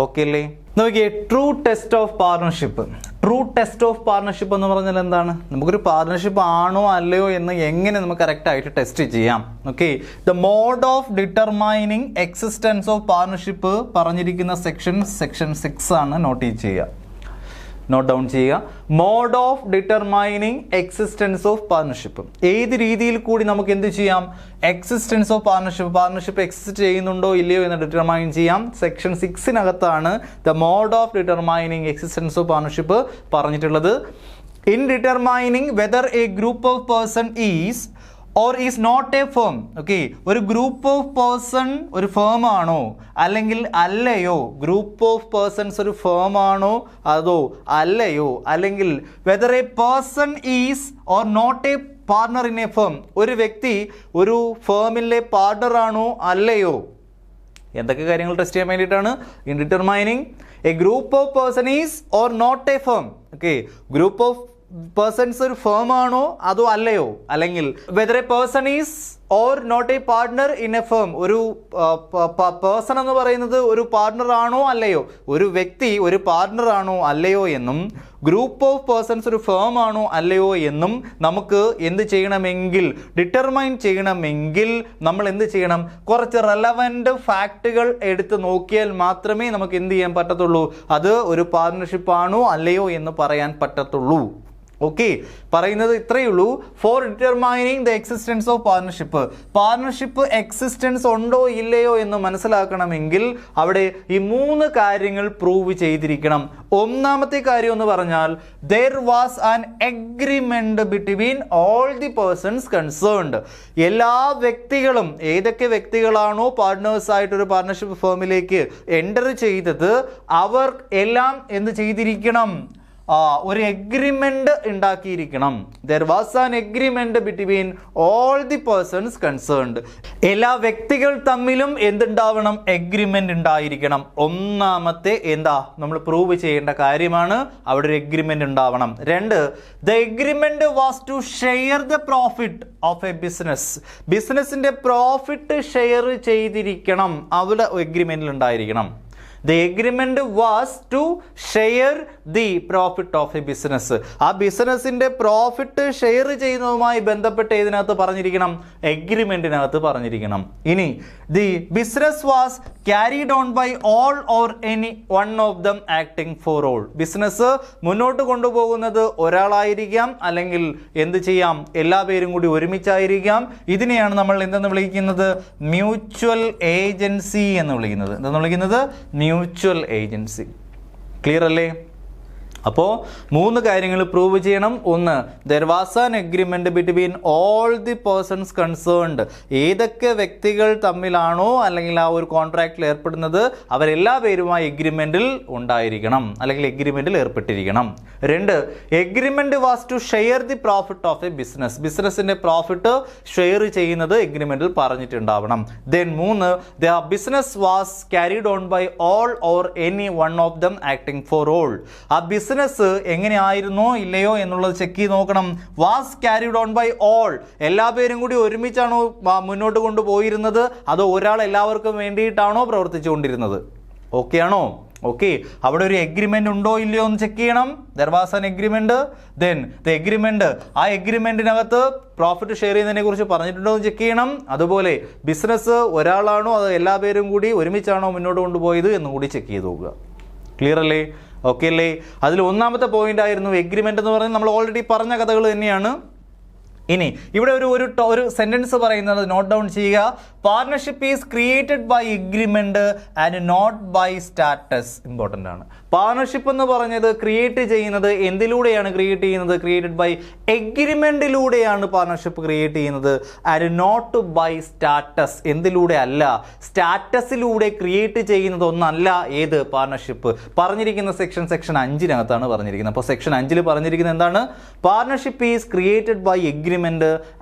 ഓക്കെ അല്ലേ? നോക്കിയേ, true test of partnership. True test of partnership എന്ന് പറഞ്ഞാൽ എന്താണ്? നമുക്കൊരു പാർട്ണർഷിപ്പ് ആണോ അല്ലയോ എന്ന് എങ്ങനെ നമുക്ക് കറക്റ്റായിട്ട് ടെസ്റ്റ് ചെയ്യാം? Okay, the mode of determining existence of partnership പറഞ്ഞിരിക്കുന്ന സെക്ഷൻ 6 ആണ്. നോട്ട് ഡൗൺ ചെയ്യുക. Mode of determining existence of partnership. ഏത് രീതിയിൽ കൂടി നമുക്ക് എന്ത് ചെയ്യാം? എക്സിസ്റ്റൻസ് ഓഫ് പാർട്ണർഷിപ്പ് എക്സിസ്റ്റ് ചെയ്യുന്നുണ്ടോ ഇല്ലയോ എന്ന് ഡിറ്റർമൈൻ ചെയ്യാം. Section 6 the mode of determining existence of partnership പറഞ്ഞിട്ടുള്ളത്. In determining whether a group of person is or is not a firm. Okay, ഒരു ഗ്രൂപ്പ് ഓഫ് പേഴ്സൺ ഒരു ഫേം ആണോ അല്ലെങ്കിൽ അല്ലയോ? ഗ്രൂപ്പ് ഓഫ് പേഴ്സൺസ് ഒരു ഫേം ആണോ അതോ അല്ലയോ? അല്ലെങ്കിൽ whether a person is or not a partner in a firm, ഒരു വ്യക്തി ഒരു ഫേമിലെ പാർട്ണർ ആണോ അല്ലയോ? എന്തൊക്കെ കാര്യങ്ങൾ ടെസ്റ്റ് ചെയ്യാൻ വേണ്ടിയിട്ടാണ്? In determining a group of person is or not a firm. Okay, group of persons ഒരു ഫേം ആണോ അതോ അല്ലയോ? അല്ലെങ്കിൽ whether a person is or not a partner in a firm, ഒരു പേഴ്സൺ എന്ന് പറയുന്നത് ഒരു പാർട്ണർ ആണോ അല്ലയോ, ഒരു വ്യക്തി ഒരു പാർട്ണർ ആണോ അല്ലയോ എന്നും ഗ്രൂപ്പ് ഓഫ് പേഴ്സൺസ് ഒരു ഫേം ആണോ അല്ലയോ എന്നും നമുക്ക് എന്ത് ചെയ്യണമെങ്കിൽ, ഡിറ്റർമൈൻ ചെയ്യണമെങ്കിൽ നമ്മൾ എന്ത് ചെയ്യണം? കുറച്ച് റെലവൻറ്റ് ഫാക്റ്റുകൾ എടുത്ത് നോക്കിയാൽ മാത്രമേ നമുക്ക് എന്ത് ചെയ്യാൻ പറ്റത്തുള്ളൂ? അത് ഒരു പാർട്ണർഷിപ്പ് ആണോ അല്ലയോ എന്ന് പറയാൻ പറ്റത്തുള്ളൂ. ഓക്കെ, പറയുന്നത് ഇത്രയേ ഉള്ളൂ. Four determining the existence of partnership existence ഉണ്ടോ ഇല്ലയോ എന്ന് മനസ്സിലാക്കണമെങ്കിൽ അവിടെ ഈ 3 കാര്യങ്ങൾ പ്രൂവ് ചെയ്തിരിക്കണം. ഒന്നാമത്തെ കാര്യം എന്ന് പറഞ്ഞാൽ there was an agreement between all the persons concerned. എല്ലാ വ്യക്തികളും, ഏതൊക്കെ വ്യക്തികളാണോ പാർട്ട്നേഴ്സ് ആയിട്ട് ഒരു പാർട്ണർഷിപ്പ് ഫേമിലേക്ക് എൻ്റർ ചെയ്തത്, അവർ എല്ലാം എന്ത് ചെയ്തിരിക്കണം? ഒരു agreement ഉണ്ടാക്കിയിരിക്കണം. there was an agreement between all the persons concerned. എല്ലാ വ്യക്തികൾ തമ്മിലും എന്തുണ്ടാവണം? എഗ്രിമെന്റ് ഉണ്ടായിരിക്കണം. ഒന്നാമത്തെ നമ്മൾ പ്രൂവ് ചെയ്യേണ്ട കാര്യമാണ്. അവിടെ ഒരു എഗ്രിമെന്റ് ഉണ്ടാവണം. 2, the agreement was to share the profit of a business. ബിസിനസിന്റെ പ്രോഫിറ്റ് ഷെയർ ചെയ്തിരിക്കണം. അവിടെ എഗ്രിമെന്റിൽ ഉണ്ടായിരിക്കണം. The agreement was to share the profit of a business. ആ ബിസിനസിന്റെ പ്രോഫിറ്റ് ഷെയർ ചെയ്യുന്നതുമായി ബന്ധപ്പെട്ട് ഇതിനകത്ത് പറഞ്ഞിരിക്കണം? എഗ്രിമെന്റിനകത്ത് പറഞ്ഞിരിക്കണം. ഇനി the business was carried on by all or any one of them acting for all. Business മുന്നോട്ട് കൊണ്ടുപോകുന്നത് ഒരാളായിരിക്കാം, അല്ലെങ്കിൽ എന്ത് ചെയ്യാം? എല്ലാ പേരും കൂടി ഒരുമിച്ചായിരിക്കാം. ഇതിനെയാണ് നമ്മൾ എന്തെന്ന് വിളിക്കുന്നത്? മ്യൂച്വൽ ഏജൻസി എന്ന് വിളിക്കുന്നത്. എന്തെന്ന് വിളിക്കുന്നത്? Mutual agency. ക്ലിയർ അല്ലേ? അപ്പോൾ 3 കാര്യങ്ങൾ പ്രൂവ് ചെയ്യണം. ഒന്ന്, there was an agreement between all the persons concerned. ഏതൊക്കെ വ്യക്തികൾ തമ്മിലാണോ അല്ലെങ്കിൽ ആ ഒരു കോൺട്രാക്റ്റിൽ ഏർപ്പെടുന്നത് അവരെല്ലാ പേരുമായി എഗ്രിമെന്റിൽ ഉണ്ടായിരിക്കണം അല്ലെങ്കിൽ എഗ്രിമെന്റിൽ ഏർപ്പെട്ടിരിക്കണം. 2, agreement was to share the profit of a business. ബിസിനസിന്റെ പ്രോഫിറ്റ് ഷെയർ ചെയ്യുന്നത് എഗ്രിമെന്റിൽ പറഞ്ഞിട്ടുണ്ടാവണം. Then 3, the business was carried on by all or any one of them acting for all. ആ ബിസിനസ് എങ്ങനെയായിരുന്നോ ഇല്ലയോ എന്നുള്ളത് ചെക്ക് ചെയ്ത് നോക്കണം. Was carried on by all, എല്ലാ പേരും കൂടി ഒരുമിച്ചാണോ മുന്നോട്ട് കൊണ്ടുപോയിരുന്നത്, അതോ ഒരാൾ എല്ലാവർക്കും വേണ്ടിയിട്ടാണോ പ്രവർത്തിച്ചുകൊണ്ടിരുന്നത്? ഓക്കെ ആണോ? ഓക്കെ, അവിടെ ഒരു എഗ്രിമെന്റ് ഉണ്ടോ ഇല്ലയോ എന്ന് ചെക്ക് ചെയ്യണം. There was an agreement. Then the agreement, ആ എഗ്രിമെന്റിനകത്ത് പ്രോഫിറ്റ് ഷെയർ ചെയ്യുന്നതിനെ കുറിച്ച് പറഞ്ഞിട്ടുണ്ടോ എന്ന് ചെക്ക് ചെയ്യണം. അതുപോലെ ബിസിനസ് ഒരാളാണോ അതോ എല്ലാ പേരും കൂടി ഒരുമിച്ചാണോ മുന്നോട്ട് കൊണ്ടുപോയത് എന്നും കൂടി ചെക്ക് ചെയ്ത് നോക്കുക. ക്ലിയർ അല്ലേ? ഓക്കെ അല്ലേ? അതിൽ ഒന്നാമത്തെ പോയിന്റ് ആയിരുന്നു എഗ്രിമെന്റ് എന്ന് പറയുന്നത്. നമ്മൾ ഓൾറെഡി പറഞ്ഞ കഥകൾ തന്നെയാണ്. ഇനി ഇവിടെ ഒരു സെന്റൻസ് പറയുന്നത് നോട്ട് ഡൗൺ ചെയ്യുക. Partnership is created by agreement and not by status. Important ആണ്. പാർട്ണർഷിപ്പ് എന്ന് പറഞ്ഞത് ക്രിയേറ്റ് ചെയ്യുന്നത് എന്തിലൂടെയാണ് ക്രിയേറ്റ് ചെയ്യുന്നത്? ക്രിയേറ്റഡ് ബൈ എഗ്രിമെന്റിലൂടെയാണ് പാർട്ണർഷിപ്പ് ക്രിയേറ്റ് ചെയ്യുന്നത്. ആൻഡ് നോട്ട് ബൈ സ്റ്റാറ്റസ്, എന്തിലൂടെ അല്ല, സ്റ്റാറ്റസിലൂടെ ക്രിയേറ്റ് ചെയ്യുന്നത് ഒന്നല്ല ഏത് പാർട്ണർഷിപ്പ്. പറഞ്ഞിരിക്കുന്ന സെക്ഷൻ 5-നകത്താണ് പറഞ്ഞിരിക്കുന്നത്. അപ്പോൾ സെക്ഷൻ 5 പറഞ്ഞിരിക്കുന്നത് എന്താണ്? Partnership is created by agreement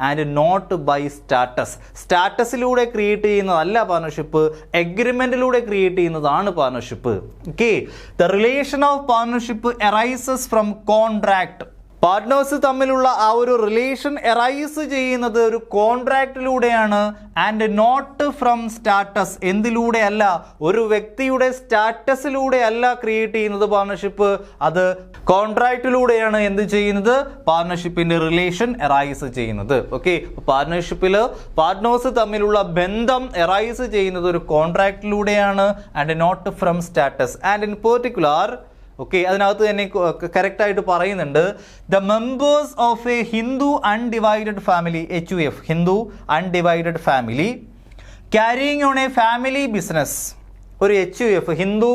and not by status. സ്റ്റാറ്റസിലൂടെ ക്രിയേറ്റ് ചെയ്യുന്നതല്ല പാർട്ണർഷിപ്പ്, എഗ്രിമെന്റിലൂടെ ക്രിയേറ്റ് ചെയ്യുന്നതാണ് partnership. Okay, the relation of partnership arises from contract. Partners തമ്മിലുള്ള ആ ഒരു റിലേഷൻ എറൈസ് ചെയ്യുന്നത് ഒരു കോൺട്രാക്റ്റിലൂടെയാണ്. ആൻഡ് നോട്ട് ഫ്രം സ്റ്റാറ്റസ്, എന്തിലൂടെ അല്ല, ഒരു വ്യക്തിയുടെ സ്റ്റാറ്റസിലൂടെ അല്ല ക്രിയേറ്റ് ചെയ്യുന്നത് പാർട്ണർഷിപ്പ്, അത് കോൺട്രാക്റ്റിലൂടെയാണ് എന്ത് ചെയ്യുന്നത്? പാർട്ണർഷിപ്പിന്റെ റിലേഷൻ എറൈസ് ചെയ്യുന്നത്. ഓക്കെ, പാർട്ണർഷിപ്പിൽ പാർട്ട്നേഴ്സ് തമ്മിലുള്ള ബന്ധം എറൈസ് ചെയ്യുന്നത് ഒരു കോൺട്രാക്റ്റിലൂടെയാണ്. And not from status. And in particular, okay, അതിനകത്ത് തന്നെ കറക്റ്റ് ആയിട്ട് പറയുന്നുണ്ട്, the members of a Hindu undivided family, HUF, Hindu undivided family, carrying on a family business. ഒരു HUF, ഹിന്ദു,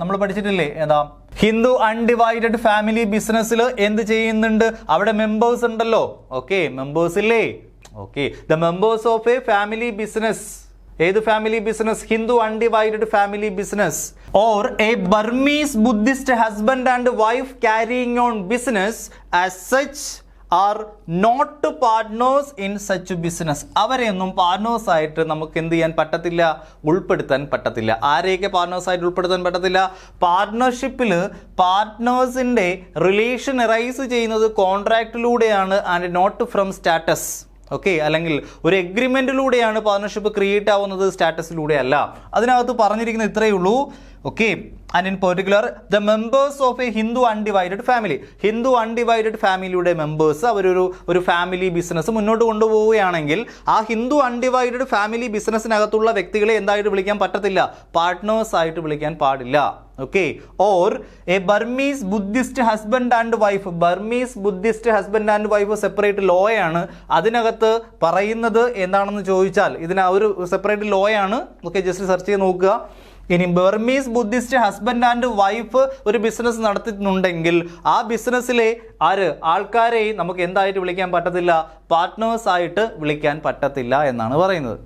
നമ്മൾ പഠിച്ചിട്ടില്ലേ ഏതാ, ഹിന്ദു അൺഡിവൈഡഡ് ഫാമിലി ബിസിനസ്സിൽ എന്ത് ചെയ്യുന്നുണ്ട്? അവിടെ മെമ്പേഴ്സ് ഉണ്ടല്ലോ. ഓക്കെ, മെമ്പേഴ്സ് ഇല്ലേ? Okay, the members of a family business. ഏത് family business? Hindu undivided family business. Or a Burmese Buddhist husband and wife carrying on business as such are not partners in such business. അവരെയൊന്നും partners ആയിട്ട് നമുക്ക് എന്ത് ചെയ്യാൻ പറ്റത്തില്ല? ഉൾപ്പെടുത്താൻ പറ്റത്തില്ല. ആരെയൊക്കെ പാർട്ട്നേഴ്സ് ആയിട്ട് ഉൾപ്പെടുത്താൻ പറ്റത്തില്ല? പാർട്ട്ണർഷിപ്പിൽ പാർട്ട്നേഴ്സിന്റെ റിലേഷൻ എറൈസ് ചെയ്യുന്നത് കോൺട്രാക്റ്റിലൂടെയാണ്. And not from status. Okay, അല്ലെങ്കിൽ ഒരു എഗ്രിമെന്റിലൂടെയാണ് പാർട്ണർഷിപ്പ് ക്രിയേറ്റ് ആവുന്നത്, സ്റ്റാറ്റസിലൂടെ അല്ല. അതിനകത്ത് പറഞ്ഞിരിക്കുന്നത് ഇത്രയേ ഉള്ളൂ. Okay, and in particular the members of a Hindu undivided family. Hindu undivided ഫാമിലിയുടെ മെമ്പേഴ്സ് അവരൊരു ഫാമിലി ബിസിനസ് മുന്നോട്ട് കൊണ്ടുപോവുകയാണെങ്കിൽ ആ ഹിന്ദു അൺഡിവൈഡഡ് ഫാമിലി ബിസിനസ്സിനകത്തുള്ള വ്യക്തികളെ എന്തായിട്ട് വിളിക്കാൻ പറ്റത്തില്ല? പാർട്ട്നേഴ്സ് ആയിട്ട് വിളിക്കാൻ പാടില്ല. Okay, or a Burmese Buddhist husband and wife. Burmese Buddhist husband and wife separate law ആണ്. അതിനകത്ത് പറയുന്നത് എന്താണെന്ന് ചോദിച്ചാൽ ഒരു സെപ്പറേറ്റ് ലോ ആണ്. ഓക്കെ, ജസ്റ്റ് സെർച്ച് ചെയ്ത് നോക്കുക. ഇനി Burmese Buddhist husband and wife ഒരു ബിസിനസ് നടത്തുന്നുണ്ടെങ്കിൽ ആ ബിസിനസ്സിലെ ആൾക്കാരെ നമുക്ക് എന്തായിട്ട് വിളിക്കാൻ പറ്റത്തില്ല? പാർട്ട്നേഴ്സ് ആയിട്ട് വിളിക്കാൻ പറ്റത്തില്ല എന്നാണ് പറയുന്നത്.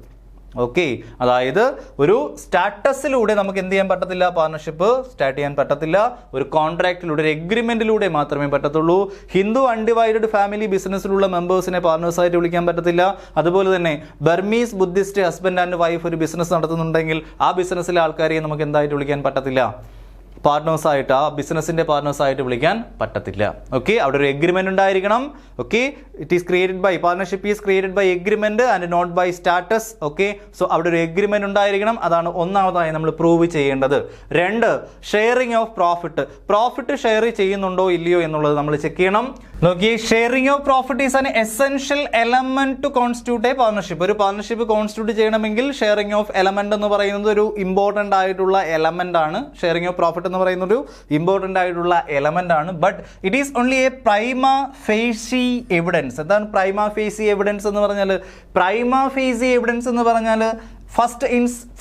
ഓക്കെ, അതായത് ഒരു സ്റ്റാറ്റസിലൂടെ നമുക്ക് എന്ത് ചെയ്യാൻ പറ്റത്തില്ല? പാർട്ണർഷിപ്പ് സ്റ്റാർട്ട് ചെയ്യാൻ പറ്റത്തില്ല. ഒരു കോൺട്രാക്റ്റിലൂടെ, ഒരു എഗ്രിമെന്റിലൂടെ മാത്രമേ പറ്റത്തുള്ളൂ. ഹിന്ദു അൺഡിവൈഡഡ് ഫാമിലി ബിസിനസ്സിലുള്ള മെമ്പേഴ്സിനെ പാർട്ണേഴ്സ് ആയിട്ട് വിളിക്കാൻ പറ്റത്തില്ല. അതുപോലെ തന്നെ Burmese Buddhist husband and wife ഒരു ബിസിനസ് നടത്തുന്നുണ്ടെങ്കിൽ ആ ബിസിനസ്സിലെ ആൾക്കാരെ നമുക്ക് എന്തായിട്ട് വിളിക്കാൻ പറ്റത്തില്ല? പാർട്ട്നേഴ്സ് ആയിട്ട്, ആ ബിസിനസിന്റെ പാർട്ട്നേഴ്സ് ആയിട്ട് വിളിക്കാൻ പറ്റത്തില്ല. ഓക്കെ, അവിടെ ഒരു എഗ്രിമെന്റ് ഉണ്ടായിരിക്കണം. Okay, it is created by, partnership is created by agreement and not by status. Okay, so അവിടെ ഒരു എഗ്രിമെന്റ് ഉണ്ടായിരിക്കണം. അതാണ് ഒന്നാമതായി നമ്മൾ പ്രൂവ് ചെയ്യേണ്ടത്. 2, sharing of profit. Profit share ചെയ്യുന്നുണ്ടോ ഇല്ലയോ എന്നുള്ളത് നമ്മൾ ചെക്ക് ചെയ്യണം. നോക്കിയേ, sharing of profit is an essential element to constitute a partnership. ഒരു പാർട്ണർഷിപ്പ് കോൺസ്റ്റിറ്റ്യൂട്ട് ചെയ്യണമെങ്കിൽ ഷെയറിംഗ് ഓഫ് എലമെന്റ് എന്ന് പറയുന്നത് ഒരു ഇമ്പോർട്ടന്റ് ആയിട്ടുള്ള എലമെന്റ് ആണ്. ഷെയറിംഗ് ഓഫ് പ്രോഫിറ്റ് എന്ന് പറയുന്ന ഒരു ഇമ്പോർട്ടന്റ് ആയിട്ടുള്ള എലമെന്റ് ആണ്. But it is only a prima facie evidence. എന്താണ് പ്രൈമ ഫേസി എവിഡൻസ് എന്ന് പറഞ്ഞാൽ? പ്രൈമ ഫേസി എവിഡൻസ് എന്ന് പറഞ്ഞാൽ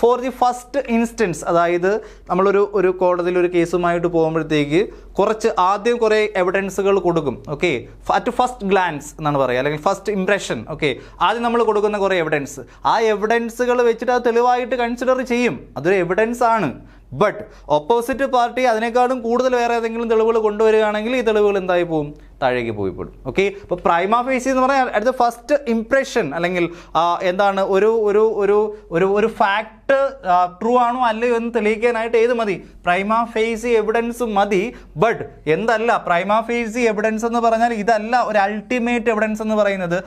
ഫോർ ദി ഫസ്റ്റ് ഇൻസ്റ്റൻസ്, അതായത് നമ്മളൊരു കോടതിയിൽ ഒരു കേസുമായിട്ട് പോകുമ്പോഴത്തേക്ക് കുറച്ച് ആദ്യം കുറേ എവിഡൻസുകൾ കൊടുക്കും. ഓക്കെ, അറ്റ് ഫസ്റ്റ് ഗ്ലാൻസ് എന്നാണ് പറയുക, അല്ലെങ്കിൽ ഫസ്റ്റ് ഇംപ്രഷൻ. ഓക്കെ, ആദ്യം നമ്മൾ കൊടുക്കുന്ന കുറേ എവിഡൻസ്, ആ എവിഡൻസുകൾ വെച്ചിട്ട് അത് തെളിവായിട്ട് കൺസിഡർ ചെയ്യും, അതൊരു എവിഡൻസ് ആണ്. ബട്ട് ഓപ്പോസിറ്റ് പാർട്ടി അതിനേക്കാളും കൂടുതൽ വേറെ ഏതെങ്കിലും തെളിവുകൾ കൊണ്ടുവരികയാണെങ്കിൽ ഈ തെളിവുകൾ എന്തായി പോകും, താഴേക്ക് പോയിപ്പെടും. ഓക്കെ, അപ്പോൾ പ്രൈമാ ഫേസി എന്ന് പറഞ്ഞാൽ അടുത്ത ഫസ്റ്റ് ഇംപ്രഷൻ, അല്ലെങ്കിൽ എന്താണ് ഒരു ഒരു ഒരു ഒരു ഒരു ഫാക്ട് ട്രൂ ആണോ അല്ലയോ എന്ന് തെളിയിക്കാനായിട്ട് ഏത് മതി, പ്രൈമാ ഫേസി എവിഡൻസ് മതി. ബട്ട് എന്തല്ല പ്രൈമാ ഫേസി എവിഡൻസ് എന്ന് പറഞ്ഞാൽ ഇതല്ല ഒരു അൾട്ടിമേറ്റ് എവിഡൻസ് എന്ന് പറയുന്നത്.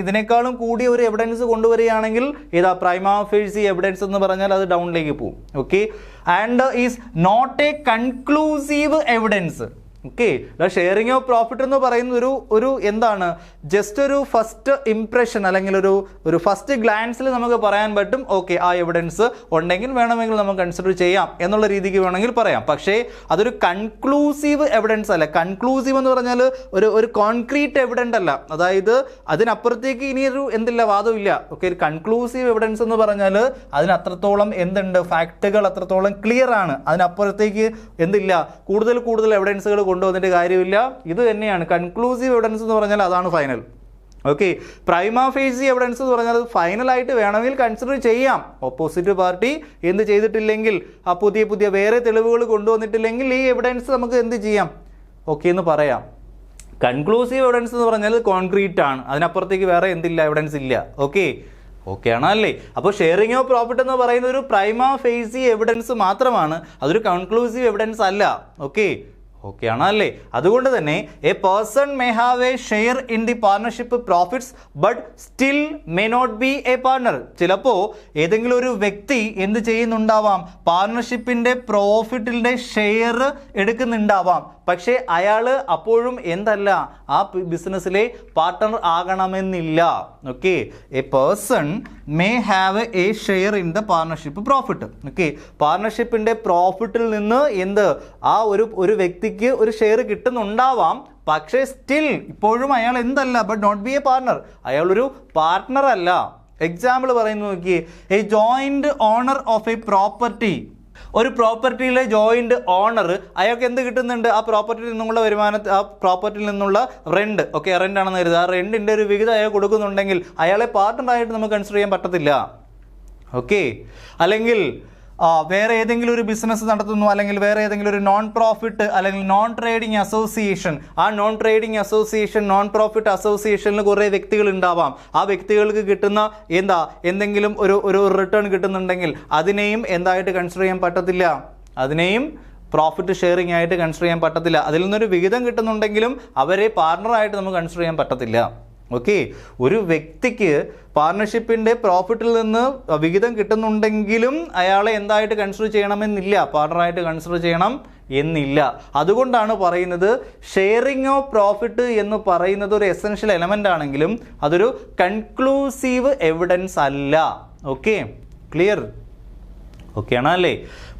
ഇതിനേക്കാളും കൂടിയ ഒരു എവിഡൻസ് കൊണ്ടുവരികയാണെങ്കിൽ ഏതാ പ്രൈമാ ഫേസി എവിഡൻസ് എന്ന് പറഞ്ഞാൽ അത് ഡൗണിലേക്ക് പോകും. Okay, and is not a conclusive evidence. Okay, sharing of profit എന്ന് പറയുന്ന ഒരു എന്താണ്, ജസ്റ്റ് ഒരു ഫസ്റ്റ് ഇംപ്രഷൻ, അല്ലെങ്കിൽ ഒരു ഫസ്റ്റ് ഗ്ലാൻസിൽ നമുക്ക് പറയാൻ പറ്റും ഓക്കെ ആ എവിഡൻസ് ഉണ്ടെങ്കിൽ വേണമെങ്കിൽ നമുക്ക് കൺസിഡർ ചെയ്യാം എന്നുള്ള രീതിക്ക് വേണമെങ്കിൽ പറയാം. പക്ഷേ അതൊരു കൺക്ലൂസീവ് എവിഡൻസ് അല്ല. കൺക്ലൂസീവ് എന്ന് പറഞ്ഞാൽ ഒരു കോൺക്രീറ്റ് എവിഡൻസ് അല്ല, അതായത് അതിനപ്പുറത്തേക്ക് ഇനിയൊരു എന്തില്ല, വാദമില്ല. ഓക്കെ, ഒരു കൺക്ലൂസീവ് എവിഡൻസ് എന്ന് പറഞ്ഞാൽ അതിനത്രത്തോളം എന്തുണ്ട്, ഫാക്റ്റുകൾ അത്രത്തോളം ക്ലിയർ ആണ്, അതിനപ്പുറത്തേക്ക് എന്തില്ല, കൂടുതൽ എവിഡൻസുകൾ കൊണ്ടുവന്നിട്ട് കാര്യമില്ല. ഇത് തന്നെയാണ് കൺക്ലൂസീവ് എവിഡൻസ് എന്ന് പറഞ്ഞാൽ, അതാണ് ഫൈനൽ. ഓക്കെ, പ്രൈമാ ഫേസി എവിഡൻസ് എന്ന് പറഞ്ഞാൽ അത് ഫൈനലായിട്ട് വേണമെങ്കിൽ കൺസിഡർ ചെയ്യാം. ഓപ്പോസിറ്റ് പാർട്ടി എന്ത് ചെയ്തിട്ടില്ലെങ്കിൽ, ആ പുതിയ വേറെ തെളിവുകൾ കൊണ്ടുവന്നിട്ടില്ലെങ്കിൽ ഈ എവിഡൻസ് നമുക്ക് എന്ത് ചെയ്യാം, ഓക്കെ എന്ന് പറയാം. കൺക്ലൂസീവ് എവിഡൻസ് എന്ന് പറഞ്ഞാൽ കോൺക്രീറ്റ് ആണ്, അതിനപ്പുറത്തേക്ക് വേറെ എന്തില്ല, എവിഡൻസ് ഇല്ല. ഓക്കെ ആണോ അല്ലേ? അപ്പോൾ ഷെയറിംഗ് ഓഫ് പ്രോഫിറ്റ് എന്ന് പറയുന്ന ഒരു പ്രൈമാ ഫേസി എവിഡൻസ് മാത്രമാണ്, അതൊരു കൺക്ലൂസീവ് എവിഡൻസ് അല്ല. ഓക്കെ ആണോ അല്ലേ? അതുകൊണ്ട് തന്നെ a person may have a share in the partnership profits but still may not be a partner. ചിലപ്പോൾ ഏതെങ്കിലും ഒരു വ്യക്തി എന്ത് ചെയ്യുന്നുണ്ടാവാം, പാർട്ണർഷിപ്പിന്റെ പ്രോഫിറ്റിന്റെ ഷെയർ എടുക്കുന്നുണ്ടാവാം, പക്ഷേ അയാൾ അപ്പോഴും എന്തല്ല, ആ ബിസിനസ്സിലെ പാർട്ട്ണർ ആകണമെന്നില്ല. Okay, a person may have a share in the partnership profit. Okay, പാർട്ണർഷിപ്പിന്റെ പ്രോഫിറ്റിൽ നിന്ന് ആ ഒരു വ്യക്തിക്ക് ഒരു ഷെയർ കിട്ടുന്നുണ്ടാവാം, പക്ഷേ സ്റ്റിൽ ഇപ്പോഴും അയാൾ എന്തല്ല, but not be a partner, അയാളൊരു പാർട്ട്ണർ അല്ല. എക്സാമ്പിൾ പറയുന്നു നോക്കിയേ, a joint owner of a property. ഒരു പ്രോപ്പർട്ടിയിലെ ജോയിന്റ് ഓണർ, അയാൾക്ക് എന്ത് കിട്ടുന്നുണ്ട്, ആ പ്രോപ്പർട്ടിയിൽ നിന്നുള്ള വരുമാനത്തിൽ, ആ പ്രോപ്പർട്ടിയിൽ നിന്നുള്ള റെന്റ്, ഓക്കെ റെന്റ് ആണെന്ന് കരുതുക, ആ റെന്റിന്റെ ഒരു വിഹിതം അയാൾ കൊടുക്കുന്നുണ്ടെങ്കിൽ അയാളെ പാർട്ട്ണറായിട്ട് നമുക്ക് കൺസിഡർ ചെയ്യാൻ പറ്റത്തില്ല. ഓക്കെ, അല്ലെങ്കിൽ വേറെ ഏതെങ്കിലും ഒരു ബിസിനസ് നടത്തുന്നു, അല്ലെങ്കിൽ വേറെ ഏതെങ്കിലും ഒരു നോൺ പ്രോഫിറ്റ് അല്ലെങ്കിൽ നോൺ ട്രേഡിംഗ് അസോസിയേഷൻ, ആ non trading association, non profit അസോസിയേഷനിൽ കുറേ വ്യക്തികൾ ഉണ്ടാവാം, ആ വ്യക്തികൾക്ക് കിട്ടുന്ന എന്തെങ്കിലും ഒരു റിട്ടേൺ കിട്ടുന്നുണ്ടെങ്കിൽ അതിനെയും എന്തായിട്ട് കൺസിഡർ ചെയ്യാൻ പറ്റത്തില്ല, അതിനെയും പ്രോഫിറ്റ് ഷെയറിംഗ് ആയിട്ട് കൺസിഡർ ചെയ്യാൻ പറ്റത്തില്ല. അതിൽ നിന്നൊരു വിഹിതം കിട്ടുന്നുണ്ടെങ്കിലും അവരെ പാർട്ണറായിട്ട് നമുക്ക് കൺസിഡർ ചെയ്യാൻ പറ്റത്തില്ല. ഓക്കെ, ഒരു വ്യക്തിക്ക് പാർട്ണർഷിപ്പിന്റെ പ്രോഫിറ്റിൽ നിന്ന് വിഹിതം കിട്ടുന്നുണ്ടെങ്കിലും അയാളെ എന്തായിട്ട് കൺസിഡർ ചെയ്യണമെന്നില്ല, പാർട്ണറായിട്ട് കൺസിഡർ ചെയ്യണം എന്നില്ല. അതുകൊണ്ടാണ് പറയുന്നത് ഷെയറിംഗ് ഓഫ് പ്രോഫിറ്റ് എന്ന് പറയുന്നത് ഒരു എസെൻഷ്യൽ എലമെന്റ് ആണെങ്കിലും അതൊരു കൺക്ലൂസീവ് എവിഡൻസ് അല്ല. Okay, clear? ഓക്കെ ആണോ അല്ലേ?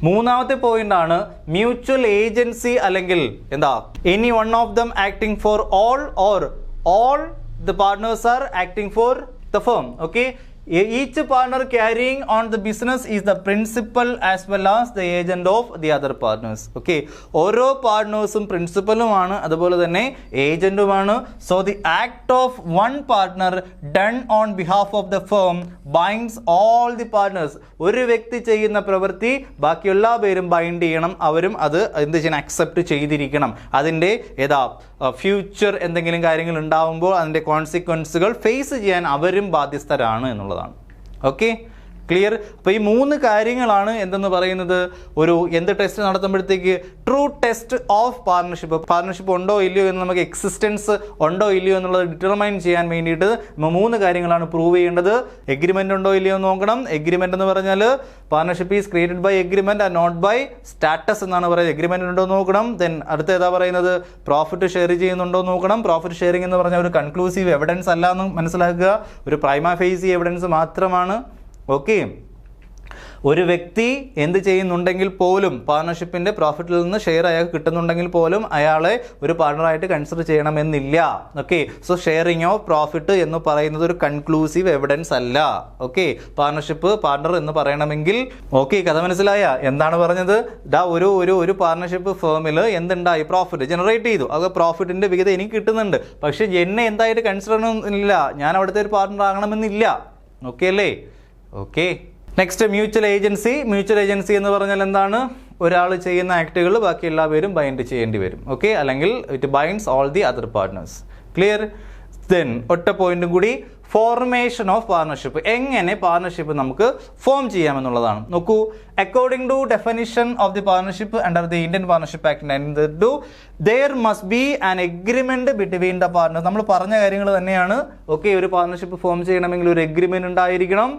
മൂന്നാമത്തെ പോയിന്റ് ആണ് മ്യൂച്വൽ ഏജൻസി, അല്ലെങ്കിൽ any one of them acting for all or all the partners are acting for the firm. Okay, each partner carrying on the business is the principal as well as the agent of the other partners. Okay, ഓരോ പാർട്ട്നേഴ്സും പ്രിൻസിപ്പലുമാണ്, അതുപോലെ തന്നെ ഏജന്റുമാണ്. So the act of one partner done on behalf of the firm binds all the partners. ഒരു വ്യക്തി ചെയ്യുന്ന പ്രവൃത്തി ബാക്കി എല്ലാ പേരും ബൈൻഡ് ചെയ്യണം, അവരും അത് എന്ത് ചെയ്യണം, അക്സെപ്റ്റ് ചെയ്തിരിക്കണം. അതിൻ്റെ ഫ്യൂച്ചർ എന്തെങ്കിലും കാര്യങ്ങൾ ഉണ്ടാവുമ്പോൾ അതിൻ്റെ കോൺസിക്വൻസുകൾ ഫേസ് ചെയ്യാൻ അവരും ബാധ്യസ്ഥരാണ് എന്നുള്ളതാണ്. Okay, clear? അപ്പോൾ ഈ മൂന്ന് കാര്യങ്ങളാണ് എന്തെന്ന് പറയുന്നത്, എന്ത് ടെസ്റ്റ് നടത്തുമ്പോഴത്തേക്ക് ട്രൂ ടെസ്റ്റ് ഓഫ് പാർട്ണർഷിപ്പ് ഉണ്ടോ ഇല്ലയോ എന്ന് നമുക്ക് എക്സിസ്റ്റൻസ് ഉണ്ടോ ഇല്ലയോ എന്നുള്ളത് ഡിറ്റർമൈൻ ചെയ്യാൻ വേണ്ടിയിട്ട് മൂന്ന് കാര്യങ്ങളാണ് പ്രൂവ് ചെയ്യേണ്ടത്. എഗ്രിമെന്റ് ഉണ്ടോ ഇല്ലയോ എന്ന് നോക്കണം. എഗ്രിമെന്റ് എന്ന് പറഞ്ഞാൽ partnership is created by agreement and not by status എന്നാണ് പറയുന്നത്. എഗ്രിമെന്റ് ഉണ്ടോ എന്ന് നോക്കണം. ദെൻ അടുത്ത പറയുന്നത് പ്രോഫിറ്റ് ഷെയർ ചെയ്യുന്നുണ്ടോ എന്ന് നോക്കണം. പ്രോഫിറ്റ് ഷെയറിംഗ് എന്ന് പറഞ്ഞാൽ ഒരു കൺക്ലൂസീവ് എവിഡൻസ് അല്ല എന്ന് മനസ്സിലാക്കുക, ഒരു പ്രൈമാ ഫേസി എവിഡൻസ് മാത്രമാണ്. ഓക്കെ, ഒരു വ്യക്തി എന്ത് ചെയ്യുന്നുണ്ടെങ്കിൽ പോലും പാർട്ണർഷിപ്പിൻ്റെ പ്രോഫിറ്റിൽ നിന്ന് ഷെയർ അയാൾക്ക് കിട്ടുന്നുണ്ടെങ്കിൽ പോലും അയാളെ ഒരു പാർട്ണറായിട്ട് കൺസിഡർ ചെയ്യണമെന്നില്ല. Okay, so sharing of profit എന്ന് പറയുന്നത് ഒരു കൺക്ലൂസീവ് എവിഡൻസ് അല്ല. ഓക്കെ, പാർട്ണർഷിപ്പ് പാർട്ണർ എന്ന് പറയണമെങ്കിൽ ഓക്കെ, കഥ മനസ്സിലായ എന്താണ് പറഞ്ഞത്? ഒരു പാർട്ണർഷിപ്പ് ഫേമിൽ എന്തുണ്ടായി? പ്രോഫിറ്റ് ജനറേറ്റ് ചെയ്തു. അത് പ്രോഫിറ്റിന്റെ വിഹിതം എനിക്ക് കിട്ടുന്നുണ്ട്. പക്ഷെ എന്നെ എന്തായിട്ട് കൺസിഡർ ചെയ്യണമെന്നില്ല, ഞാൻ അവിടുത്തെ ഒരു പാർട്ണർ ആകണമെന്നില്ല. ഓക്കെ അല്ലേ? Okay. Next mutual agency. Mutual agency എന്ന് പറഞ്ഞാൽ എന്താണ്? ഒരാൾ ചെയ്യുന്ന ആക്ടുകൾ ബാക്കി എല്ലാവരും ബൈൻഡ് ചെയ്യേണ്ടി വരും. ഓക്കെ, അല്ലെങ്കിൽ it binds all the other partners. Clear? Then ഒറ്റ പോയിന്റും കൂടി, ഫോർമേഷൻ ഓഫ് പാർട്ണർഷിപ്പ്. എങ്ങനെ പാർട്ണർഷിപ്പ് നമുക്ക് ഫോം ചെയ്യാമെന്നുള്ളതാണ്. നോക്കൂ, according to definition of the partnership under the Indian partnership act 1992, there must be an agreement between the partners. നമ്മൾ പറഞ്ഞ കാര്യങ്ങൾ തന്നെയാണ്. ഓക്കെ, ഒരു പാർട്ണർഷിപ്പ് ഫോം ചെയ്യണമെങ്കിൽ ഒരു എഗ്രിമെന്റ് ഉണ്ടായിരിക്കണം.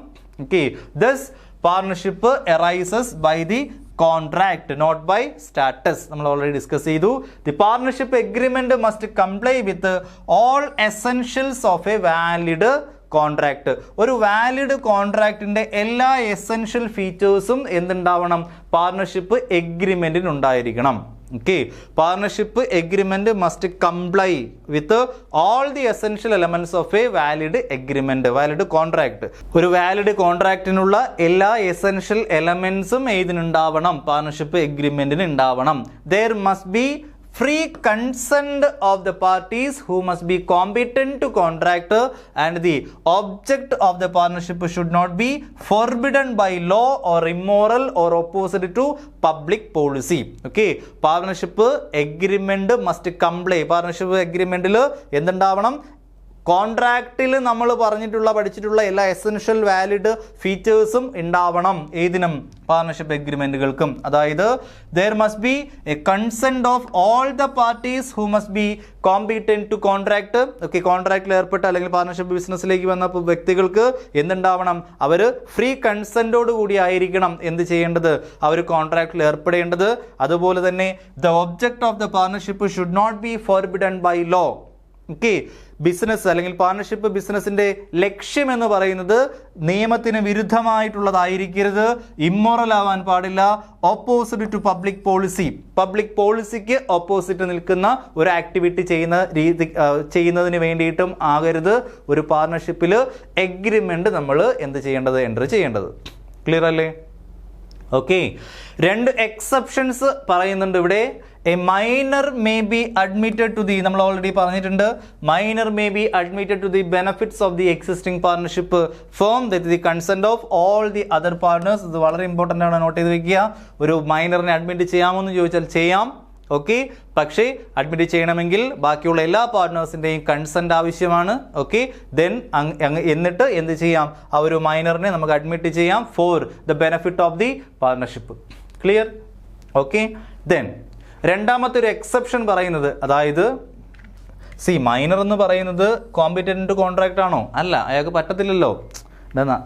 Okay, thus partnership arises by the contract, not by status. നമ്മൾ already discuss ചെയ്തു. The partnership agreement must comply with all essentials of a valid contract. ഒരു വാലിഡ് കോൺട്രാക്റ്റിന്റെ എല്ലാ എസെൻഷ്യൽ ഫീച്ചേഴ്സും എന്തുണ്ടാവണം? പാർട്ണർഷിപ്പ് എഗ്രിമെന്റിന് ഉണ്ടായിരിക്കണം. Okay, partnership agreement must comply with all the essential elements of a valid agreement, valid contract. ഒരു valid കോൺട്രാക്റ്റിനുള്ള എല്ലാ essential എലമെന്റ്സും ഇതിനുണ്ടാവണം, partnership എഗ്രിമെന്റിന് ഉണ്ടാവണം. There must be free consent of the parties who must be competent to contract, and the object of the partnership should not be forbidden by law or immoral or opposite to public policy. Okay, partnership agreement must comply. Partnership agreementil എന്തുണ്ടാവണം? കോൺട്രാക്റ്റിൽ നമ്മൾ പഠിച്ചിട്ടുള്ള എല്ലാ essential valid ഫീച്ചേഴ്സും ഉണ്ടാവണം. ഏതിനും? Partnership എഗ്രിമെന്റുകൾക്കും. അതായത് there must be a consent of all the parties who must be competent to contract. Okay, കോൺട്രാക്റ്റിൽ ഏർപ്പെട്ട അല്ലെങ്കിൽ പാർട്ണർഷിപ്പ് ബിസിനസ്സിലേക്ക് വന്ന വ്യക്തികൾക്ക് എന്തുണ്ടാവണം? അവർ ഫ്രീ കൺസെന്റോട് കൂടി ആയിരിക്കണം എന്ത് ചെയ്യേണ്ടത്? അവർ കോൺട്രാക്റ്റിൽ ഏർപ്പെടേണ്ടത്. അതുപോലെ തന്നെ the object of the partnership should not be forbidden by law. Okay, business അല്ലെങ്കിൽ പാർട്ണർഷിപ്പ് ബിസിനസിന്റെ ലക്ഷ്യം എന്ന് പറയുന്നത് നിയമത്തിന് വിരുദ്ധമായിട്ടുള്ളതായിരിക്കരുത്, ഇമ്മോറൽ ആവാൻ പാടില്ല, opposite to public policy. Public പോളിസിക്ക് ഓപ്പോസിറ്റ് നിൽക്കുന്ന ഒരു ആക്ടിവിറ്റി ചെയ്യുന്നതിന് വേണ്ടിയിട്ടും ആകരുത് ഒരു പാർട്ണർഷിപ്പിൽ എഗ്രിമെന്റ് നമ്മൾ എന്ത് ചെയ്യേണ്ടത്? എൻ്റർ ചെയ്യേണ്ടത്. ക്ലിയർ അല്ലേ? ഓക്കെ, രണ്ട് എക്സെപ്ഷൻസ് പറയുന്നുണ്ട് ഇവിടെ. A minor may be admitted to the, നമ്മൾ ഓൾറെഡി പറഞ്ഞിട്ടുണ്ട്, minor may be admitted to the benefits of the existing partnership firm with the consent of all the other partners. ഇത് വളരെ important ആണ്, not ചെയ്ത് വെക്കുക. ഒരു മൈനറിനെ അഡ്മിറ്റ് ചെയ്യാമോ എന്ന് ചോദിച്ചാൽ ചെയ്യാം. ഓക്കെ, പക്ഷേ അഡ്മിറ്റ് ചെയ്യണമെങ്കിൽ ബാക്കിയുള്ള എല്ലാ പാർട്ട്നേഴ്സിൻ്റെയും കൺസെന്റ് ആവശ്യമാണ്. ഓക്കെ, ദെൻ എന്നിട്ട് എന്ത് ചെയ്യാം? ആ ഒരു മൈനറിനെ നമുക്ക് അഡ്മിറ്റ് ചെയ്യാം for the benefit of the partnership. Clear? Okay, then രണ്ടാമത്തെ ഒരു എക്സെപ്ഷൻ പറയുന്നത്, അതായത് മൈനർ എന്ന് പറയുന്നത് കോമ്പറ്റന്റ് കോൺട്രാക്ട് ആണോ? അല്ല, അയാൾക്ക് പറ്റത്തില്ലല്ലോ.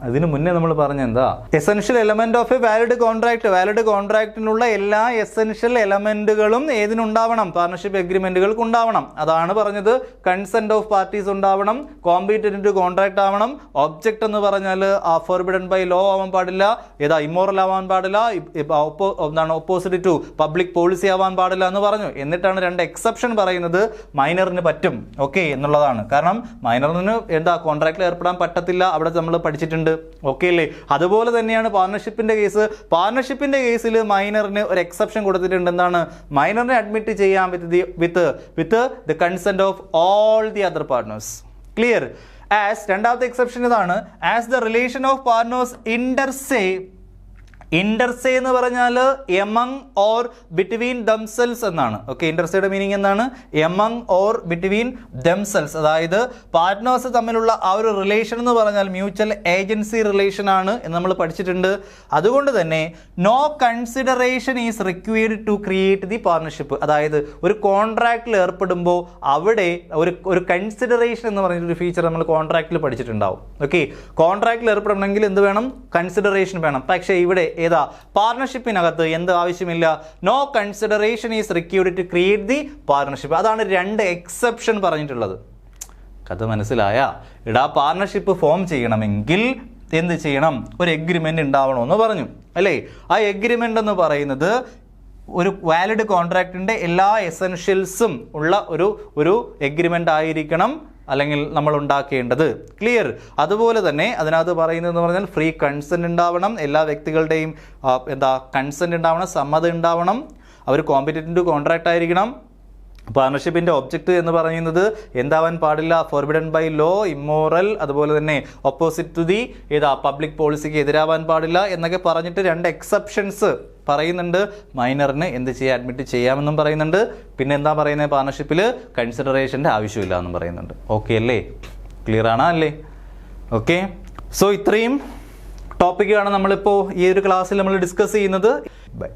ഇതിനു മുന്നേ നമ്മൾ പറഞ്ഞ എന്താ? Essential element of a valid contract. Valid കോൺട്രാക്റ്റിനുള്ള എല്ലാ എസെൻഷ്യൽ എലമെന്റുകളും ഏതിനുണ്ടാവണം? പാർട്ണർഷിപ്പ് എഗ്രിമെന്റുകൾക്ക് ഉണ്ടാവണം. അതാണ് പറഞ്ഞത്. കൺസെന്റ് ഓഫ് പാർട്ടീസ് ഉണ്ടാവണം, കോമ്പറ്റന്റ് കോൺട്രാക്ട് ആവണം, ഒബ്ജക്ട് എന്ന് പറഞ്ഞാൽ ഫോർബിഡൻ ബൈ ലോ ആവാൻ പാടില്ല, ഇമ്മോറൽ ആവാൻ പാടില്ല, ഓപ്പോസിറ്റ് ടു പബ്ലിക് പോളിസി ആവാൻ പാടില്ല എന്ന് പറഞ്ഞു. എന്നിട്ടാണ് രണ്ട് എക്സെപ്ഷൻ പറയുന്നത്. മൈനറിന് പറ്റും, ഓക്കെ എന്നുള്ളതാണ്. കാരണം മൈനറിന് കോൺട്രാക്റ്റിൽ ഏർപ്പെടാൻ പറ്റത്തില്ല, അവിടെ നമ്മൾ പഠിച്ചിട്ടുണ്ട്. ഓക്കെ അല്ലേ? അതുപോലെ തന്നെയാണ് പാർട്ണർഷിപ്പിന്റെ കേസ്. പാർട്ണർഷിപ്പിന്റെ കേസിൽ മൈനറിന് ഒരു എക്സെപ്ഷൻ കൊടുത്തിട്ടുണ്ട്. എന്താണ്? മൈനറിനെ അഡ്മിറ്റ് ചെയ്യാം with the consent of all the other partners. Clear? As രണ്ടാമത്തെ എക്സെപ്ഷൻ ഇതാണ്. As the relation of partners inter se എന്ന് പറഞ്ഞാൽ എമംഗ് ഓർ ബിറ്റ്വീൻ ദംസെൽസ് എന്നാണ്. ഓക്കെ, ഇന്റർസേയുടെ മീനിങ് എന്താണ്? Among or between themselves. അതായത് പാർട്ട്നേഴ്സ് തമ്മിലുള്ള ആ ഒരു റിലേഷൻ എന്ന് പറഞ്ഞാൽ മ്യൂച്വൽ ഏജൻസി റിലേഷൻ ആണ് എന്ന് നമ്മൾ പഠിച്ചിട്ടുണ്ട്. അതുകൊണ്ട് തന്നെ no consideration is required to create the partnership. അതായത് ഒരു കോൺട്രാക്റ്റിൽ ഏർപ്പെടുമ്പോൾ അവിടെ ഒരു കൺസിഡറേഷൻ എന്ന് പറഞ്ഞൊരു ഫീച്ചർ നമ്മൾ കോൺട്രാക്റ്റിൽ പഠിച്ചിട്ടുണ്ടാവും. ഓക്കെ, കോൺട്രാക്റ്റിൽ ഏർപ്പെടണമെങ്കിൽ എന്ത് വേണം? കൺസിഡറേഷൻ വേണം. പക്ഷേ ഇവിടെ പാർട്ണർഷിപ്പിനകത്ത് എന്ത് ആവശ്യമില്ല? No consideration is required to create the partnership. അതാണ് രണ്ട് എക്സെപ്ഷൻ പറഞ്ഞിട്ടുള്ളത്. കഥ മനസ്സിലായ? പാർട്ണർഷിപ്പ് ഫോം ചെയ്യണമെങ്കിൽ എന്ത് ചെയ്യണം? ഒരു എഗ്രിമെൻ്റ് ഉണ്ടാവണമെന്ന് പറഞ്ഞു അല്ലേ? ആ എഗ്രിമെൻ്റ് എന്ന് പറയുന്നത് ഒരു വാലിഡ് കോൺട്രാക്റ്റിൻ്റെ എല്ലാ എസെൻഷ്യൽസും ഉള്ള ഒരു എഗ്രിമെൻ്റ് ആയിരിക്കണം അല്ലെങ്കിൽ നമ്മൾ ഉണ്ടാക്കേണ്ടത്. ക്ലിയർ? അതുപോലെ തന്നെ അതിനകത്ത് പറയുന്നതെന്ന് പറഞ്ഞാൽ ഫ്രീ കൺസെൻറ്റ് ഉണ്ടാവണം, എല്ലാ വ്യക്തികളുടെയും കൺസെൻറ്റ് ഉണ്ടാവണം, സമ്മതം ഉണ്ടാവണം, അവർ കോമ്പറ്റന്റ് കോൺട്രാക്റ്റ് ആയിരിക്കണം. പാർട്ണർഷിപ്പിൻ്റെ ഒബ്ജക്റ്റ് എന്ന് പറയുന്നത് എന്താവാൻ പാടില്ല? ഫോർബിഡൻ ബൈ ലോ, ഇമ്മോറൽ, അതുപോലെ തന്നെ ഓപ്പോസിറ്റ് ടു ദി പബ്ലിക് പോളിസിക്ക് എതിരാവാൻ പാടില്ല എന്നൊക്കെ പറഞ്ഞിട്ട് 2 എക്സെപ്ഷൻസ് പറയുന്നുണ്ട്. മൈനറിന് എന്ത് ചെയ്യാൻ അഡ്മിറ്റ് ചെയ്യാമെന്നും പറയുന്നുണ്ട്. പിന്നെ എന്താ പറയുന്നത്? പാർട്ണർഷിപ്പിൽ കൺസിഡറേഷൻ്റെ ആവശ്യമില്ല എന്നും പറയുന്നുണ്ട്. ഓക്കെ അല്ലേ? ക്ലിയർ ആണോ അല്ലേ? ഓക്കെ. സോ ഇത്രയും ടോപ്പിക്കാണ് നമ്മളിപ്പോൾ ഈ ഒരു ക്ലാസ്സിൽ നമ്മൾ ഡിസ്കസ് ചെയ്യുന്നത്. ബൈ.